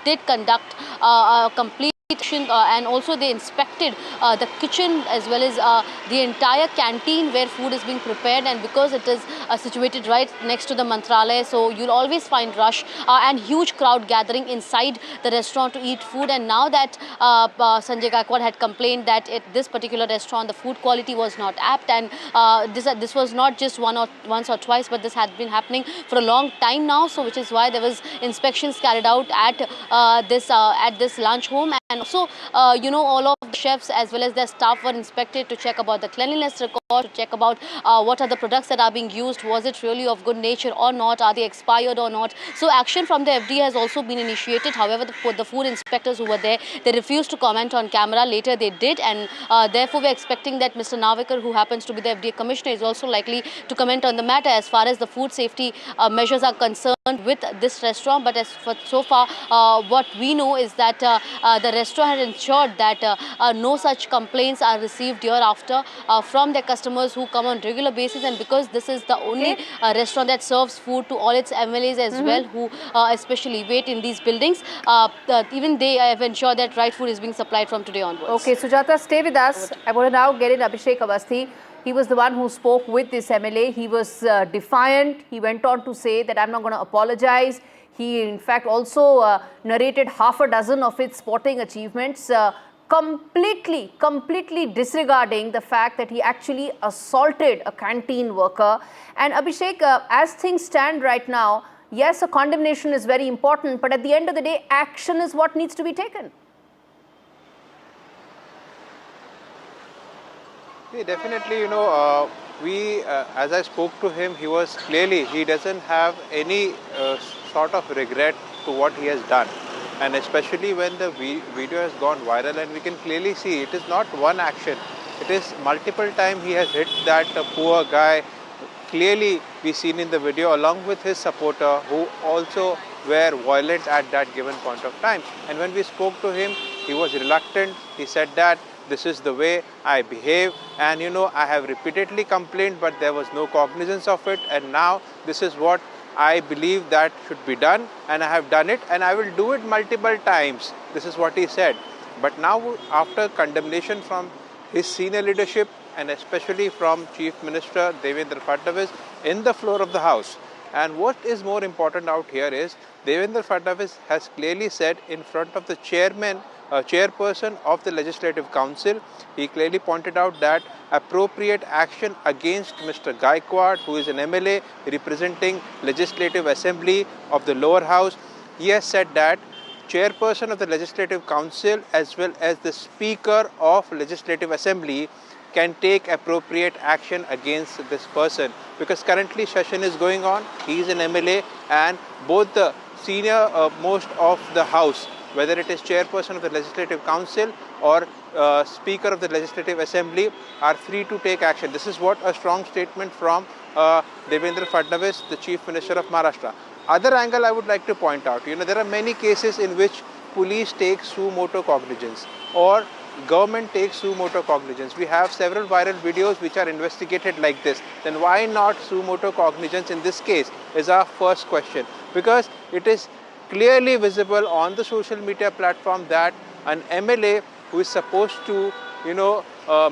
did conduct a complete and also they inspected the kitchen as well as the entire canteen where food is being prepared. And because it is situated right next to the Mantralaya, so you'll always find rush and huge crowd gathering inside the restaurant to eat food. And now that Sanjay Gaikwad had complained that at this particular restaurant the food quality was not apt, and this was not just once or twice, but this had been happening for a long time now. So which is why there was inspections carried out at this lunch home. And also, you know, all of the chefs as well as their staff were inspected to check about the cleanliness record, to check about what are the products that are being used, was it really of good nature or not, are they expired or not. So action from the FD has also been initiated. However, the food inspectors who were there, they refused to comment on camera. Later they did, and therefore we're expecting that Mr. Navekar, who happens to be the FDA commissioner, is also likely to comment on the matter as far as the food safety measures are concerned with this restaurant. But as for so far, what we know is that the restaurant had ensured that no such complaints are received hereafter from their customers who come on regular basis. And because this is the only restaurant that serves food to all its MLAs as well, who especially wait in these buildings, even they have ensured that right food is being supplied from today onwards. Okay, Sujata, stay with us. I want to now get in Abhishek Awasthi. He was the one who spoke with this MLA. He was defiant. He went on to say that I'm not going to apologize. He, in fact, also narrated half a dozen of its sporting achievements, completely disregarding the fact that he actually assaulted a canteen worker. And Abhishek, as things stand right now, yes, a condemnation is very important, but at the end of the day, action is what needs to be taken. Yeah, definitely, you know, as I spoke to him, he doesn't have any sort of regret to what he has done. And especially when the video has gone viral, and we can clearly see it is not one action, it is multiple times he has hit that poor guy. Clearly we seen in the video along with his supporter, who also were violent at that given point of time. And when we spoke to him, he was reluctant. He said that this is the way I behave, and you know, I have repeatedly complained, but there was no cognizance of it, and now this is what I believe that should be done, and I have done it, and I will do it multiple times. This is what he said. But now, after condemnation from his senior leadership and especially from Chief Minister Devendra Fadnavis in the floor of the House. And what is more important out here is Devendra Fadnavis has clearly said in front of the chairperson of the Legislative Council, he clearly pointed out that appropriate action against Mr. Gaikwad, who is an MLA representing Legislative Assembly of the lower house. He has said that chairperson of the Legislative Council as well as the Speaker of Legislative Assembly can take appropriate action against this person, because currently session is going on. He is an MLA, and both the senior most of the house, whether it is chairperson of the Legislative Council or Speaker of the Legislative Assembly, are free to take action. This is what a strong statement from Devendra Fadnavis, the Chief Minister of Maharashtra. Other angle I would like to point out, there are many cases in which police take suo motu cognizance or government takes suo motu cognizance. We have several viral videos which are investigated like this. Then why not suo motu cognizance in this case is our first question, because it is clearly visible on the social media platform that an MLA who is supposed to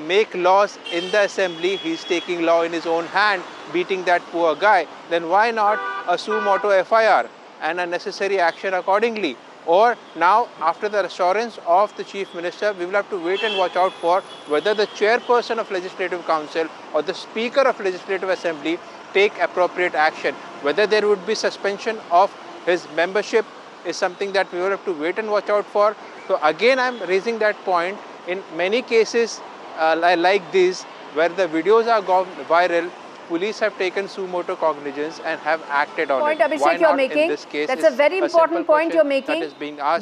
make laws in the assembly, he's taking law in his own hand, beating that poor guy. Then why not a suo motu FIR and a necessary action accordingly? Or now, after the assurance of the Chief Minister, we will have to wait and watch out for whether the chairperson of Legislative Council or the Speaker of Legislative Assembly take appropriate action. Whether there would be suspension of his membership is something that we will have to wait and watch out for. So again, I am raising that point. In many cases like this, where the videos are gone viral, police have taken suo motu cognizance and have acted on it. Abhishek, Why you're not making, in this case? that's a very important point you're making,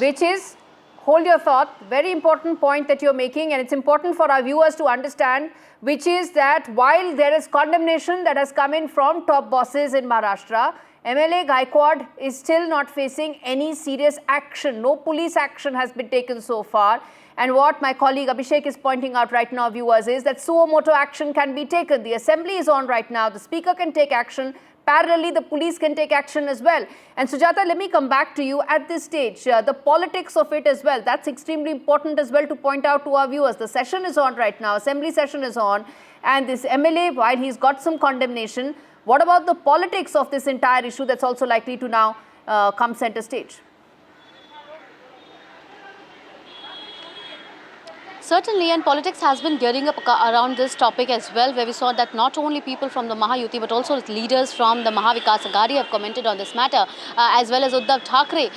which is, hold your thought, very important point that you're making, and it's important for our viewers to understand, which is that while there is condemnation that has come in from top bosses in Maharashtra, MLA Gaikwad is still not facing any serious action. No police action has been taken so far. And what my colleague Abhishek is pointing out right now, viewers, is that suo motu action can be taken. The assembly is on right now. The speaker can take action. Parallelly, the police can take action as well. And Sujata, let me come back to you at this stage. The politics of it as well. That's extremely important as well to point out to our viewers. The session is on right now. Assembly session is on. And this MLA, while he's got some condemnation, what about the politics of this entire issue that's also likely to now come center stage? Certainly, and politics has been gearing up around this topic as well, where we saw that not only people from the Mahayuti but also leaders from the Mahavikas Aghadi have commented on this matter, as well as Uddhav Thackeray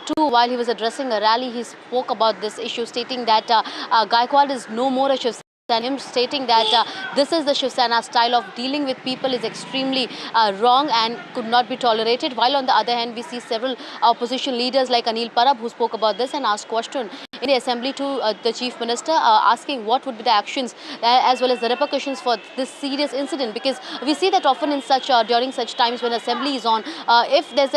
too. While he was addressing a rally, he spoke about this issue, stating that Gaikwad is no more a Shiv and him stating that this is the Shiv Sena style of dealing with people is extremely wrong and could not be tolerated. While on the other hand, we see several opposition leaders like Anil Parab who spoke about this and asked question in the assembly to the Chief Minister, asking what would be the actions as well as the repercussions for this serious incident, because we see that often in such during such times when assembly is on, if there's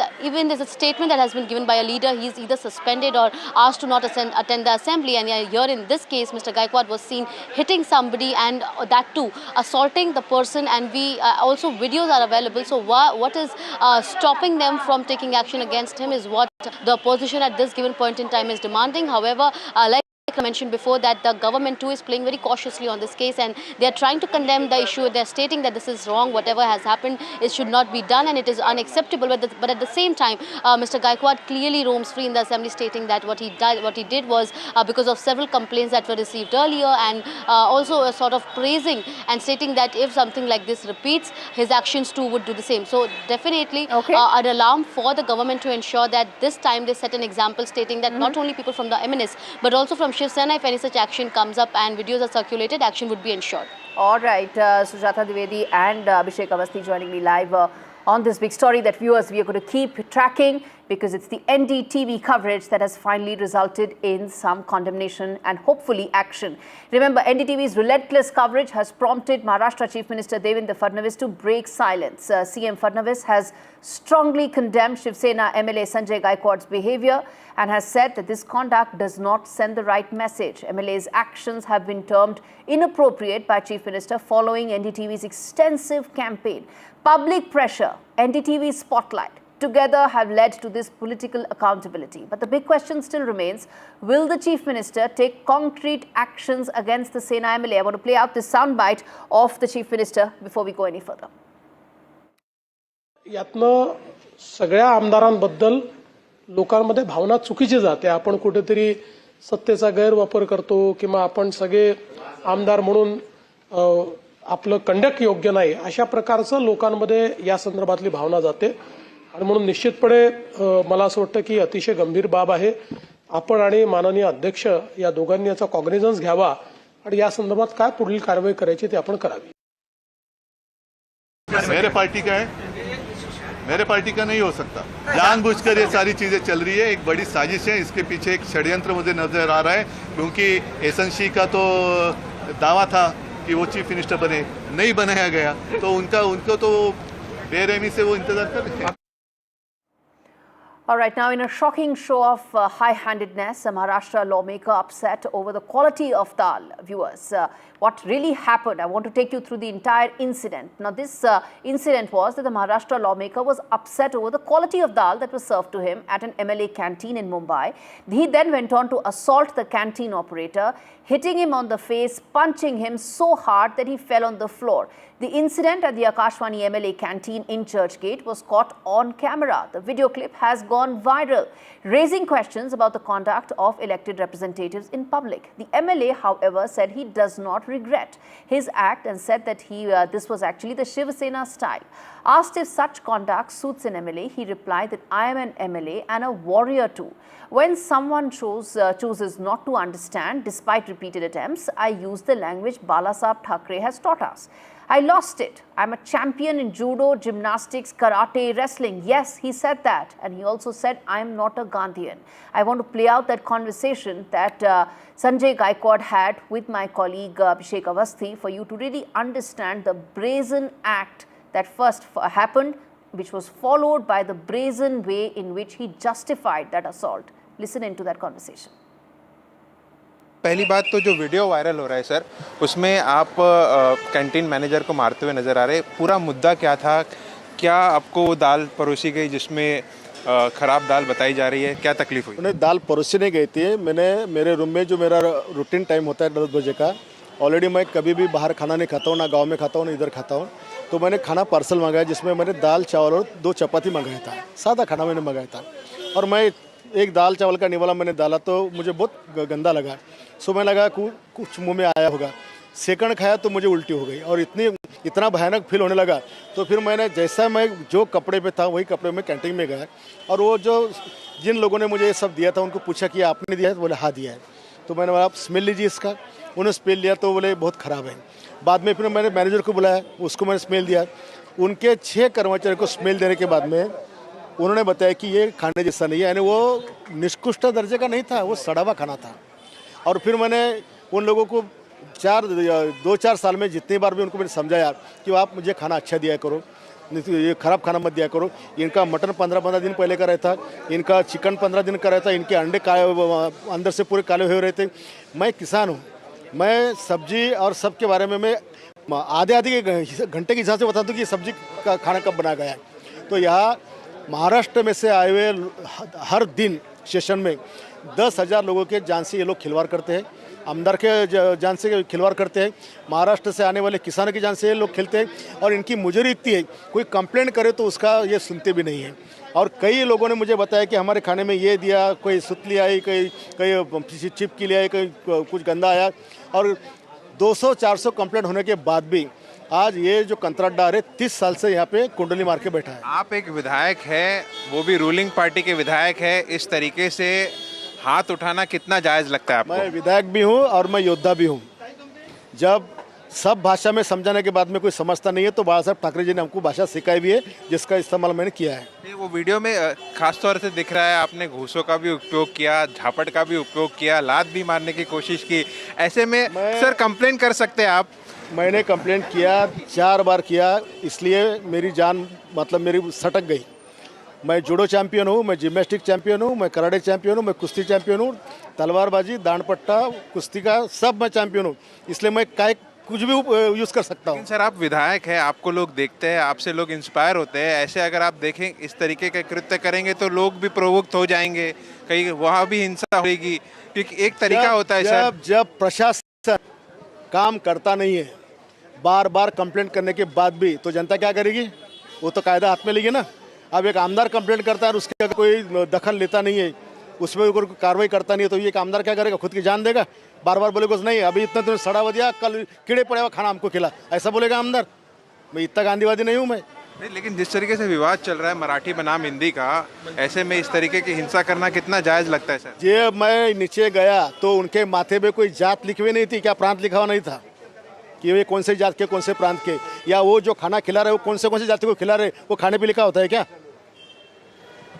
a statement that has been given by a leader, he's either suspended or asked to not attend the assembly. And here in this case, Mr. Gaikwad was seen hitting somebody, and that too assaulting the person, and we also videos are available. So what is stopping them from taking action against him is what the opposition at this given point in time is demanding. However, like I mentioned before, that the government too is playing very cautiously on this case, and they are trying to condemn the issue. They are stating that this is wrong, whatever has happened, it should not be done and it is unacceptable. But at the same time, Mr. Gaikwad clearly roams free in the assembly, stating that what he did was because of several complaints that were received earlier, and also a sort of praising and stating that if something like this repeats, his actions too would do the same. So definitely an alarm for the government to ensure that this time they set an example, stating that not only people from the MNS but also from Shiv Sena, if any such action comes up and videos are circulated, action would be ensured. All right, Sujata Dwivedi and Abhishek Awasthi joining me live on this big story that viewers, we are going to keep tracking, because it's the NDTV coverage that has finally resulted in some condemnation and hopefully action. Remember, NDTV's relentless coverage has prompted Maharashtra Chief Minister Devendra Fadnavis to break silence. CM Fadnavis has strongly condemned Shiv Sena MLA Sanjay Gaikwad's behavior and has said that this conduct does not send the right message. MLA's actions have been termed inappropriate by Chief Minister following NDTV's extensive campaign. Public pressure, NDTV's spotlight, together have led to this political accountability. But the big question still remains, will the Chief Minister take concrete actions against the Sena MLA? I want to play out this soundbite of the Chief Minister before we go any further. यातनं सगळ्या आमदारांबद्दल लोकांमध्ये भावना चुकीची जाते. आपण कुठेतरी सत्तेचा गैरवापर करतो किंवा आपण सगळे आमदार म्हणून आपलं कंडक्ट योग्य नाही अशा प्रकारचं लोकांमध्ये या संदर्भातली भावना जाते. आणि म्हणून निश्चितपणे मला असं वाटतं की अतिशय गंभीर बाब आहे. आपण आणि माननीय अध्यक्ष या दोघांनी याचा कॉग्निझन्स घ्यावा आणि या संदर्भात काय पुढील कारवाई करायची ते आपण करावी. मेरे पार्टी का है, मेरे पार्टी का नहीं हो सकता. जानबूझकर ये सारी चीजें चल रही है, एक बड़ी साजिश है. इसके पीछे एक षड्यंत्र मुझे नजर आ रहा है, क्योंकि एसएनसी का तो दावा था कि वो चीफ मिनिस्टर बने, नहीं बनाया गया, तो उनको तो बेरहमी से वो इंतजार कर रहे हैं. All right, now in a shocking show of high-handedness, a Maharashtra lawmaker upset over the quality of dal. Viewers, what really happened? I want to take you through the entire incident. Now, this incident was that the Maharashtra lawmaker was upset over the quality of dal that was served to him at an MLA canteen in Mumbai. He then went on to assault the canteen operator, hitting him on the face, punching him so hard that he fell on the floor. The incident at the Akashvani MLA canteen in Churchgate was caught on camera. The video clip has gone viral, raising questions about the conduct of elected representatives in public. The MLA, however, said he does not regret his act and said that this was actually the Shiv Sena style. Asked if such conduct suits an MLA, he replied that I am an MLA and a warrior too. When someone chooses not to understand, despite repeated attempts, I use the language Balasaheb Thackeray has taught us. I lost it. I'm a champion in judo, gymnastics, karate, wrestling. Yes, he said that. And he also said, I'm not a Gandhian. I want to play out that conversation that Sanjay Gaikwad had with my colleague Abhishek Awasthi for you to really understand the brazen act that first happened, which was followed by the brazen way in which he justified that assault. Listen into that conversation. पहली बात तो जो video viral हो रहा है sir, उसमें आप canteen manager को मारते हुए नज़र आ रहे. पूरा मुद्दा क्या था? क्या आपको दाल परोसी गई जिसमें ख़राब दाल बताई जा रही है? क्या तकलीफ हुई? उन्हें दाल परोसी नहीं गई थी. मैंने मेरे रूम में जो मेरा रूटीन टाइम होता है 10 बजे का, ऑलरेडी मैं कभी भी बाहर खाना नहीं खाता हूँ, ना गाँव में खाता हूँ ना इधर खाता हूँ. तो मैंने खाना पार्सल मंगाया जिसमें मैंने दाल चावल और 2 चपाती मंगाया था. सादा खाना मैंने मंगाया था. और मैं एक दाल चावल का निवाला मैंने डाला तो मुझे बहुत गंदा लगा. सो मैं लगा कुछ मुंह में आया होगा. सेकंड खाया तो मुझे उल्टी हो गई और इतना भयानक फील होने लगा. तो फिर मैंने जैसा मैं जो कपड़े पे था वही कपड़े में कैंटीन में गया और वो जो जिन लोगों ने मुझे ये सब दिया था उनको पूछा कि आपने दिया है? बोले हाँ दिया है. तो मैंने बोला आप स्मेल लीजिए इसका. उन्होंने स्मेल लिया तो बोले बहुत ख़राब है. बाद में फिर मैंने मैनेजर को बुलाया, उसको मैंने स्मेल दिया. उनके 6 कर्मचारियों को स्मेल देने के बाद में उन्होंने बताया कि ये खाने जैसा नहीं है, यानी वो निष्कृष्ट दर्जे का नहीं था, वो सड़ा हुआ खाना था. और फिर मैंने उन लोगों को 2-4 साल में जितनी बार भी उनको मैंने समझाया कि आप मुझे खाना अच्छा दिया करो, ये ख़राब खाना मत दिया करो. इनका मटन 15 दिन पहले का रहता, इनका चिकन 15 दिन का रहता, इनके अंडे अंदर से पूरे काले हुए रहते. मैं किसान हूँ, मैं सब्जी और सब के बारे में मैं आधे घंटे के हिसाब से बताता हूँ कि सब्जी का खाना कब बनाया गया है. तो यहाँ महाराष्ट्र में से आए हुए हर दिन सेशन में 10,000 लोगों के जान से ये लोग खिलवाड़ करते हैं, आमदार के जान से खिलवाड़ करते हैं, महाराष्ट्र से आने वाले किसानों की जान से ये लोग खेलते हैं. और इनकी मुजरी इतनी है, कोई कंप्लेंट करे तो उसका ये सुनते भी नहीं हैं. और कई लोगों ने मुझे बताया कि हमारे खाने में ये दिया, कोई सुतली आई, कई चिपकी ले आई, कहीं कुछ गंदा आया. और 200-400 कंप्लेंट होने के बाद भी आज ये जो कंत्राटदार है 30 साल से यहाँ पे कुंडली मार के बैठा है. आप एक विधायक है, वो भी रूलिंग पार्टी के विधायक है, इस तरीके से हाथ उठाना कितना जायज़ लगता है आपको? मैं विधायक भी हूँ और मैं योद्धा भी हूँ. जब सब भाषा में समझाने के बाद में कोई समझता नहीं है तो बाला साहब ठाकरे जी ने हमको भाषा सिखाई भी है, जिसका इस्तेमाल मैंने किया है. वो वीडियो में खास तौर से दिख रहा है आपने घूसों का भी उपयोग किया, झापट का भी उपयोग किया, लात भी मारने की कोशिश की. ऐसे में सर कंप्लेन कर सकते हैं आप? मैंने कंप्लेंट किया, 4 बार किया, इसलिए मेरी जान मतलब मेरी सटक गई. मैं जूडो चैंपियन हूँ, मैं जिम्नास्टिक चैंपियन हूँ, मैं कराटे चैंपियन हूँ, मैं कुश्ती चैंपियन हूँ, तलवारबाजी, दांड पट्टा, कुश्ती का सब मैं चैंपियन हूँ. इसलिए मैं कुछ भी यूज़ कर सकता हूँ। सर आप विधायक हैं, आपको लोग देखते हैं, आपसे लोग इंस्पायर होते हैं, ऐसे अगर आप देखें इस तरीके के कृत्य करेंगे तो लोग भी प्रवुक्त हो जाएंगे, कहीं वहाँ भी हिंसा होगी, क्योंकि एक तरीका होता है सर। जब प्रशासन काम करता नहीं है, बार बार कंप्लेंट करने के बाद भी, तो जनता क्या करेगी? वो तो कायदा हाथ में लेगी ना। अब एक आमदार कंप्लेंट करता है और उसके अगर कोई दखल लेता नहीं है, उसमें कोई कार्रवाई करता नहीं है, तो ये आमदार क्या करेगा? खुद की जान देगा? बार बार बोलेगा नहीं अभी इतना तुमने सड़ा हुआ दिया, कल कीड़े पड़े हुआ खाना हमको खिला, ऐसा बोलेगा आमदार? मैं इतना गांधीवादी नहीं हूँ मैं। नहीं, लेकिन जिस तरीके से विवाद चल रहा है मराठी बनाम हिंदी का, ऐसे में इस तरीके की हिंसा करना कितना जायज लगता है सर? ये मैं नीचे गया तो उनके माथे पे कोई जात लिखी हुई नहीं थी, क्या प्रांत लिखा हुआ नहीं था कि वे कौन से जात के कौन से प्रांत के, या वो जो खाना खिला रहे वो कौन से जाति को खिला रहे, वो खाने पे लिखा होता है क्या?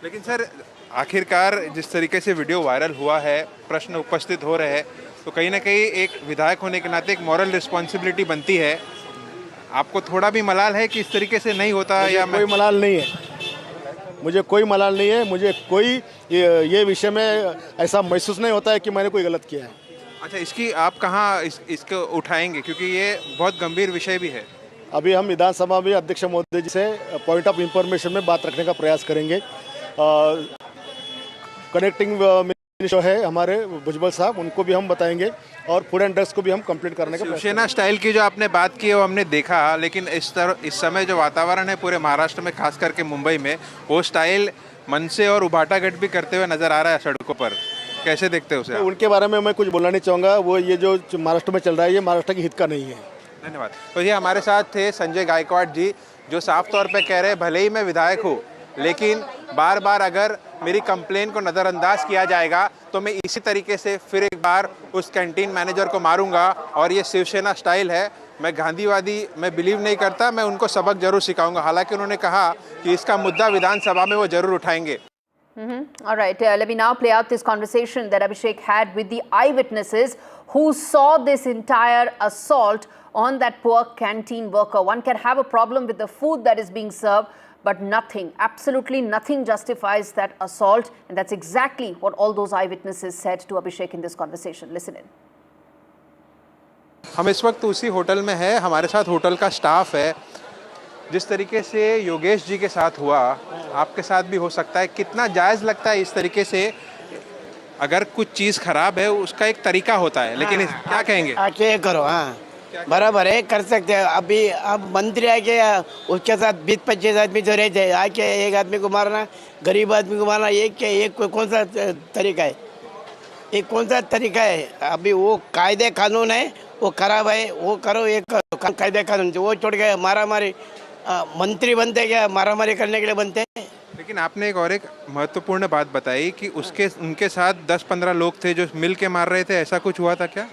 लेकिन सर आखिरकार जिस तरीके से वीडियो वायरल हुआ है, प्रश्न उपस्थित हो रहे हैं, तो कहीं ना कहीं एक विधायक होने के नाते एक मॉरल रिस्पॉन्सिबिलिटी बनती है। आपको थोड़ा भी मलाल है कि इस तरीके से नहीं होता? या कोई मलाल नहीं है, मुझे कोई मलाल नहीं है, मुझे कोई ये विषय में ऐसा महसूस नहीं होता है कि मैंने कोई गलत किया है। अच्छा, इसकी आप कहाँ इसको उठाएंगे, क्योंकि ये बहुत गंभीर विषय भी है? अभी हम विधानसभा में अध्यक्ष महोदय जी से पॉइंट ऑफ इंफॉर्मेशन में बात रखने का प्रयास करेंगे। कनेक्टिंग मिनिस्टर है हमारे भुजबल साहब, उनको भी हम बताएंगे, और फूड एंड ड्रग्स को भी हम कंप्लीट करने का शिवसेना स्टाइल की जो आपने बात की है वो हमने देखा, लेकिन इस समय जो वातावरण है पूरे महाराष्ट्र में, खास करके मुंबई में, वो स्टाइल मनसे और उभाटागढ़ भी करते हुए नजर आ रहा है सड़कों पर। कैसे देखते हो उसे? तो उनके बारे में मैं कुछ बोलना नहीं चाहूँगा, वो ये जो महाराष्ट्र में चल रहा है ये महाराष्ट्र की हित का नहीं है। धन्यवाद। तो ये हमारे साथ थे संजय गायकवाड़ जी, जो साफ तौर पे कह रहे हैं भले ही मैं विधायक हूँ, लेकिन बार बार अगर मेरी कंप्लेन को नज़रअंदाज किया जाएगा तो मैं इसी तरीके से फिर एक बार उस कैंटीन मैनेजर को मारूंगा, और ये शिवसेना स्टाइल है। मैं गांधीवादी मैं बिलीव नहीं करता, मैं उनको सबक जरूर सिखाऊंगा। हालांकि उन्होंने कहा कि इसका मुद्दा विधानसभा में वो जरूर उठाएंगे। All right, let me now play out this conversation that Abhishek had with the eyewitnesses who saw this entire assault on that poor canteen worker. One can have a problem with the food that is being served, but nothing, absolutely nothing justifies that assault. And that's exactly what all those eyewitnesses said to Abhishek in this conversation. Listen in. हम इस वक्त उसी hotel में है, हमारे साथ hotel का staff है। जिस तरीके से योगेश जी के साथ हुआ, आपके साथ भी हो सकता है। कितना जायज़ लगता है इस तरीके से? अगर कुछ चीज़ खराब है उसका एक तरीका होता है, लेकिन क्या कहेंगे? आके करो, हाँ बराबर है, कर सकते हैं। अभी अब मंत्री आके उसके साथ 20-25 आदमी जो रहते हैं, आके एक आदमी को मारना, गरीब आदमी को मारना, एक कौन सा तरीका है? एक कौन सा तरीका है? अभी वो कायदे कानून है, वो खराब है, वो करो, एक कायदे कानून वो छोड़ के मारा मारी। मंत्री बनते क्या मारामारी करने के लिए बनते हैं? लेकिन आपने एक और एक महत्वपूर्ण बात बताई कि उनके साथ 10-15 लोग थे जो मिल के मार रहे थे, ऐसा कुछ हुआ था क्या?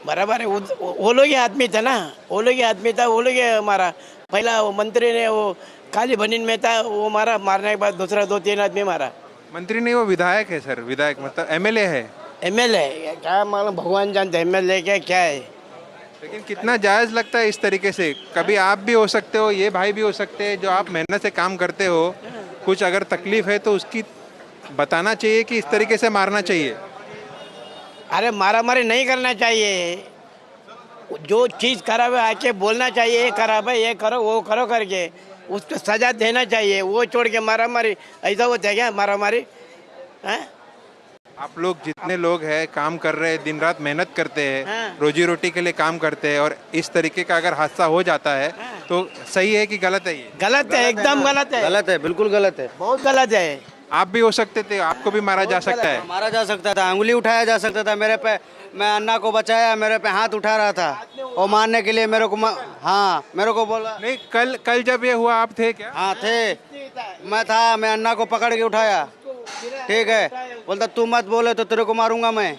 बराबर है, वो लोग ही आदमी था ना, वो लोग ही आदमी था, वो लोग ही मारा। पहला वो मंत्री ने वो काली बनीन में था, वो मारा, मारने के बाद दूसरा 2-3 आदमी मारा। मंत्री नहीं, वो विधायक है सर, विधायक मतलब एमएलए है। एमएलए क्या मालूम, भगवान जानते एमएलए क्या है। लेकिन कितना जायज़ लगता है इस तरीके से? कभी आप भी हो सकते हो, ये भाई भी हो सकते हैं, जो आप मेहनत से काम करते हो, कुछ अगर तकलीफ है तो उसकी बताना चाहिए कि इस तरीके से मारना चाहिए। अरे मारामारी नहीं करना चाहिए, जो चीज़ खराब है आके बोलना चाहिए, ये खराब है, ये करो, वो करो करके उसको सजा देना चाहिए। वो छोड़ के मारामारी, ऐसा होता है क्या मारामारी? आप लोग जितने लोग हैं काम कर रहे हैं, दिन रात मेहनत करते हैं, रोजी रोटी के लिए काम करते हैं, और इस तरीके का अगर हादसा हो जाता है तो सही है कि गलत है? ये गलत है, एकदम गलत है, गलत है, बिल्कुल गलत है, बहुत गलत है। आप भी हो सकते थे, आपको भी मारा जा सकता है। मारा जा सकता था, उंगली उठाया जा सकता था मेरे पे। मैं अन्ना को बचाया, मेरे पे हाथ उठा रहा था और मारने के लिए मेरे को हाँ मेरे को बोला। नहीं, कल जब ये हुआ आप थे क्या? हाँ थे, मैं था, मैं अन्ना को पकड़ के उठाया, ठीक है, बोलता तू मत बोले तो तेरे को मारूंगा मैं।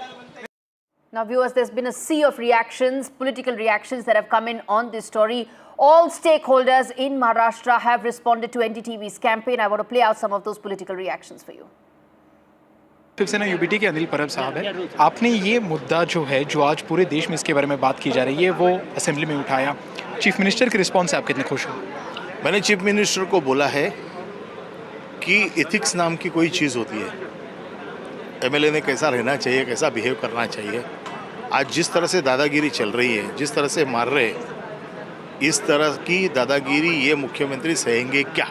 Now viewers, there's been a sea of reactions, political reactions that have come in on this story. All stakeholders in Maharashtra have responded to NDTV's campaign. I want to play out some of those political reactions for you. Shivsena UBT के अनिल परब साहब है, आपने ये मुद्दा जो है, जो आज पूरे देश में इसके बारे में बात की जा रही है, वो असेंबली में उठाया। चीफ मिनिस्टर के रिस्पॉन्स से आप कितने खुश हो? मैंने चीफ मिनिस्टर को बोला है कि एथिक्स नाम की कोई चीज़ होती है, एमएलए ने कैसा रहना चाहिए, कैसा बिहेव करना चाहिए, आज जिस तरह से दादागिरी चल रही है, जिस तरह से मार रहे हैं, इस तरह की दादागिरी ये मुख्यमंत्री सहेंगे क्या?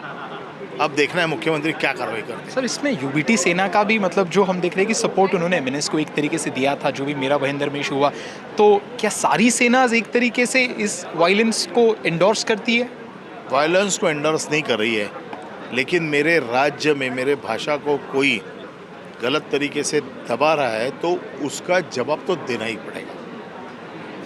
अब देखना है मुख्यमंत्री क्या कार्रवाई करते हैं। सर, इसमें यूबीटी सेना का भी मतलब जो हम देख रहे हैं कि सपोर्ट उन्होंने एमएनएस को एक तरीके से दिया था, जो भी मेरा बहिंदर में इशू हुआ, तो क्या सारी सेना एक तरीके से इस वायलेंस को एंडोर्स करती है? वायलेंस को एंडोर्स नहीं कर रही है, लेकिन मेरे राज्य में मेरे भाषा को कोई गलत तरीके से दबा रहा है तो उसका जवाब तो देना ही पड़ेगा।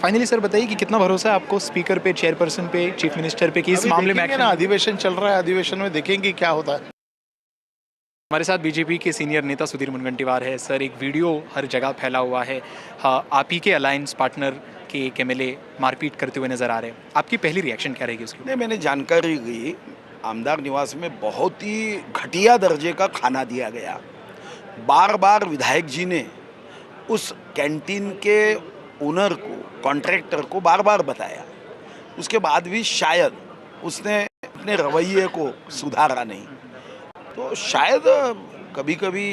फाइनली सर बताइए कि कितना भरोसा है आपको स्पीकर पे, चेयरपर्सन पे, चीफ मिनिस्टर पे कि इस मामले में एक्शन? अधिवेशन चल रहा है, अधिवेशन में देखेंगे क्या होता है। हमारे साथ बीजेपी के सीनियर नेता सुधीर मुनगंटीवार है। सर, एक वीडियो हर जगह फैला हुआ है, हाँ, आप ही के अलायंस पार्टनर के एक एमएलए मारपीट करते हुए नजर आ रहे हैं, आपकी पहली रिएक्शन क्या रहेगी उसकी? नहीं, मैंने जानकारी ली, आमदार निवास में बहुत ही घटिया दर्जे का खाना दिया गया। बार बार विधायक जी ने उस कैंटीन के ओनर को, कॉन्ट्रैक्टर को बार बार बताया, उसके बाद भी शायद उसने अपने रवैये को सुधारा नहीं। तो शायद कभी कभी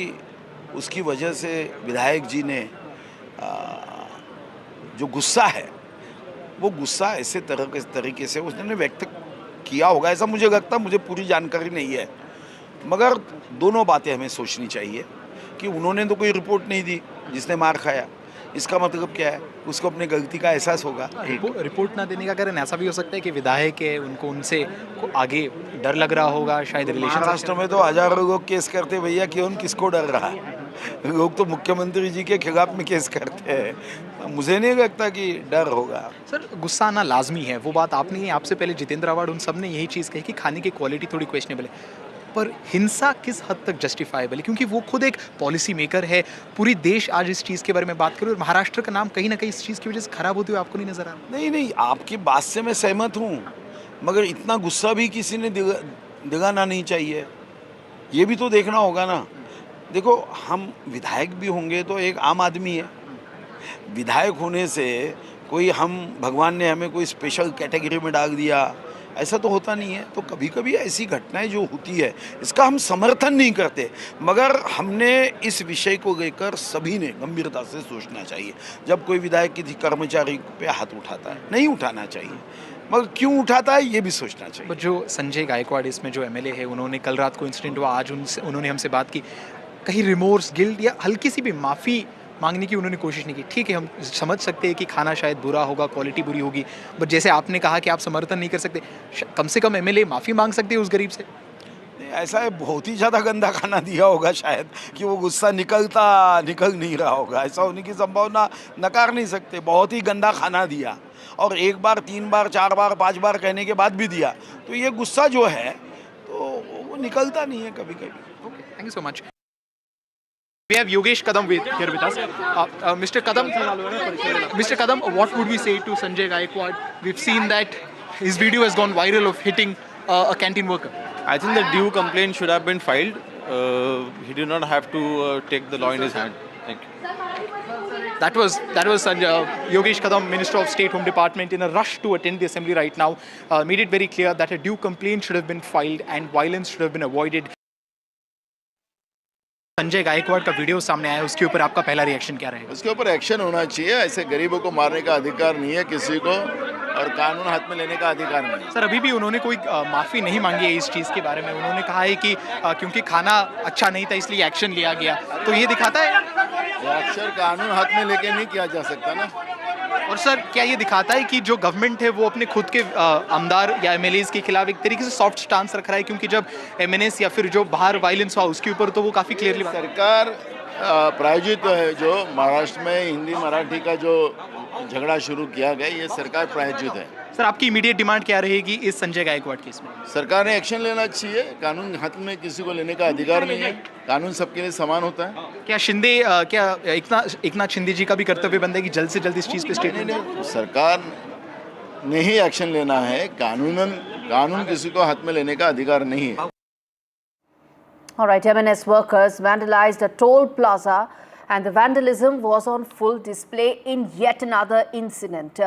उसकी वजह से विधायक जी ने जो गुस्सा है, वो गुस्सा ऐसे तरीके से उसने व्यक्त किया होगा, ऐसा मुझे लगता। मुझे पूरी जानकारी नहीं है, मगर दोनों बातें हमें सोचनी चाहिए कि उन्होंने तो कोई रिपोर्ट नहीं दी जिसने मार खाया, इसका मतलब क्या है? उसको अपनी गलती का एहसास होगा। रिपोर्ट ना देने का कारण ऐसा भी हो सकता है कि विधायक है, उनको उनसे आगे डर लग रहा होगा, शायद रिलेशन। महाराष्ट्र में तो हजारों लोग केस करते, भैया क्यों, किसको डर रहा है? लोग तो मुख्यमंत्री जी के खिलाफ में केस करते हैं, मुझे नहीं लगता कि डर होगा। सर, गुस्सा आना लाजमी है, वो बात आपने, आपसे पहले जितेंद्र अवार्ड, उन सब ने यही चीज़ कही कि खाने की क्वालिटी थोड़ी क्वेश्चनेबल है, पर हिंसा किस हद तक जस्टिफाइबल है? क्योंकि वो खुद एक पॉलिसी मेकर है, पूरी देश आज इस चीज़ के बारे में बात करे और महाराष्ट्र का नाम कहीं ना कहीं इस चीज़ की वजह से खराब होते हुए आपको नहीं नजर आ रहा? नहीं, आपकी बात से मैं सहमत हूँ, मगर इतना गुस्सा भी किसी ने दिखाना नहीं चाहिए, ये भी तो देखना होगा ना। देखो, हम विधायक भी होंगे तो एक आम आदमी है, विधायक होने से कोई हम भगवान ने हमें कोई स्पेशल कैटेगरी में डाल दिया, ऐसा तो होता नहीं है। तो कभी कभी ऐसी घटनाएं जो होती है, इसका हम समर्थन नहीं करते, मगर हमने इस विषय को लेकर सभी ने गंभीरता से सोचना चाहिए। जब कोई विधायक किसी कर्मचारी पे हाथ उठाता है, नहीं उठाना चाहिए, मगर क्यों उठाता है ये भी सोचना चाहिए। जो संजय गायकवाड़ इसमें जो एमएलए है, उन्होंने कल रात को इंसिडेंट हुआ, आज उन्होंने हमसे बात की, कहीं रिमोर्स, गिल्ट या हल्की सी भी माफ़ी मांगने की उन्होंने कोशिश नहीं की। ठीक है, हम समझ सकते हैं कि खाना शायद बुरा होगा, क्वालिटी बुरी होगी, बट जैसे आपने कहा कि आप समर्थन नहीं कर सकते, कम से कम एमएलए माफ़ी मांग सकते हैं उस गरीब से। ऐसा है, बहुत ही ज़्यादा गंदा खाना दिया होगा शायद कि वो गुस्सा निकल नहीं रहा होगा, ऐसा होने की संभावना नकार नहीं सकते। बहुत ही गंदा खाना दिया और एक बार, 3 बार, 4 बार, 5 बार कहने के बाद भी दिया, तो ये गुस्सा जो है तो वो निकलता नहीं है कभी कभी। Okay, thank you so much. We have Yogesh Kadam here with us. Mr. Kadam, what would we say to Sanjay Gaikwad? We've seen that his video has gone viral of hitting a canteen worker. I think the due complaint should have been filed. He did not have to take the law in his hand. Thank you. That was Sanjay, Yogesh Kadam, Minister of State Home Department, in a rush to attend the assembly right now, made it very clear that a due complaint should have been filed and violence should have been avoided. Sanjay Gaikwad का video सामने आया, उसके ऊपर आपका पहला reaction क्या रहेगा? उसके ऊपर एक्शन होना चाहिए। ऐसे गरीबों को मारने का अधिकार नहीं है किसी को, और कानून हाथ में लेने का अधिकार नहीं है। सर, अभी भी उन्होंने कोई माफ़ी नहीं मांगी है इस चीज़ के बारे में। उन्होंने कहा है कि क्योंकि खाना अच्छा नहीं था इसलिए एक्शन लिया गया, तो ये दिखाता है एक्शन कानून हाथ में लेके नहीं किया जा सकता ना। और सर, क्या ये दिखाता है कि जो गवर्नमेंट है वो अपने खुद के आमदार या एमएलएज के खिलाफ एक तरीके से सॉफ्ट स्टांस रख रहा है? क्योंकि जब एमएनएस या फिर जो बाहर वायलेंस हुआ उसके ऊपर तो वो काफ़ी क्लियरली सरकार प्रायोजित है। जो महाराष्ट्र में हिंदी मराठी का जो झगड़ा शुरू किया गया, ये सरकार प्रायोजित है। सर, आपकी इमीडिएट डिमांड क्या रहेगी इस संजय गायकवाड़ केस में? सरकार ने एक्शन लेना चाहिए। कानून हाथ में किसी को लेने का अधिकार नहीं है, कानून सबके लिए समान होता है। क्या शिंदे, क्या एकनाथ शिंदे जी का भी कर्तव्य बनता है कि जल्द से जल्द इस चीज़ पे स्टेटमेंट? सरकार ने ही एक्शन लेना है, कानून किसी को हाथ में लेने का अधिकार नहीं है। All right, M&S workers vandalized a toll plaza and the vandalism was on full display in yet another incident.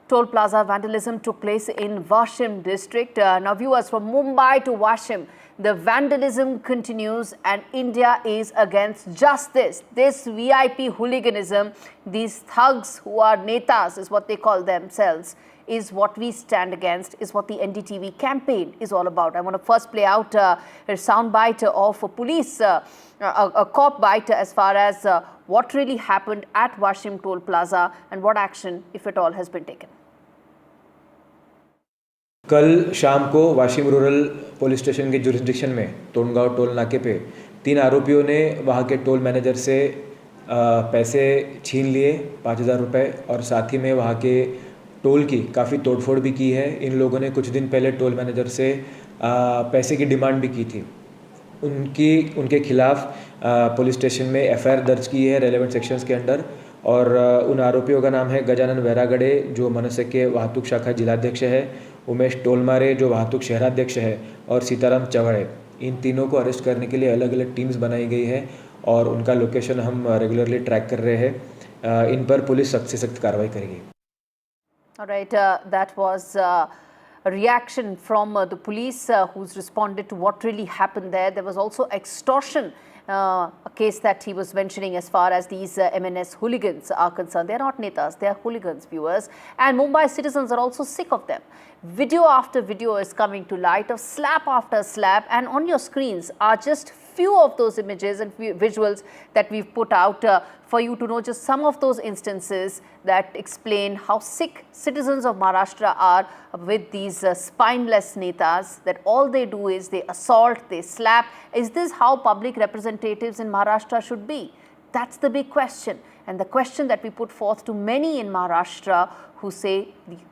Toll plaza vandalism took place in Washim district. Now viewers, from Mumbai to Washim, The vandalism continues and India is against just this VIP hooliganism. These thugs who are netas is what they call themselves, is what we stand against, is what the NDTV campaign is all about. I want to first play out a soundbite of a police, a cop bite as far as what really happened at Washim Toll Plaza and what action, if at all, has been taken. कल शाम को Washim rural police station के jurisdiction में तोड़गांव toll नाके पे 3 आरोपियों ने वहाँ के टोल मैनेजर से पैसे छीन लिए 5,000 रुपये और साथ ही में वहाँ के टोल की काफ़ी तोड़फोड़ भी की है। इन लोगों ने कुछ दिन पहले टोल मैनेजर से पैसे की डिमांड भी की थी। उनके खिलाफ पुलिस स्टेशन में FIR दर्ज की है रेलेवेंट सेक्शंस के अंडर और उन आरोपियों का नाम है गजानन वैरागड़े जो मनसे के वाहतुक शाखा जिलाध्यक्ष है, उमेश टोलमारे जो वाहतुक शहराध्यक्ष है और सीताराम चवड़े। इन तीनों को अरेस्ट करने के लिए अलग अलग टीम्स बनाई गई है और उनका लोकेशन हम रेगुलरली ट्रैक कर रहे हैं। इन पर पुलिस सख्त से सख्त कार्रवाई करेगी। All right, that was a reaction from the police who's responded to what really happened there. There was also extortion, a case that he was mentioning as far as these MNS hooligans are concerned. They're not netas, they're hooligans, viewers. And Mumbai citizens are also sick of them. Video after video is coming to light of slap after slap, and on your screens are just few of those images and visuals that we've put out for you to know just some of those instances that explain how sick citizens of Maharashtra are with these spineless netas, that all they do is they assault, they slap. Is this how public representatives in Maharashtra should be? That's the big question, and the question that we put forth to many in Maharashtra who say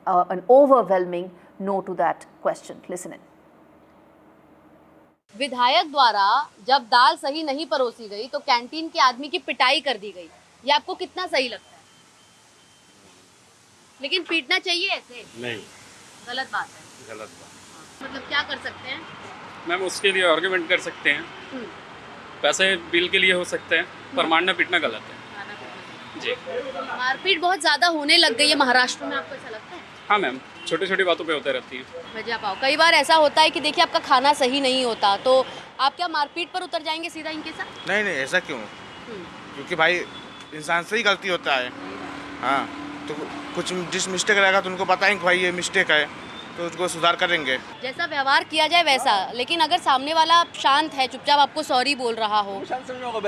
an overwhelming no to that question. Listen in. विधायक द्वारा जब दाल सही नहीं परोसी गई तो canteen के आदमी की पिटाई कर दी गई, ये आपको कितना सही लगता है? लेकिन पीटना चाहिए ऐसे नहीं, गलत बात है। गलत बात मतलब क्या कर सकते हैं मैम? उसके लिए आर्गुमेंट कर सकते हैं, पैसे बिल के लिए हो सकते हैं, पर मारना पीटना गलत है जी। मारपीट बहुत ज्यादा होने लग गई है महाराष्ट्र में, आपको ऐसा लगता है? हाँ मैम, छोटी छोटी बातों पे होते रहती है वजह पाओ। कई बार ऐसा होता है कि देखिए आपका खाना सही नहीं होता तो आप क्या मारपीट पर उतर जाएंगे सीधा इनके साथ? नहीं नहीं, ऐसा क्यों? क्योंकि भाई इंसान से ही गलती होता है। हाँ, तो कुछ जिस मिस्टेक रहेगा तो उनको बताएंगे भाई ये मिस्टेक है तो उसको सुधार करेंगे। जैसा व्यवहार किया जाए वैसा, लेकिन अगर सामने वाला शांत है, चुपचाप आपको सॉरी बोल रहा हो,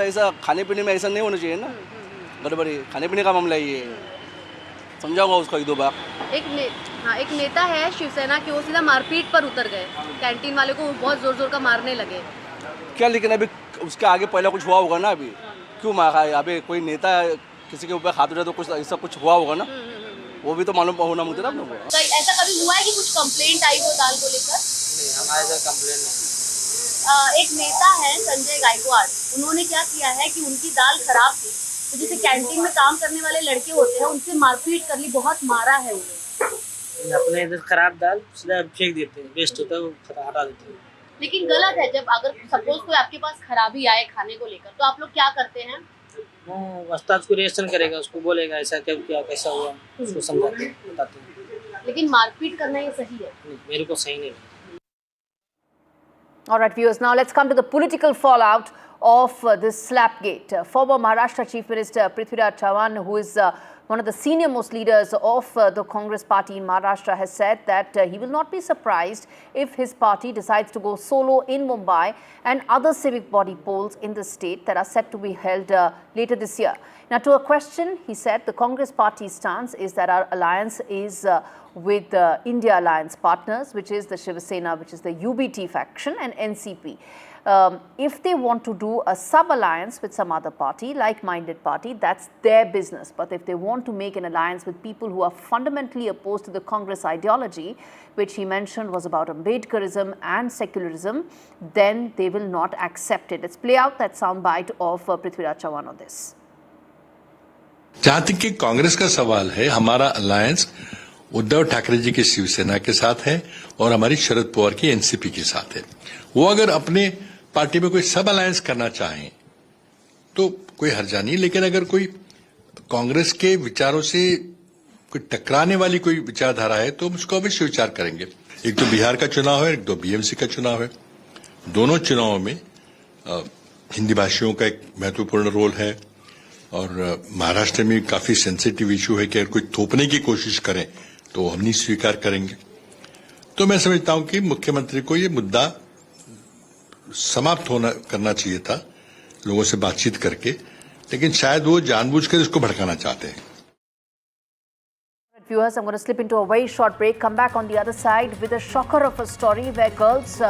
ऐसा खाने पीने में ऐसा नहीं होना चाहिए ना, गड़बड़ी खाने पीने का मामला ये समझाऊंगा उसको एक दो बार। एक नेता है शिवसेना के, वो सीधा मारपीट पर उतर गए, कैंटीन वाले को बहुत जोर जोर का मारने लगे क्या? लेकिन अभी उसके आगे पहले कुछ हुआ होगा ना, अभी क्यों मारा है? अभी कोई नेता किसी के ऊपर हाथ उठाए तो कुछ ऐसा कुछ हुआ होगा ना, वो भी तो मालूम होना मुझे ना। तो ऐसा कभी हुआ है कि कुछ कंप्लेंट आई हो दाल को लेकर? नहीं, हमारे साथ कंप्लेंट नहीं। एक नेता है संजय गायकवाड़, उन्होंने क्या किया है कि उनकी दाल खराब थी तो जैसे कैंटीन में काम करने वाले लड़के होते हैं उनसे मारपीट कर ली, बहुत मारा है उन्हें। अपने इधर खराब दाल सीधा फेंक देते हैं, वेस्ट होता है वो हटा देते हैं। लेकिन गलत है, जब अगर सपोज कोई आपके पास खराबी आए खाने को लेकर तो आप लोग क्या करते हैं? वो उस्ताद को रिएक्शन करेगा, उसको बोलेगा ऐसा क्या किया, कैसा हुआ, उसको समझाते हैं, बताते हैं। लेकिन मारपीट करना ये सही है? नहीं, मेरे को सही नहीं लगता। All right, viewers, now let's come to the political fallout of this slapgate. Former Maharashtra Chief Minister Prithviraj Chavan, who is one of the senior most leaders of the Congress party in Maharashtra, has said that he will not be surprised if his party decides to go solo in Mumbai and other civic body polls in the state that are set to be held later this year. Now, to a question, he said the Congress party's stance is that our alliance is with India Alliance partners, which is the Shiv Sena, which is the UBT faction, and NCP. If they want to do a sub-alliance with some other party, like-minded party, that's their business. But if they want to make an alliance with people who are fundamentally opposed to the Congress ideology, which he mentioned was about Ambedkarism and secularism, then they will not accept it. Let's play out that soundbite of Prithviraj Chavan on this. जहां तक कि कांग्रेस का सवाल है, हमारा alliance Uddhav Thackeray ji की शिवसेना के साथ है और हमारी शरद पवार की एनसीपी के साथ है। वो अगर अपने पार्टी में कोई सब अलायंस करना चाहें तो कोई हर्जा नहीं, लेकिन अगर कोई कांग्रेस के विचारों से कोई टकराने वाली कोई विचारधारा है तो हम उसको अवश्य विचार करेंगे। एक तो बिहार का चुनाव है, एक तो बीएमसी का चुनाव है। दोनों चुनावों में हिंदी भाषियों का एक महत्वपूर्ण रोल है और महाराष्ट्र में काफी सेंसिटिव इशू है कि अगर कोई थोपने की कोशिश करें तो हम नहीं स्वीकार करेंगे। तो मैं समझता हूं कि मुख्यमंत्री को ये मुद्दा समाप्त करना चाहिए था लोगों से बातचीत करके, लेकिन शायद वो जानबूझकर इसको भड़काना चाहते हैं। Viewers, I'm going to slip into a very short break, come back on the other side with a shocker of a story where girls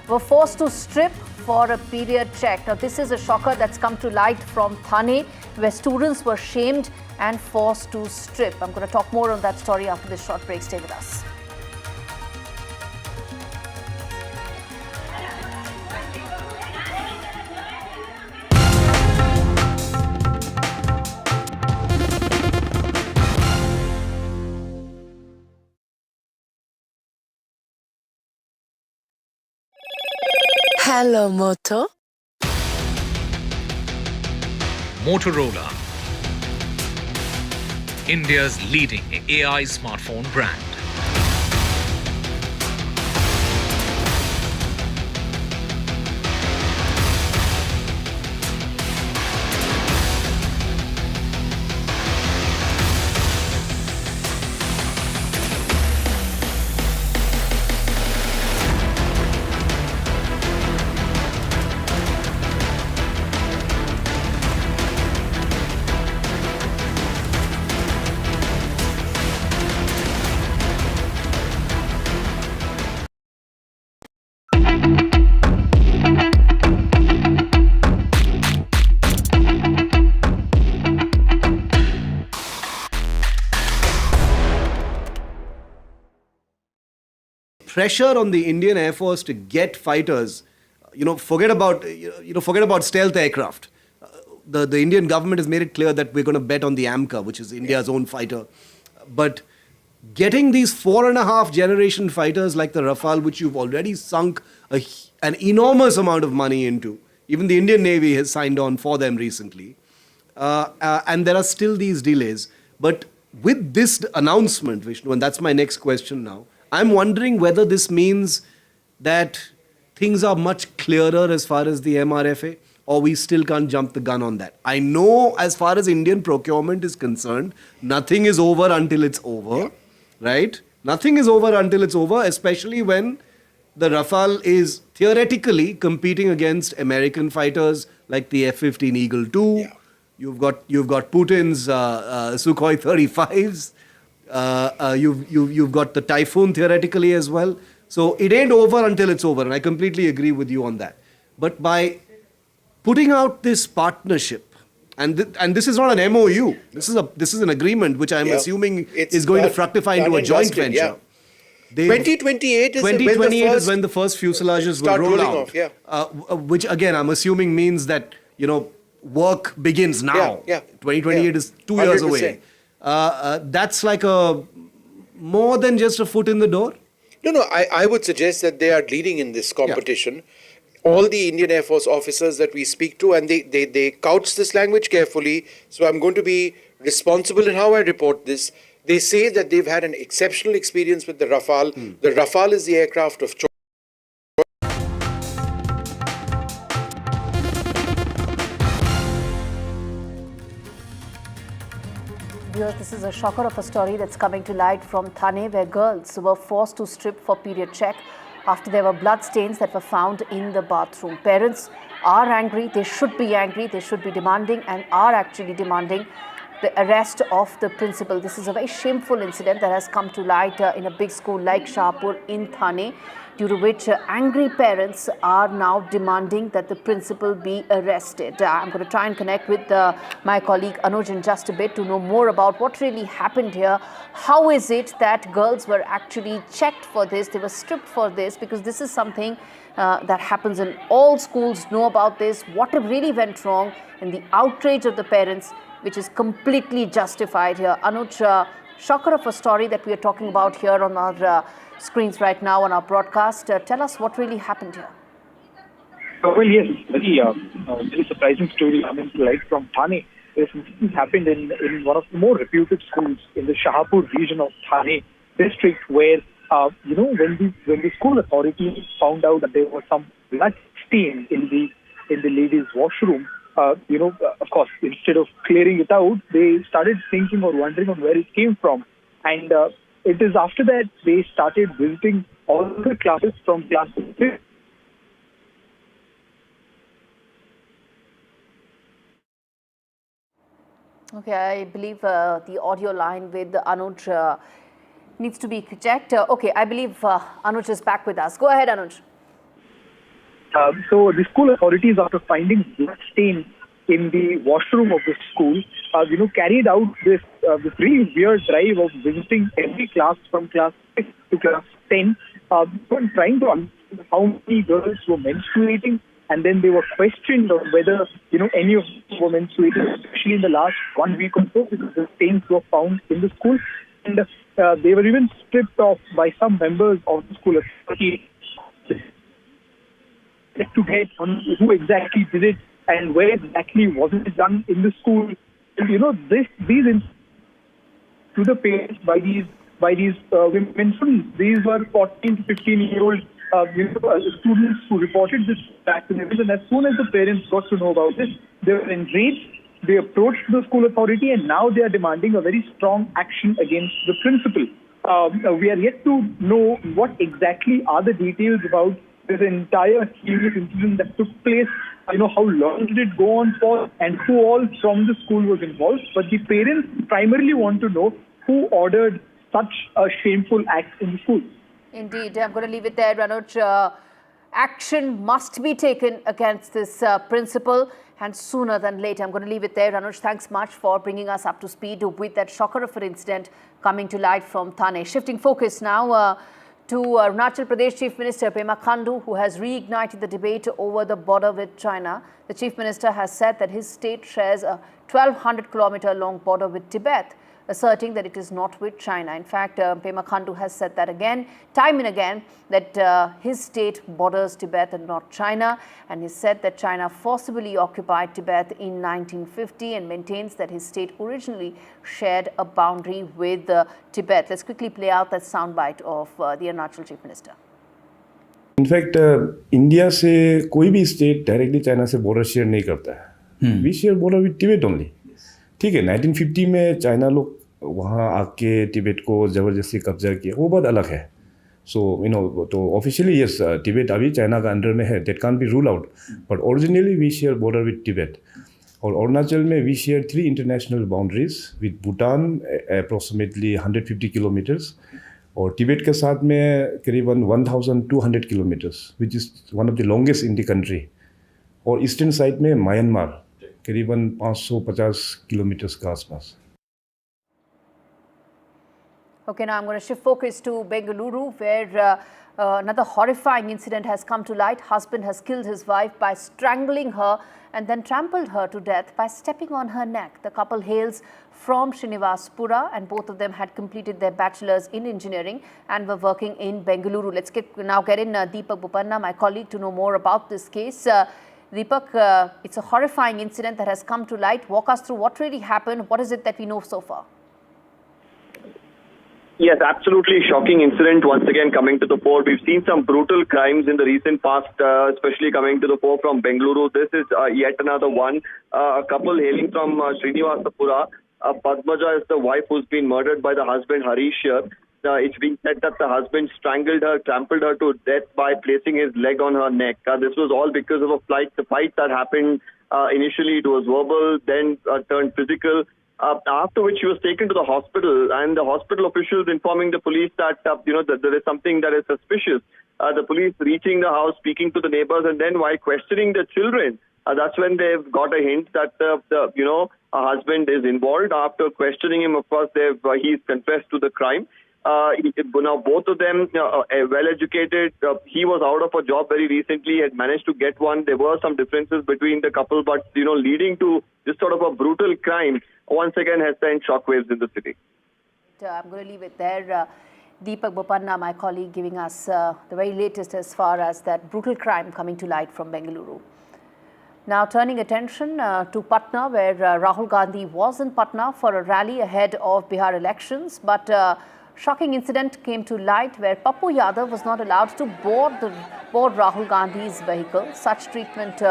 were forced to strip for a period check. Now, this is a shocker that's come to light from Thane, where students were shamed and forced to strip. I'm going to talk more on that story after this short break. Stay with us. Hello, Moto. Motorola, India's leading AI smartphone brand. Pressure on the Indian Air Force to get fighters, forget about stealth aircraft. The Indian government has made it clear that we're going to bet on the AMCA, which is India's own fighter. But getting these 4.5 generation fighters like the Rafale, which you've already sunk an enormous amount of money into, even the Indian Navy has signed on for them recently, and there are still these delays. But with this announcement, Vishnu, and that's my next question now, I'm wondering whether this means that things are much clearer as far as the MRFA, or we still can't jump the gun on that. I know as far as Indian procurement is concerned, nothing is over until it's over, right? Nothing is over until it's over, especially when the Rafale is theoretically competing against American fighters like the F-15 Eagle II. You've got Putin's Sukhoi 35s. You've got the Typhoon theoretically as well. So it ain't over until it's over, and I completely agree with you on that. But by putting out this partnership, and this is not an MOU, this is an agreement which I'm assuming is going to fructify into a joint venture. 2028 is when the first fuselages will roll out. Which again, I'm assuming means that, work begins now. 2028 is 2 years 100%. Away. That's like more than just a foot in the door? No, I would suggest that they are leading in this competition. All the Indian Air Force officers that we speak to, and they couch this language carefully, so I'm going to be responsible in how I report this. They say that they've had an exceptional experience with the Rafale. The Rafale is the aircraft of choice. This is a shocker of a story that's coming to light from Thane, where girls were forced to strip for period check after there were blood stains that were found in the bathroom. Parents are angry, they should be angry, they should be demanding and are actually demanding the arrest of the principal. This is a very shameful incident that has come to light in a big school like Shahpur in Thane, due to which angry parents are now demanding that the principal be arrested. I'm going to try and connect with my colleague Anuj in just a bit to know more about what really happened here. How is it that girls were actually checked for this, they were stripped for this, because this is something that happens in all schools, know about this, what really went wrong, and the outrage of the parents, which is completely justified here. Anuj, shocker of a story that we are talking about here on our screens right now on our broadcast. Tell us what really happened here. Well, yes, very surprising story coming to light from Thane. This happened in one of the more reputed schools in the Shahpur region of Thane district, where when the school authorities found out that there was some blood stain in the ladies' washroom. Of course, instead of clearing it out, they started thinking or wondering on where it came from. And it is after that they started visiting all the classes from class 5. Okay, I believe the audio line with Anuj needs to be checked. Okay, I believe Anuj is back with us. Go ahead, Anuj. So the school authorities, after finding blood stain in the washroom of the school, carried out this really weird drive of visiting every class from class 6 to class 10, trying to understand how many girls were menstruating, and then they were questioned on whether any of them were menstruating, especially in the last 1 week or so, because the stains were found in the school, and they were even stripped off by some members of the school authority to get on who exactly did it and where exactly was it done in the school. These to the parents by these women students. These were 14 to 15-year-old students who reported this back to them. And as soon as the parents got to know about this, they were enraged. They approached the school authority, and now they are demanding a very strong action against the principal. We are yet to know what exactly are the details about this entire serious incident that took place. How long did it go on for, and who all from the school was involved. But the parents primarily want to know who ordered such a shameful act in the school. Indeed, I'm going to leave it there, Anuj. Action must be taken against this principal, and sooner than later. I'm going to leave it there. Anuj, thanks much for bringing us up to speed with that shocker of an incident coming to light from Thane. Shifting focus now to Arunachal Pradesh Chief Minister Pema Khandu, who has reignited the debate over the border with China. The Chief Minister has said that his state shares a 1,200-kilometer long border with Tibet, asserting that it is not with China. In fact, Pema Khandu has said that again, time and again, that his state borders Tibet and not China. And he said that China forcibly occupied Tibet in 1950 and maintains that his state originally shared a boundary with Tibet. Let's quickly play out that soundbite of the Arunachal Chief Minister. In fact, India से कोई भी state directly China से border share नहीं करता है. We share border with Tibet only. ठीक है, 1950 में चाइना लोग वहाँ आके तिब्बत को ज़बरदस्ती कब्जा किया, वो बात अलग है. सो तो ऑफिशियली यस, तिब्बत अभी चाइना का अंडर में है, that can't be rule out. But originally we share border with Tibbat. और अरुणाचल में we share 3 international boundaries with Bhutan approximately 150 kilometres, और तिब्बत के साथ में करीबन 1200 kilometres, which is one of the longest in the country. और ईस्टर्न साइड में म्यांमार करीबन 550 किलोमीटर्स के आसपास. Okay, now I'm going to shift focus to Bengaluru, where another horrifying incident has come to light. Husband has killed his wife by strangling her and then trampled her to death by stepping on her neck. The couple hails from Srinivaspura, and both of them had completed their bachelor's in engineering and were working in Bengaluru. Let's now get in Deepak Bopanna, my colleague, to know more about this case. Deepak, it's a horrifying incident that has come to light. Walk us through what really happened. What is it that we know so far? Yes, absolutely shocking incident once again coming to the fore. We've seen some brutal crimes in the recent past, especially coming to the fore from Bengaluru. This is yet another one. A couple hailing from Srinivasapura. Padmaja is the wife who's been murdered by the husband Harish here. It's been said that the husband strangled her, trampled her to death by placing his leg on her neck. This was all because of a fight that happened. Initially it was verbal, then turned physical. After which she was taken to the hospital, and the hospital officials informing the police that that there is something that is suspicious. The police reaching the house, speaking to the neighbors, and then while questioning the children, that's when they've got a hint that a husband is involved. After questioning him, of course, he's confessed to the crime. Now both of them well educated. He was out of a job very recently, had managed to get one. There were some differences between the couple, but leading to this sort of a brutal crime once again has sent shockwaves in the city. I'm going to leave it there. Deepak Bopanna, my colleague, giving us the very latest as far as that brutal crime coming to light from Bengaluru. Now turning attention to Patna, where Rahul Gandhi was in Patna for a rally ahead of Bihar elections, but shocking incident came to light where Pappu Yadav was not allowed to board Rahul Gandhi's vehicle. Such treatment